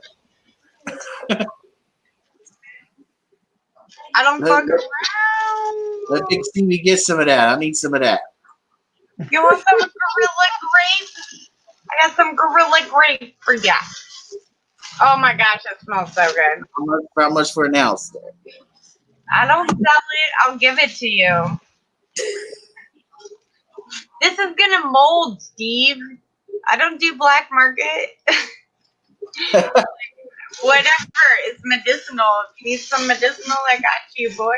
I don't fuck Let around. Big Stevie get some of that. I need some of that. You want some Gorilla Grape? I got some Gorilla Grape for ya. Oh my gosh, it smells so good. How much for an ounce? I don't sell it. I'll give it to you. This is gonna mold, Steve. I don't do black market. Whatever. It's medicinal. If you need some medicinal, I got you, boy.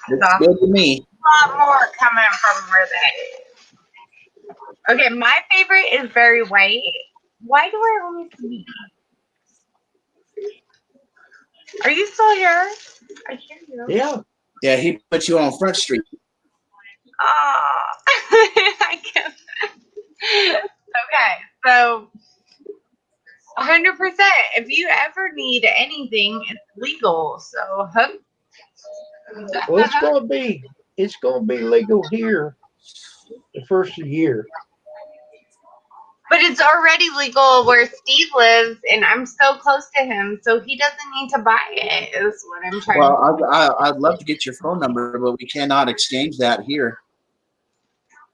Looks good to me. A lot more coming from where that is. Okay, my favorite is very white. Why do I always leave? Are you still here? I hear you. Yeah. Yeah, he put you on Front Street. Oh, I guess. Okay, so 100%. If you ever need anything, it's legal. So hook. Well, it's gonna be legal here the first of the year. But it's already legal where Steve lives, and I'm so close to him, so he doesn't need to buy it. Is what I'm trying. Well, I'd love to get your phone number, but we cannot exchange that here.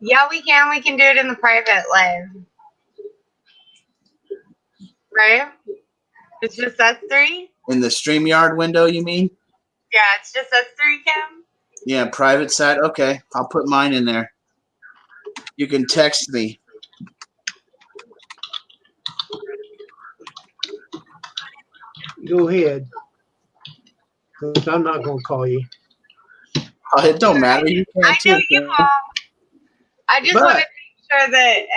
Yeah, we can. We can do it in the private live. Right? It's just us three? In the StreamYard window, you mean? Yeah, it's just us three, Kim. Yeah, private side. Okay, I'll put mine in there. You can text me. Go ahead. Because I'm not gonna call you. Oh, it don't matter. You can I know too. you all. I just want to make sure that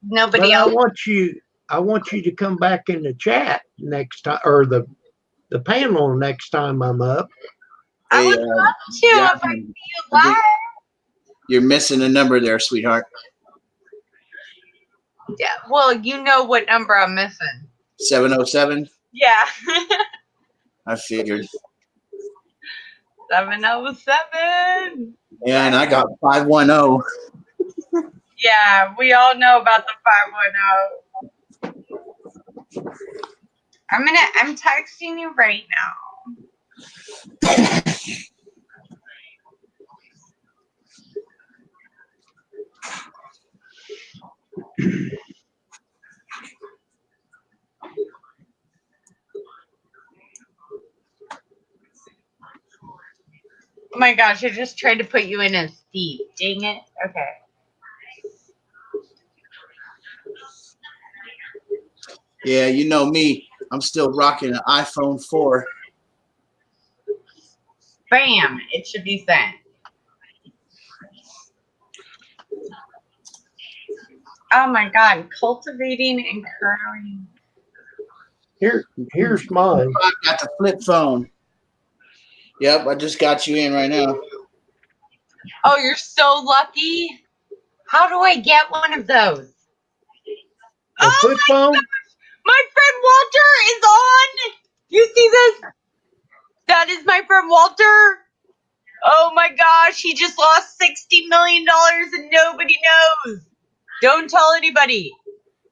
nobody But else. I want you to come back in the chat next time, or the panel next time I'm up. I Hey, would love to if I see you live. You're missing a number there, sweetheart. Yeah, well, you know what number I'm missing. 707. Yeah. I figured. 707. Yeah, and I got 510. Yeah, we all know about the 510. I'm texting you right now. Oh my gosh, I just tried to put you in as Steve. Dang it. Okay. Yeah, you know me. I'm still rocking an iPhone 4. Bam. It should be sent. Oh my God. Cultivating and curling. Here's mine. I got the flip phone. Yep, I just got you in right now. Oh, you're so lucky. How do I get one of those? A flip phone? Gosh. My friend Walter is on. You see this? That is my friend Walter. Oh my gosh, he just lost $60 million and nobody knows. Don't tell anybody.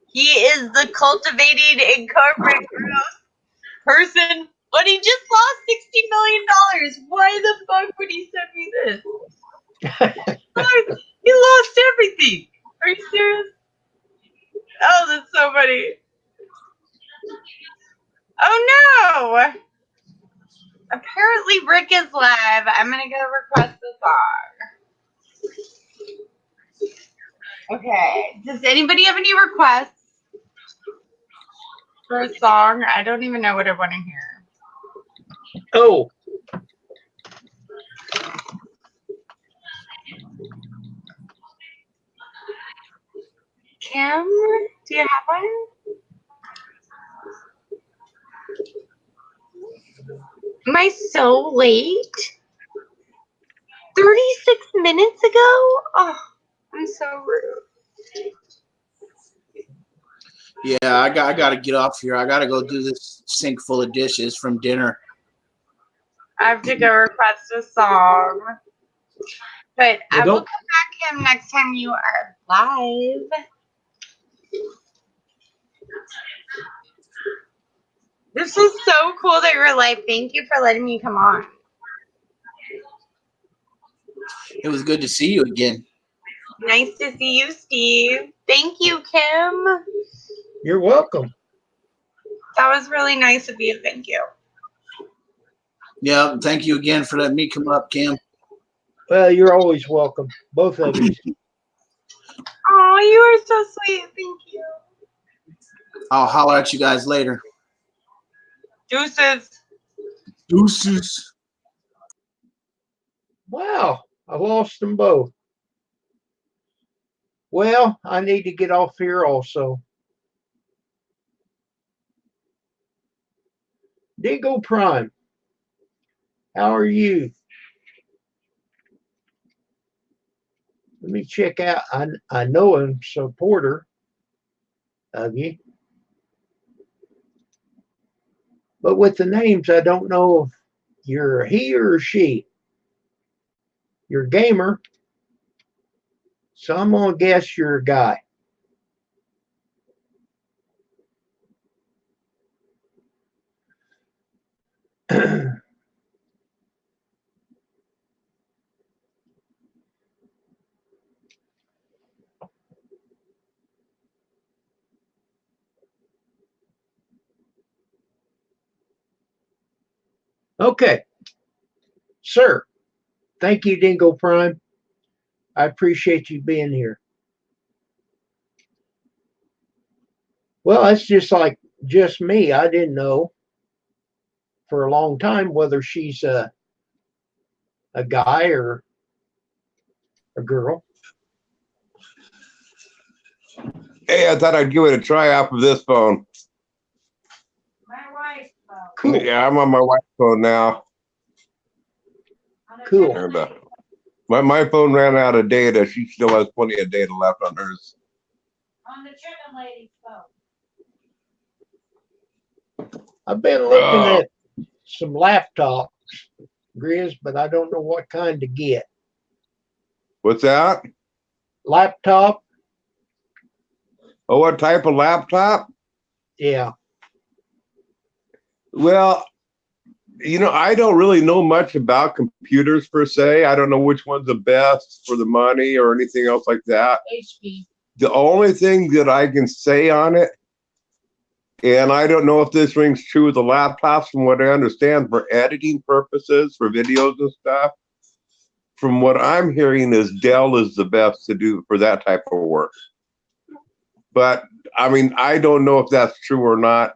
He is the cultivated and corporate growth person, but he just lost $60 million. Why the fuck would he send me this? He lost everything. Are you serious? Oh, that's so funny. Oh no! Apparently Rick is live. I'm gonna go request a song. Okay. Does anybody have any requests for a song? I don't even know what I want to hear. Oh. Kim, do you have one? Am I so late? 36 minutes ago? Oh, I'm so rude. Yeah, I got to get off here. I got to go do this sink full of dishes from dinner. I have to go request a song. But I will come back, Kim, next time you are live. This is so cool that you're alive. Thank you for letting me come on. It was good to see you again. Nice to see you, Steve. Thank you, Kim. You're welcome. That was really nice of you. Thank you. Yeah, thank you again for letting me come up, Kim. Well, you're always welcome. Both of you. Oh, you are so sweet. Thank you. I'll holler at you guys later. Deuces. Deuces. Wow, I lost them both. Well, I need to get off here also. Dingo Prime, how are you? Let me check out. I know I'm a supporter of you. But with the names, I don't know if you're a he or a she. You're a gamer. So I'm going to guess you're a guy. Okay. Sir, thank you, Dingo Prime. I appreciate you being here. Well, that's just me. I didn't know for a long time whether she's a guy or a girl. Hey, I thought I'd give it a try off of this phone. My wife's phone. Cool. Yeah, I'm on my wife's phone now. Cool. And, my phone ran out of data. She still has plenty of data left on hers. On the chicken lady's phone. I've been looking at some laptops, Grizz, but I don't know what kind to get. What's that? Laptop? Oh, what type of laptop? Yeah. Well, I don't really know much about computers per se. I don't know which one's the best for the money or anything else like that. HP. The only thing that I can say on it, and I don't know if this rings true with the laptops, from what I understand, for editing purposes, for videos and stuff, from what I'm hearing is Dell is the best to do for that type of work. But, I mean, I don't know if that's true or not.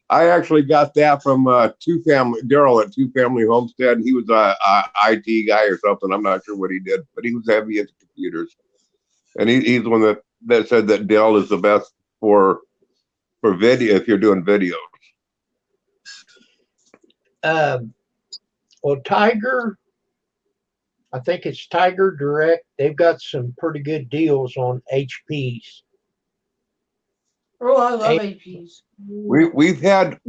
I actually got that from Daryl at Two Family Homestead. He was a IT guy or something. I'm not sure what he did, but he was heavy into computers. And he's the one that said that Dell is the best for video if you're doing videos. Well, Tiger, I think it's Tiger Direct. They've got some pretty good deals on HPs. Oh, I love HPs. We've had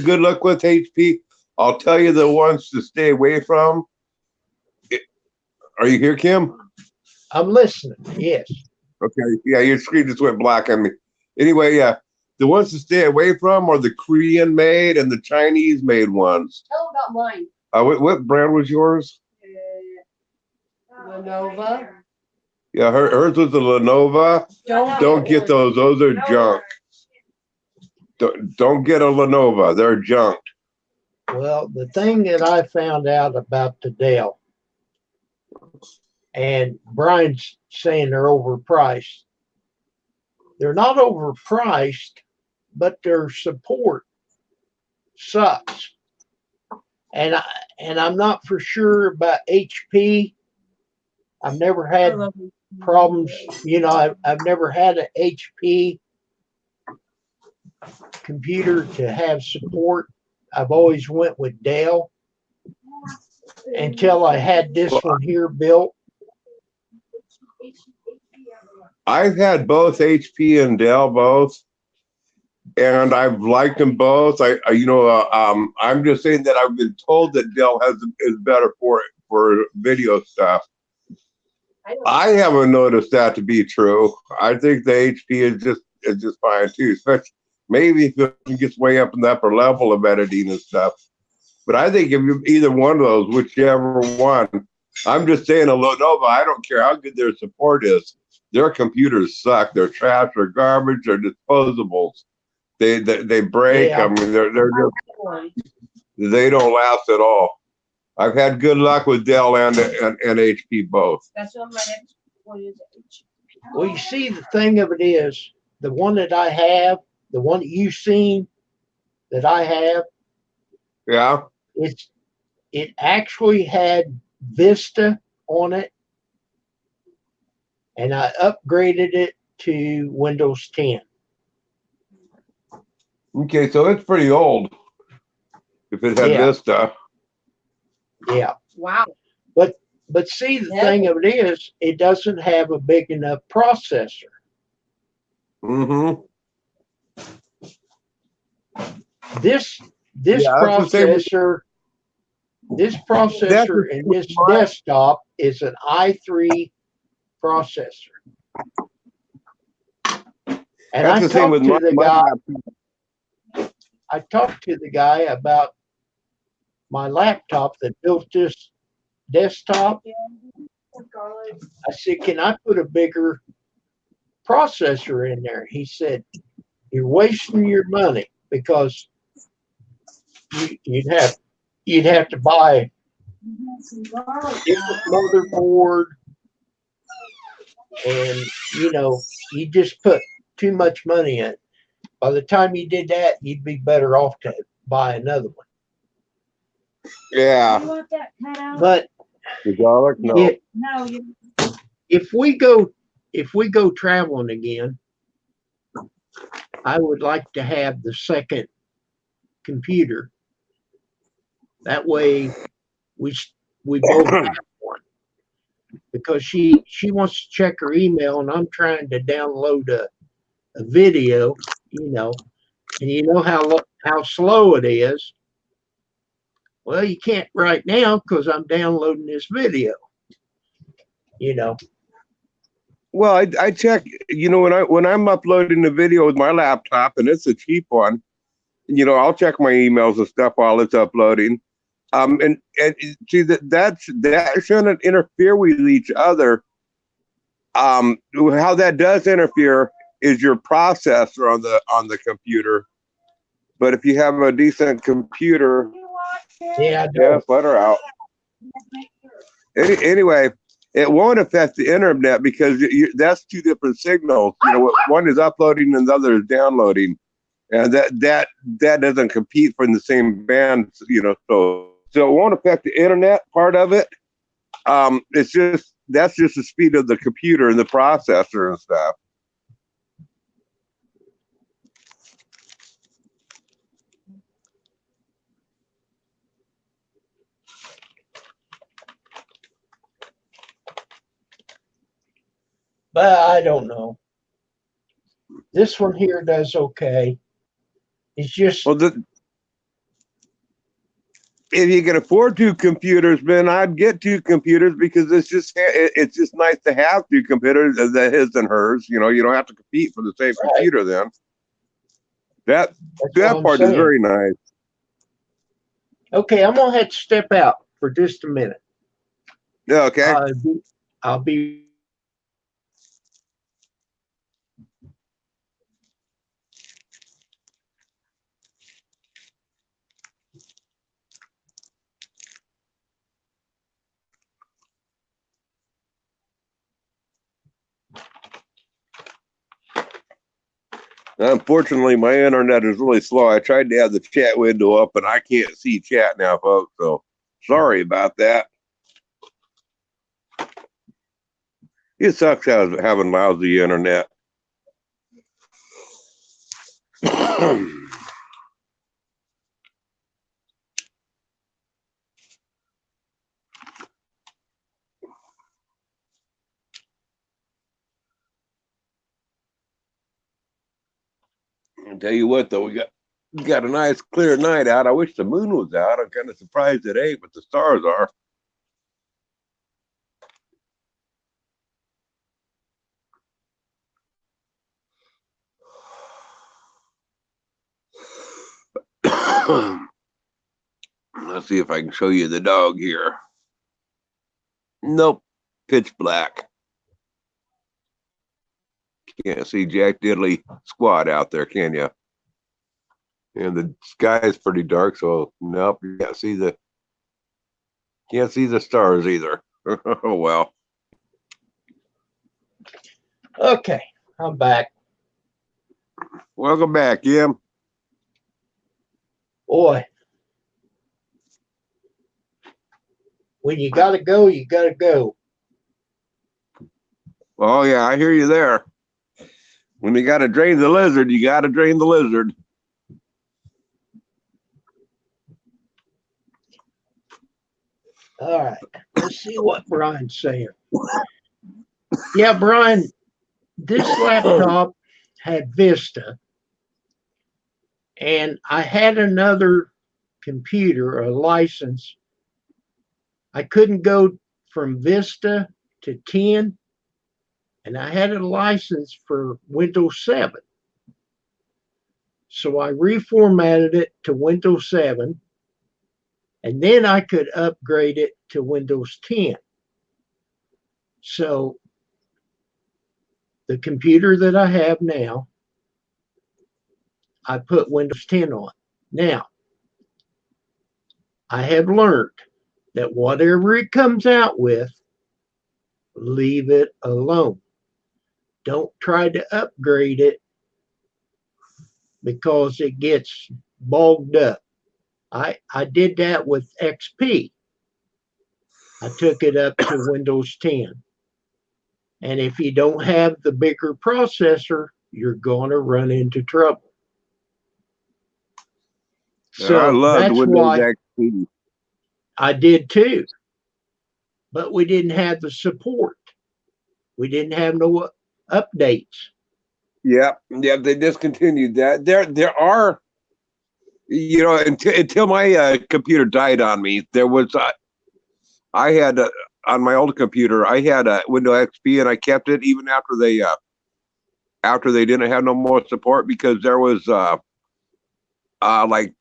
good luck with HP. I'll tell you the ones to stay away from. Are you here, Kim? I'm listening. Yes. Okay. Yeah, your screen just went black on me. Anyway, yeah, the ones to stay away from are the Korean made and the Chinese made ones. Tell about mine. What brand was yours? Lenovo. Yeah, hers was the Lenovo. Don't get those. Those are junk. Don't get a Lenovo. They're junk. Well, the thing that I found out about the Dell, and Brian's saying they're overpriced. They're not overpriced, but their support sucks. And I'm not for sure about HP. I've never had problems. I've never had an HP computer to have support. I've always went with Dell until I had this one here built. I've had both HP and Dell both, and I've liked them both. I'm just saying that I've been told that Dell is better for video stuff. I haven't noticed that to be true. I think the HP is just fine too, Maybe if it gets way up in the upper level of editing and stuff. But I think if you either one of those, whichever one, I'm just saying a Lenovo, I don't care how good their support is. Their computers suck. They're trash, they're garbage, they're disposables. They break. Yeah. I mean, they don't last at all. I've had good luck with Dell and HP both. That's what my next one is. Well, you see, the thing of it is, the one that I have, the one that you've seen that I have, Yeah. it actually had Vista on it, and I upgraded it to Windows 10. Okay, so it's pretty old. If it had Yeah. Vista. Yeah. Wow. But see, the thing of it is, it doesn't have a big enough processor. Mm-hmm. This Yeah, that's the same with- processor in this desktop is an i3 processor. And That's the same with my laptop. I talked to the guy about my laptop that built this desktop. I said, can I put a bigger processor in there? He said, you're wasting your money because you'd have to buy a different motherboard, and you just put too much money in it. By the time you did that, you'd be better off to buy another one. Yeah. want that cut out? But The garlic? No. No, you. if we go traveling again, I would like to have the second computer. That way, we both have one. Because she wants to check her email, and I'm trying to download a video, and you know how slow it is. Well, you can't right now because I'm downloading this video. Well, I check. When I'm uploading the video with my laptop, and it's a cheap one, I'll check my emails and stuff while it's uploading. And see that shouldn't interfere with each other. How that does interfere is your processor on the computer. But if you have a decent computer, Yeah, let her out. Anyway, it won't affect the internet because that's two different signals. One is uploading and the other is downloading, and that doesn't compete for the same band. So it won't affect the internet part of it. That's just the speed of the computer and the processor and stuff. but I don't know. This one here does okay. It's just Well, if you can afford two computers, Ben, I'd get two computers because it's just nice to have two computers, his and hers. You don't have to compete for the same computer then. That part is very nice. okay. I'm gonna have to step out for just a minute. Yeah, okay. I'll be. Unfortunately, my internet is really slow. I tried to have the chat window up, and I can't see chat now, folks. So sorry about that. It sucks having lousy internet. I'll tell you what, though, we got a nice clear night out. I wish the moon was out. I'm kind of surprised it ain't, but the stars are. Let's see if I can show you the dog here. Nope, pitch black. Can't see Jack Diddley squat out there, can you? And the sky is pretty dark, so nope, you can't see the stars either. Oh well. Okay, I'm back. Welcome back, Jim. Boy, when you gotta go, you gotta go. Oh yeah, I hear you there. When you gotta drain the lizard, you gotta drain the lizard. All right, let's see what Brian's saying. Yeah, Brian, this laptop had Vista, and I had another computer, a license. I couldn't go from Vista to 10, and I had a license for Windows 7. So I reformatted it to Windows 7, and then I could upgrade it to Windows 10. So the computer that I have now, I put Windows 10 on. Now, I have learned that whatever it comes out with, leave it alone. Don't try to upgrade it because it gets bogged up. I did that with XP. I took it up to Windows 10. And if you don't have the bigger processor, you're going to run into trouble. So I love that's Windows why XP. I did too. But we didn't have the support. We didn't have no updates. Yep, they discontinued that. There are, until my computer died on me, there was I had on my old computer, I had a Windows XP, and I kept it even after they didn't have no more support, because there was like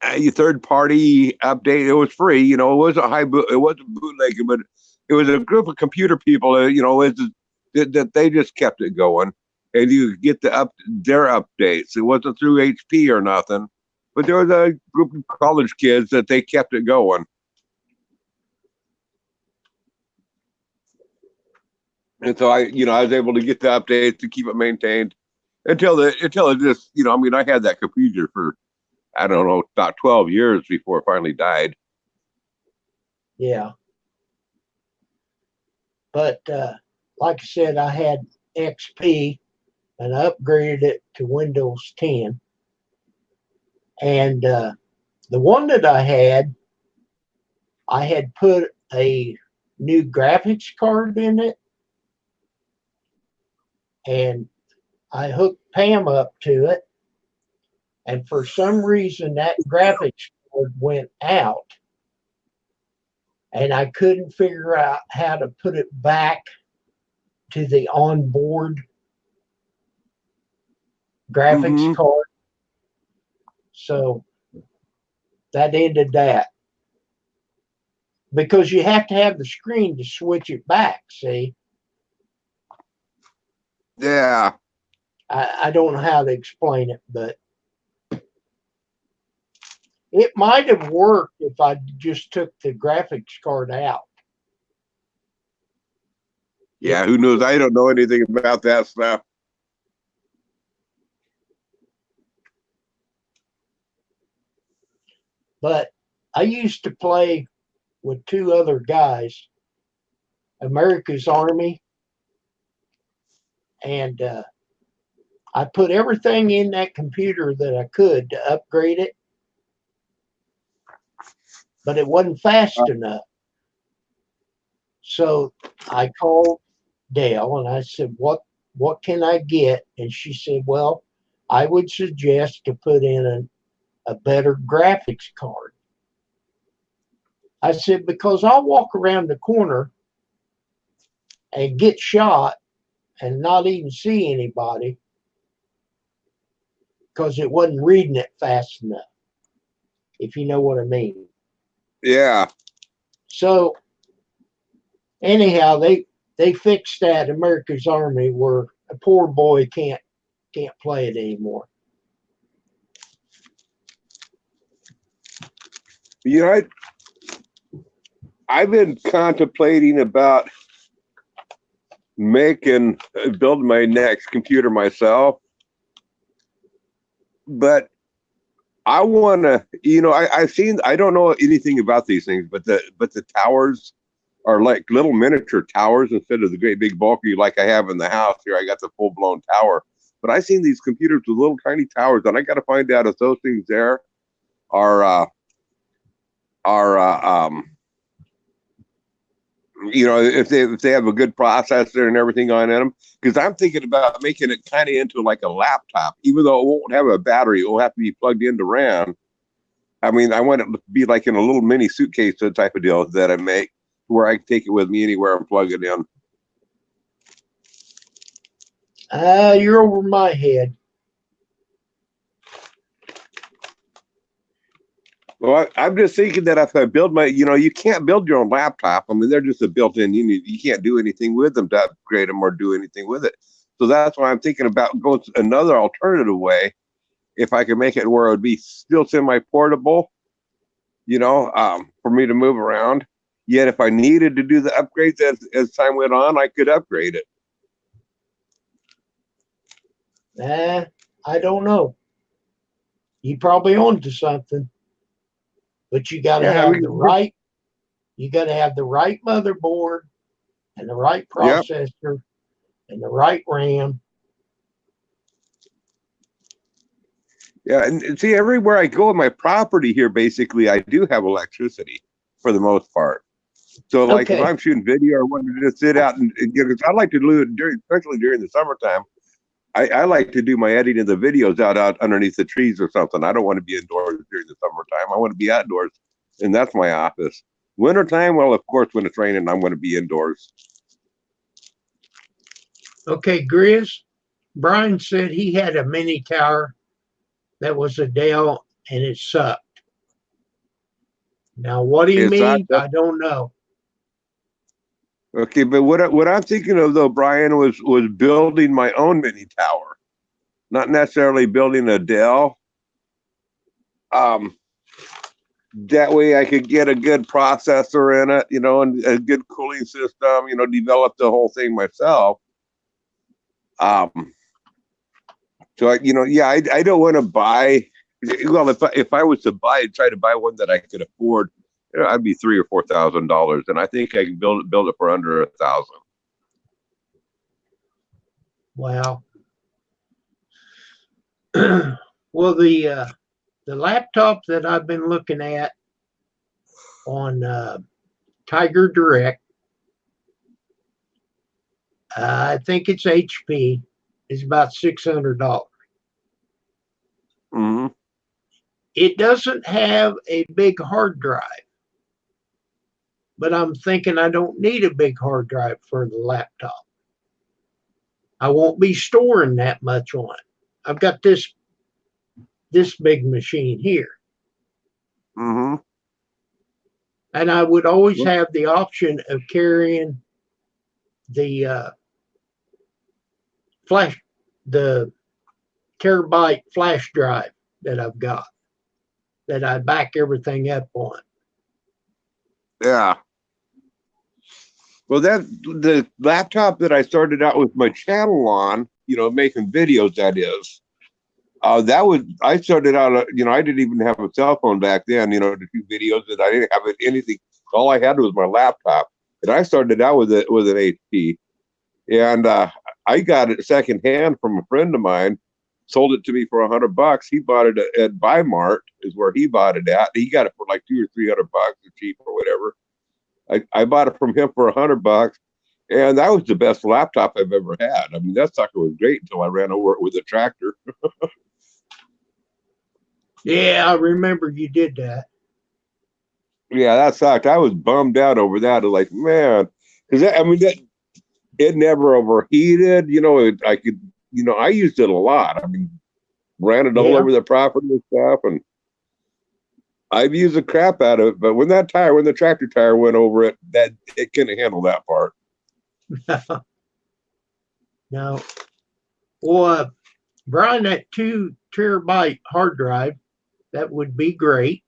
a third party update. It was free, it wasn't it wasn't bootlegging, but it was a group of computer people, that they just kept it going, and you could get their updates. It wasn't through HP or nothing, but there was a group of college kids that they kept it going. And so I was able to get the updates to keep it maintained until it just, I had that computer for, I don't know, about 12 years before it finally died. Yeah. But like I said, I had XP and I upgraded it to Windows 10. And the one that I had put a new graphics card in it. And I hooked Pam up to it. And for some reason, that graphics card went out. And I couldn't figure out how to put it back to the onboard graphics card. So that ended that. Because you have to have the screen to switch it back, see? Yeah. I don't know how to explain it, but it might have worked if I just took the graphics card out. Yeah, who knows? I don't know anything about that stuff. But I used to play with two other guys, America's Army, and I put everything in that computer that I could to upgrade it, but it wasn't fast enough. So I called Dale and I said, what can I get? And she said, well, I would suggest to put in a better graphics card. I said, because I'll walk around the corner and get shot and not even see anybody because it wasn't reading it fast enough. if you know what I mean. Yeah. So anyhow, they fixed that America's Army where a poor boy can't play it anymore. You know, I've been contemplating about building my next computer myself, but I want to, I don't know anything about these things, but the towers are like little miniature towers instead of the great big bulky like I have in the house here. I got the full blown tower, but I've seen these computers with little tiny towers, and I got to find out if those things there are if they have a good processor and everything on them, because I'm thinking about making it kind of into like a laptop, even though it won't have a battery. It will have to be plugged into RAM. I mean, I want it to be like in a little mini suitcase type of deal that I make, where I can take it with me anywhere and plug it in. You're over my head. Well, I'm just thinking that if I build you can't build your own laptop. I mean, they're just a built-in. You can't do anything with them to upgrade them or do anything with it. So that's why I'm thinking about going another alternative way. If I could make it where it would be still semi-portable, for me to move around. Yet if I needed to do the upgrades as time went on, I could upgrade it. I don't know. You probably onto something. But you got to have the right motherboard and the right processor and the right RAM. Yeah, and see, everywhere I go in my property here, basically, I do have electricity for the most part. So, like, if I'm shooting video or wanting to just sit out and I like to do it especially during the summertime. I like to do my editing of the videos out underneath the trees or something. I don't want to be indoors during the summertime. I want to be outdoors, and that's my office. Wintertime, well, of course, when it's raining, I'm going to be indoors. Okay, Grizz, Brian said he had a mini tower that was a Dell, and it sucked. Now, what do you mean? I don't know. Okay, but what I'm thinking of though, Brian, was building my own mini tower, not necessarily building a Dell. That way I could get a good processor in it, and a good cooling system, develop the whole thing myself. So I don't want to buy. Well, if I was to try to buy one that I could afford, I'd be $3,000 or $4,000, and I think I can build it for under $1,000. Wow. Well, the laptop that I've been looking at on Tiger Direct, I think it's HP, is about $600. Mm-hmm. It doesn't have a big hard drive, but I'm thinking I don't need a big hard drive for the laptop. I won't be storing that much on it. I've got this big machine here. Mm-hmm. And I would always have the option of carrying the the terabyte flash drive that I've got, that I back everything up on. Yeah. Well, the laptop that I started out with my channel on, making videos, that is, I started out, I didn't even have a cell phone back then, to do videos, and I didn't have anything. All I had was my laptop, and I started out with an HP, and I got it secondhand from a friend of mine, sold it to me for $100. He bought it at Bimart, is where he bought it at. He got it for like $200 or $300, or cheap or whatever. I bought it from him for $100, and that was the best laptop I've ever had. I mean, that sucker was great until I ran over it with a tractor. Yeah, I remember you did that. Yeah, that sucked. I was bummed out over that. Like, man, because it never overheated. I used it a lot. I mean, ran it all over the property and stuff, and I've used the crap out of it, but when the tractor tire went over it, that it couldn't handle that part. No. Well, Brian, that 2 terabyte hard drive, that would be great.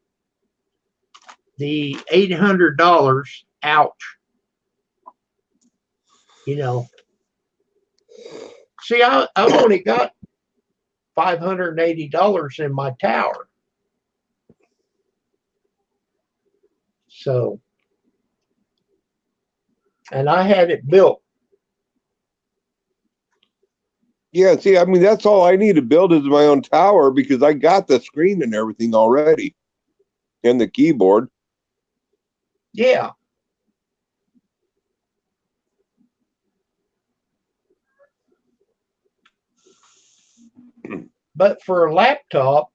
The $800, ouch. You know, see, I've only got $580 in my tower. So, and I had it built. Yeah, see, I mean, that's all I need to build is my own tower because I got the screen and everything already and the keyboard. Yeah. But for a laptop,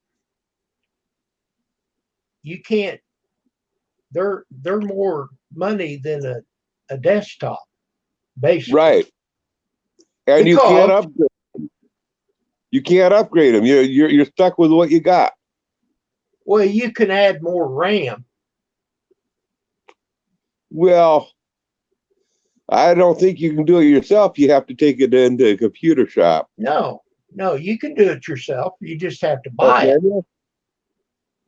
you can't, they're more money than a desktop, basically. Right. And Because- you can't upgrade. You can't upgrade them. You're stuck with what you got. Well, you can add more RAM. Well, I don't think you can do it yourself. You have to take it into a computer shop. No, you can do it yourself. You just have to buy it. Okay.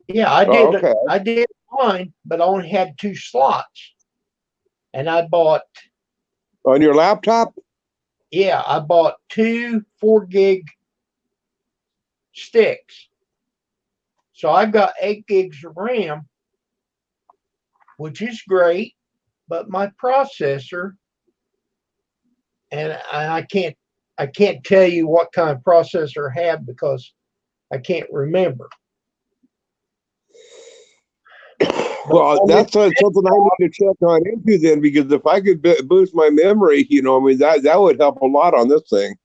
Yeah, I did. Oh, okay. I did mine, but I only had 2 slots, and I bought. On your laptop? Yeah, I bought 2 4 gig sticks. So I've got 8 gigs of RAM, which is great, but my processor, and I can't tell you what kind of processor I have because I can't remember. Well, that's something I need to check on into then, because if I could boost my memory, I mean, that would help a lot on this thing.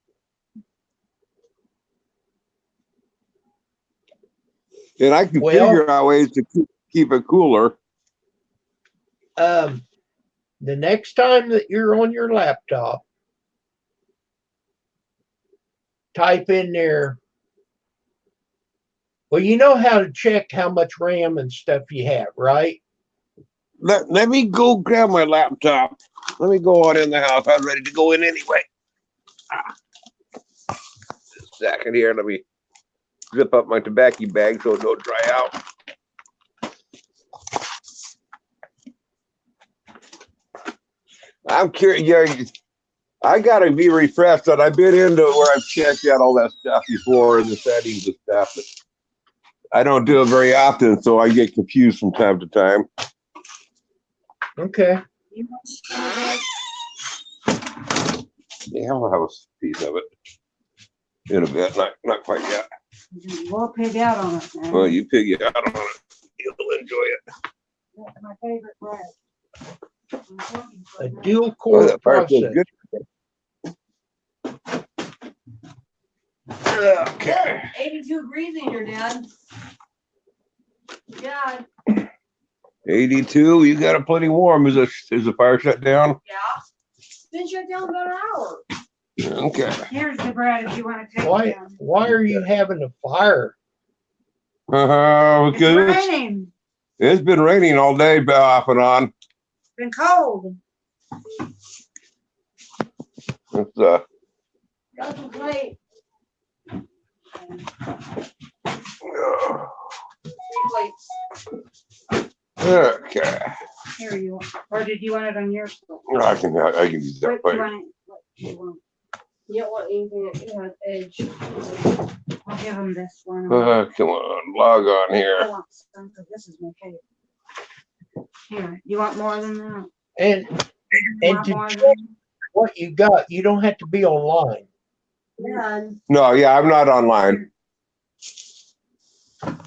And I can figure out ways to keep it cooler. The next time that you're on your laptop, type in there. Well, you know how to check how much RAM and stuff you have, right? Let me go grab my laptop. Let me go on in the house. I'm ready to go in anyway. Just a second here. Let me zip up my tobacco bag so it don't dry out. I'm curious. Yeah, I gotta be refreshed. That I've been into where I've checked out all that stuff before in the settings and stuff. But I don't do it very often, so I get confused from time to time. Okay. Yeah, I'll have a piece of it in a bit. Not quite yet. We'll pig out on it, man. Well, you pig it out on it. You'll enjoy it. That's my favorite bread. A dual core that part feels processor. good. Okay. 82 degrees in here, Dad. Dad. 82. You got it plenty warm. Is the fire shut down? Yeah. It's been shut down about an hour. Okay. Here's the bread if you want to take it down. Why are you having a fire? Because It's raining. it's been raining all day, off and on. Been cold. It's Got some plate. 3 plates. okay. Here you are. Or did you want it on yours? I can use that What plate. you want it? What you want? You don't want anything that has edge. I'll give him this one. Come on, log on I here. want some, 'cause this is my cake. Here, you want more than that? And You want to more check than what you got, you don't have to be online. that? No, yeah, I'm not online. Here's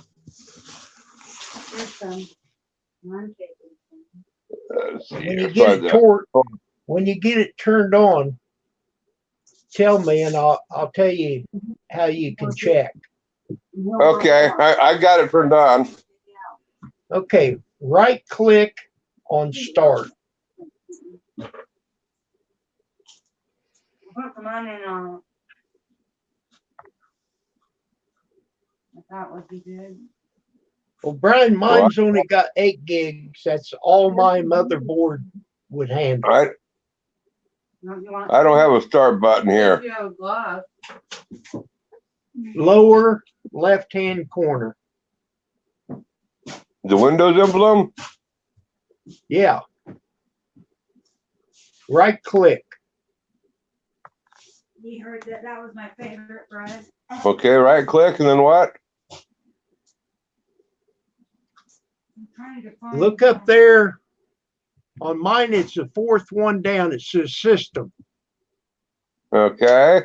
some. One cake. Let's see When here. you get Try it that. when you get it turned on, tell me and I'll tell you how you can check. Okay, I got it turned on. Okay, right click on start. Put some onion on it. I thought would be good. Well, Brian, mine's only got 8 gigs. That's all my motherboard would handle. I don't have a start button here. You have glass. Lower left-hand corner. The Windows emblem? Yeah. Right click. You heard that. That was my favorite, Brad. Okay, right click and then what? I'm trying to find Look up there. On mine, it's the 4th one down. It says system. Okay.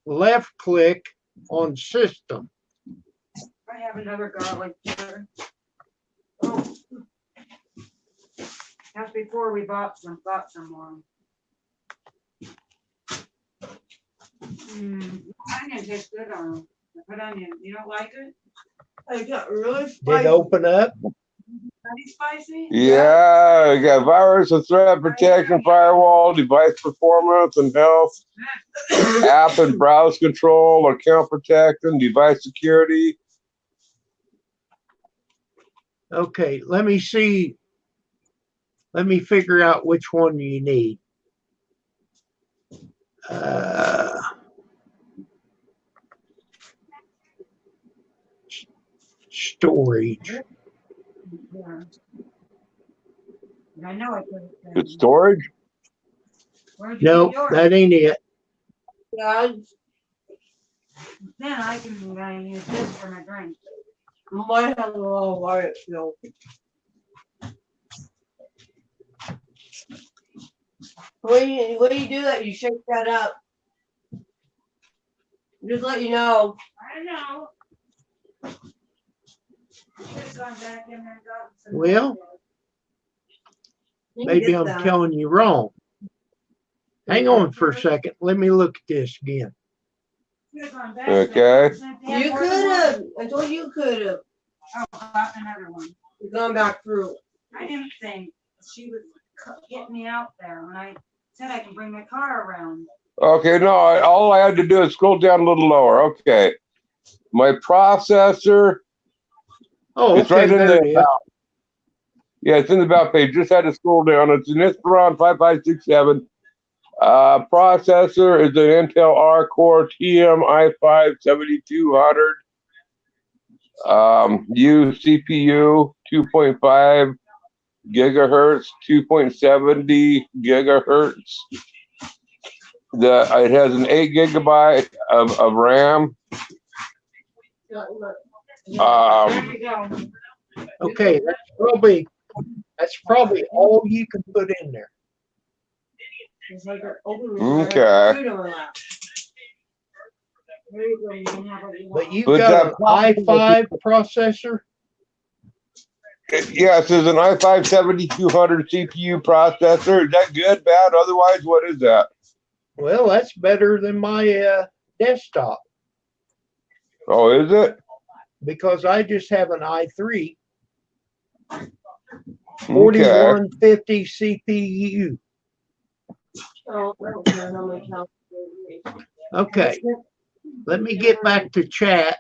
Left click on system. I have another garlic here. Oh. That's before we bought some more. Onion tastes good on them. I put onion. You don't like it? I got really Did spicy. it open up? Pretty spicy? Yeah, you got virus and threat protection, firewall, device performance and health, app and browse control, account protection, device security. Okay, let me see. Let me figure out which one you need. Storage. Yeah. I know I put it there. It's storage? Where'd you No, get yours? that ain't it. Yeah, Then I can use this for my drink. might have a little white still. When you do that, you shake that up. Just let you know. I know. Should've gone back in there and gotten some Well, more. You can maybe get I'm that. telling you wrong. Hang on for a second. Let me look at this again. Should've gone back Okay. there. Since they had You more could than have. one. I told you could have Oh, bought another one. gone back through. I didn't think she would get me out there when I said I can bring my car around. Okay, no, all I had to do is scroll down a little lower. Okay. My processor, Oh, it's okay, right in there the it is. about. Yeah, it's in the about page. Just had to scroll down. It's an Inspiron 5567. Processor is an Intel R Core TM i5 7200. U CPU 2.5 gigahertz, 2.70 gigahertz. It has an 8 gigabyte of RAM. There you go. Okay, that's probably all you can put in there. It's like an open Okay. food on my lap. There you go. You can have what you But want. you But got that an i5 processor? Yes, there's an i5 7200 CPU processor. Is that good, bad? Otherwise, what is that? Well, that's better than my desktop Oh, is it? because I just have an i3 Okay. 4150 CPU. Oh, I don't care how much help. Okay, let me get back to chat.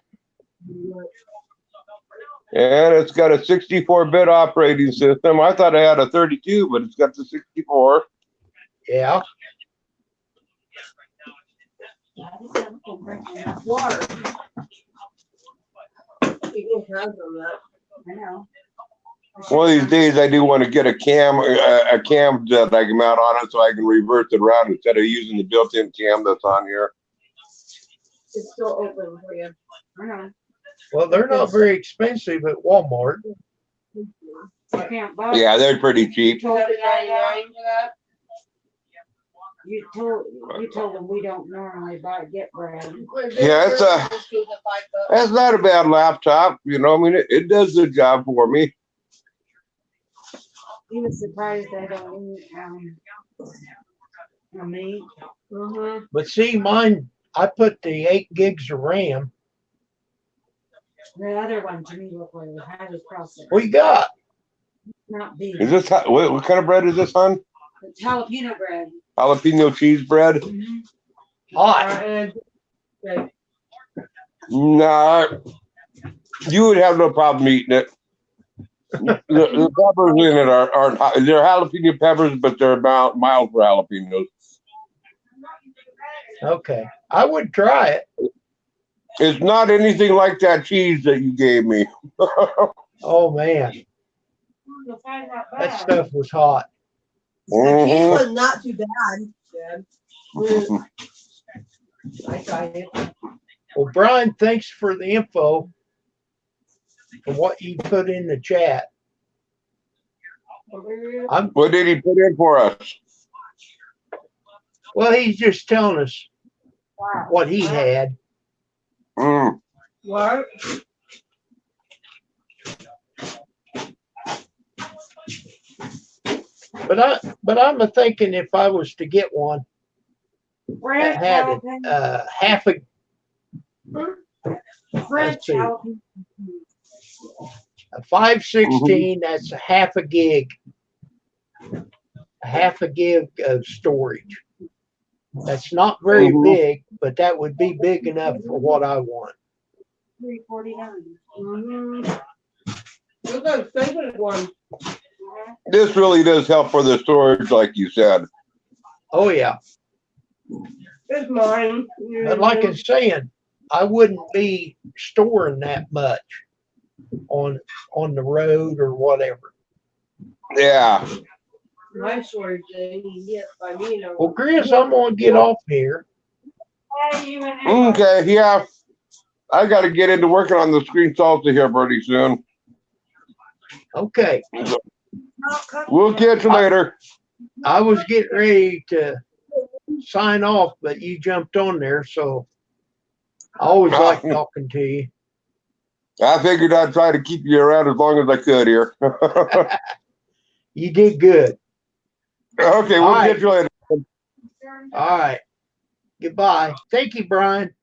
And it's got a 64-bit operating system. I thought I had a 32, but it's got the 64. Yeah, Water. You can have some of that. I know. One of these days, I do want to get a cam that I can mount on it so I can reverse it around instead of using the built-in cam that's on here. It's still open for you. I know. well, they're not very expensive at Walmart. You can't buy. Yeah, they're pretty cheap. $12.99 for that. You told them we don't normally get bread. Yeah, that's not a bad laptop. You know, I mean, it does the job for me. He was surprised I don't eat meat. Mm-hmm. But see, mine, I put the 8 gigs of RAM. The other one to me looked like it had his processor. What you got? Not beef. Is this what kind of bread is this, hon? It's jalapeno bread. Jalapeno cheese bread? Mhm. Hot. No, You would have no problem eating it. The peppers in it aren't they're jalapeno peppers, but they're about mild for jalapenos. Okay. I would try it. It's not anything like that cheese that you gave me. Oh man, You'll find out that bad. stuff was hot. The cheese Mhm. was not too bad, Deb. I tried it. Well, Brian, thanks for the info for what you put in the chat. What did he put in for us? Well, he's just telling us what he had. Mm. What? But I'm a thinking if I was to get one that had half a let's see, a 516, that's a half a gig of storage. That's not very big, but that would be big enough for what I want. $3.49. Those are expensive ones. This really does help for the storage, like you said. Oh yeah, It's mine. but like I'm saying, I wouldn't be storing that much on the road or whatever. Yeah. My storage thing, you get by me. You know. Well, Grizz, I'm gonna get off here. Okay, yeah. I got to get into working on the screen salsa here pretty soon. Okay, We'll catch you later. I was getting ready to sign off, but you jumped on there, so I always like talking to you. I figured I'd try to keep you around as long as I could here. You did good. Okay, we'll All right. catch you later. All right. Goodbye. Thank you, Brian.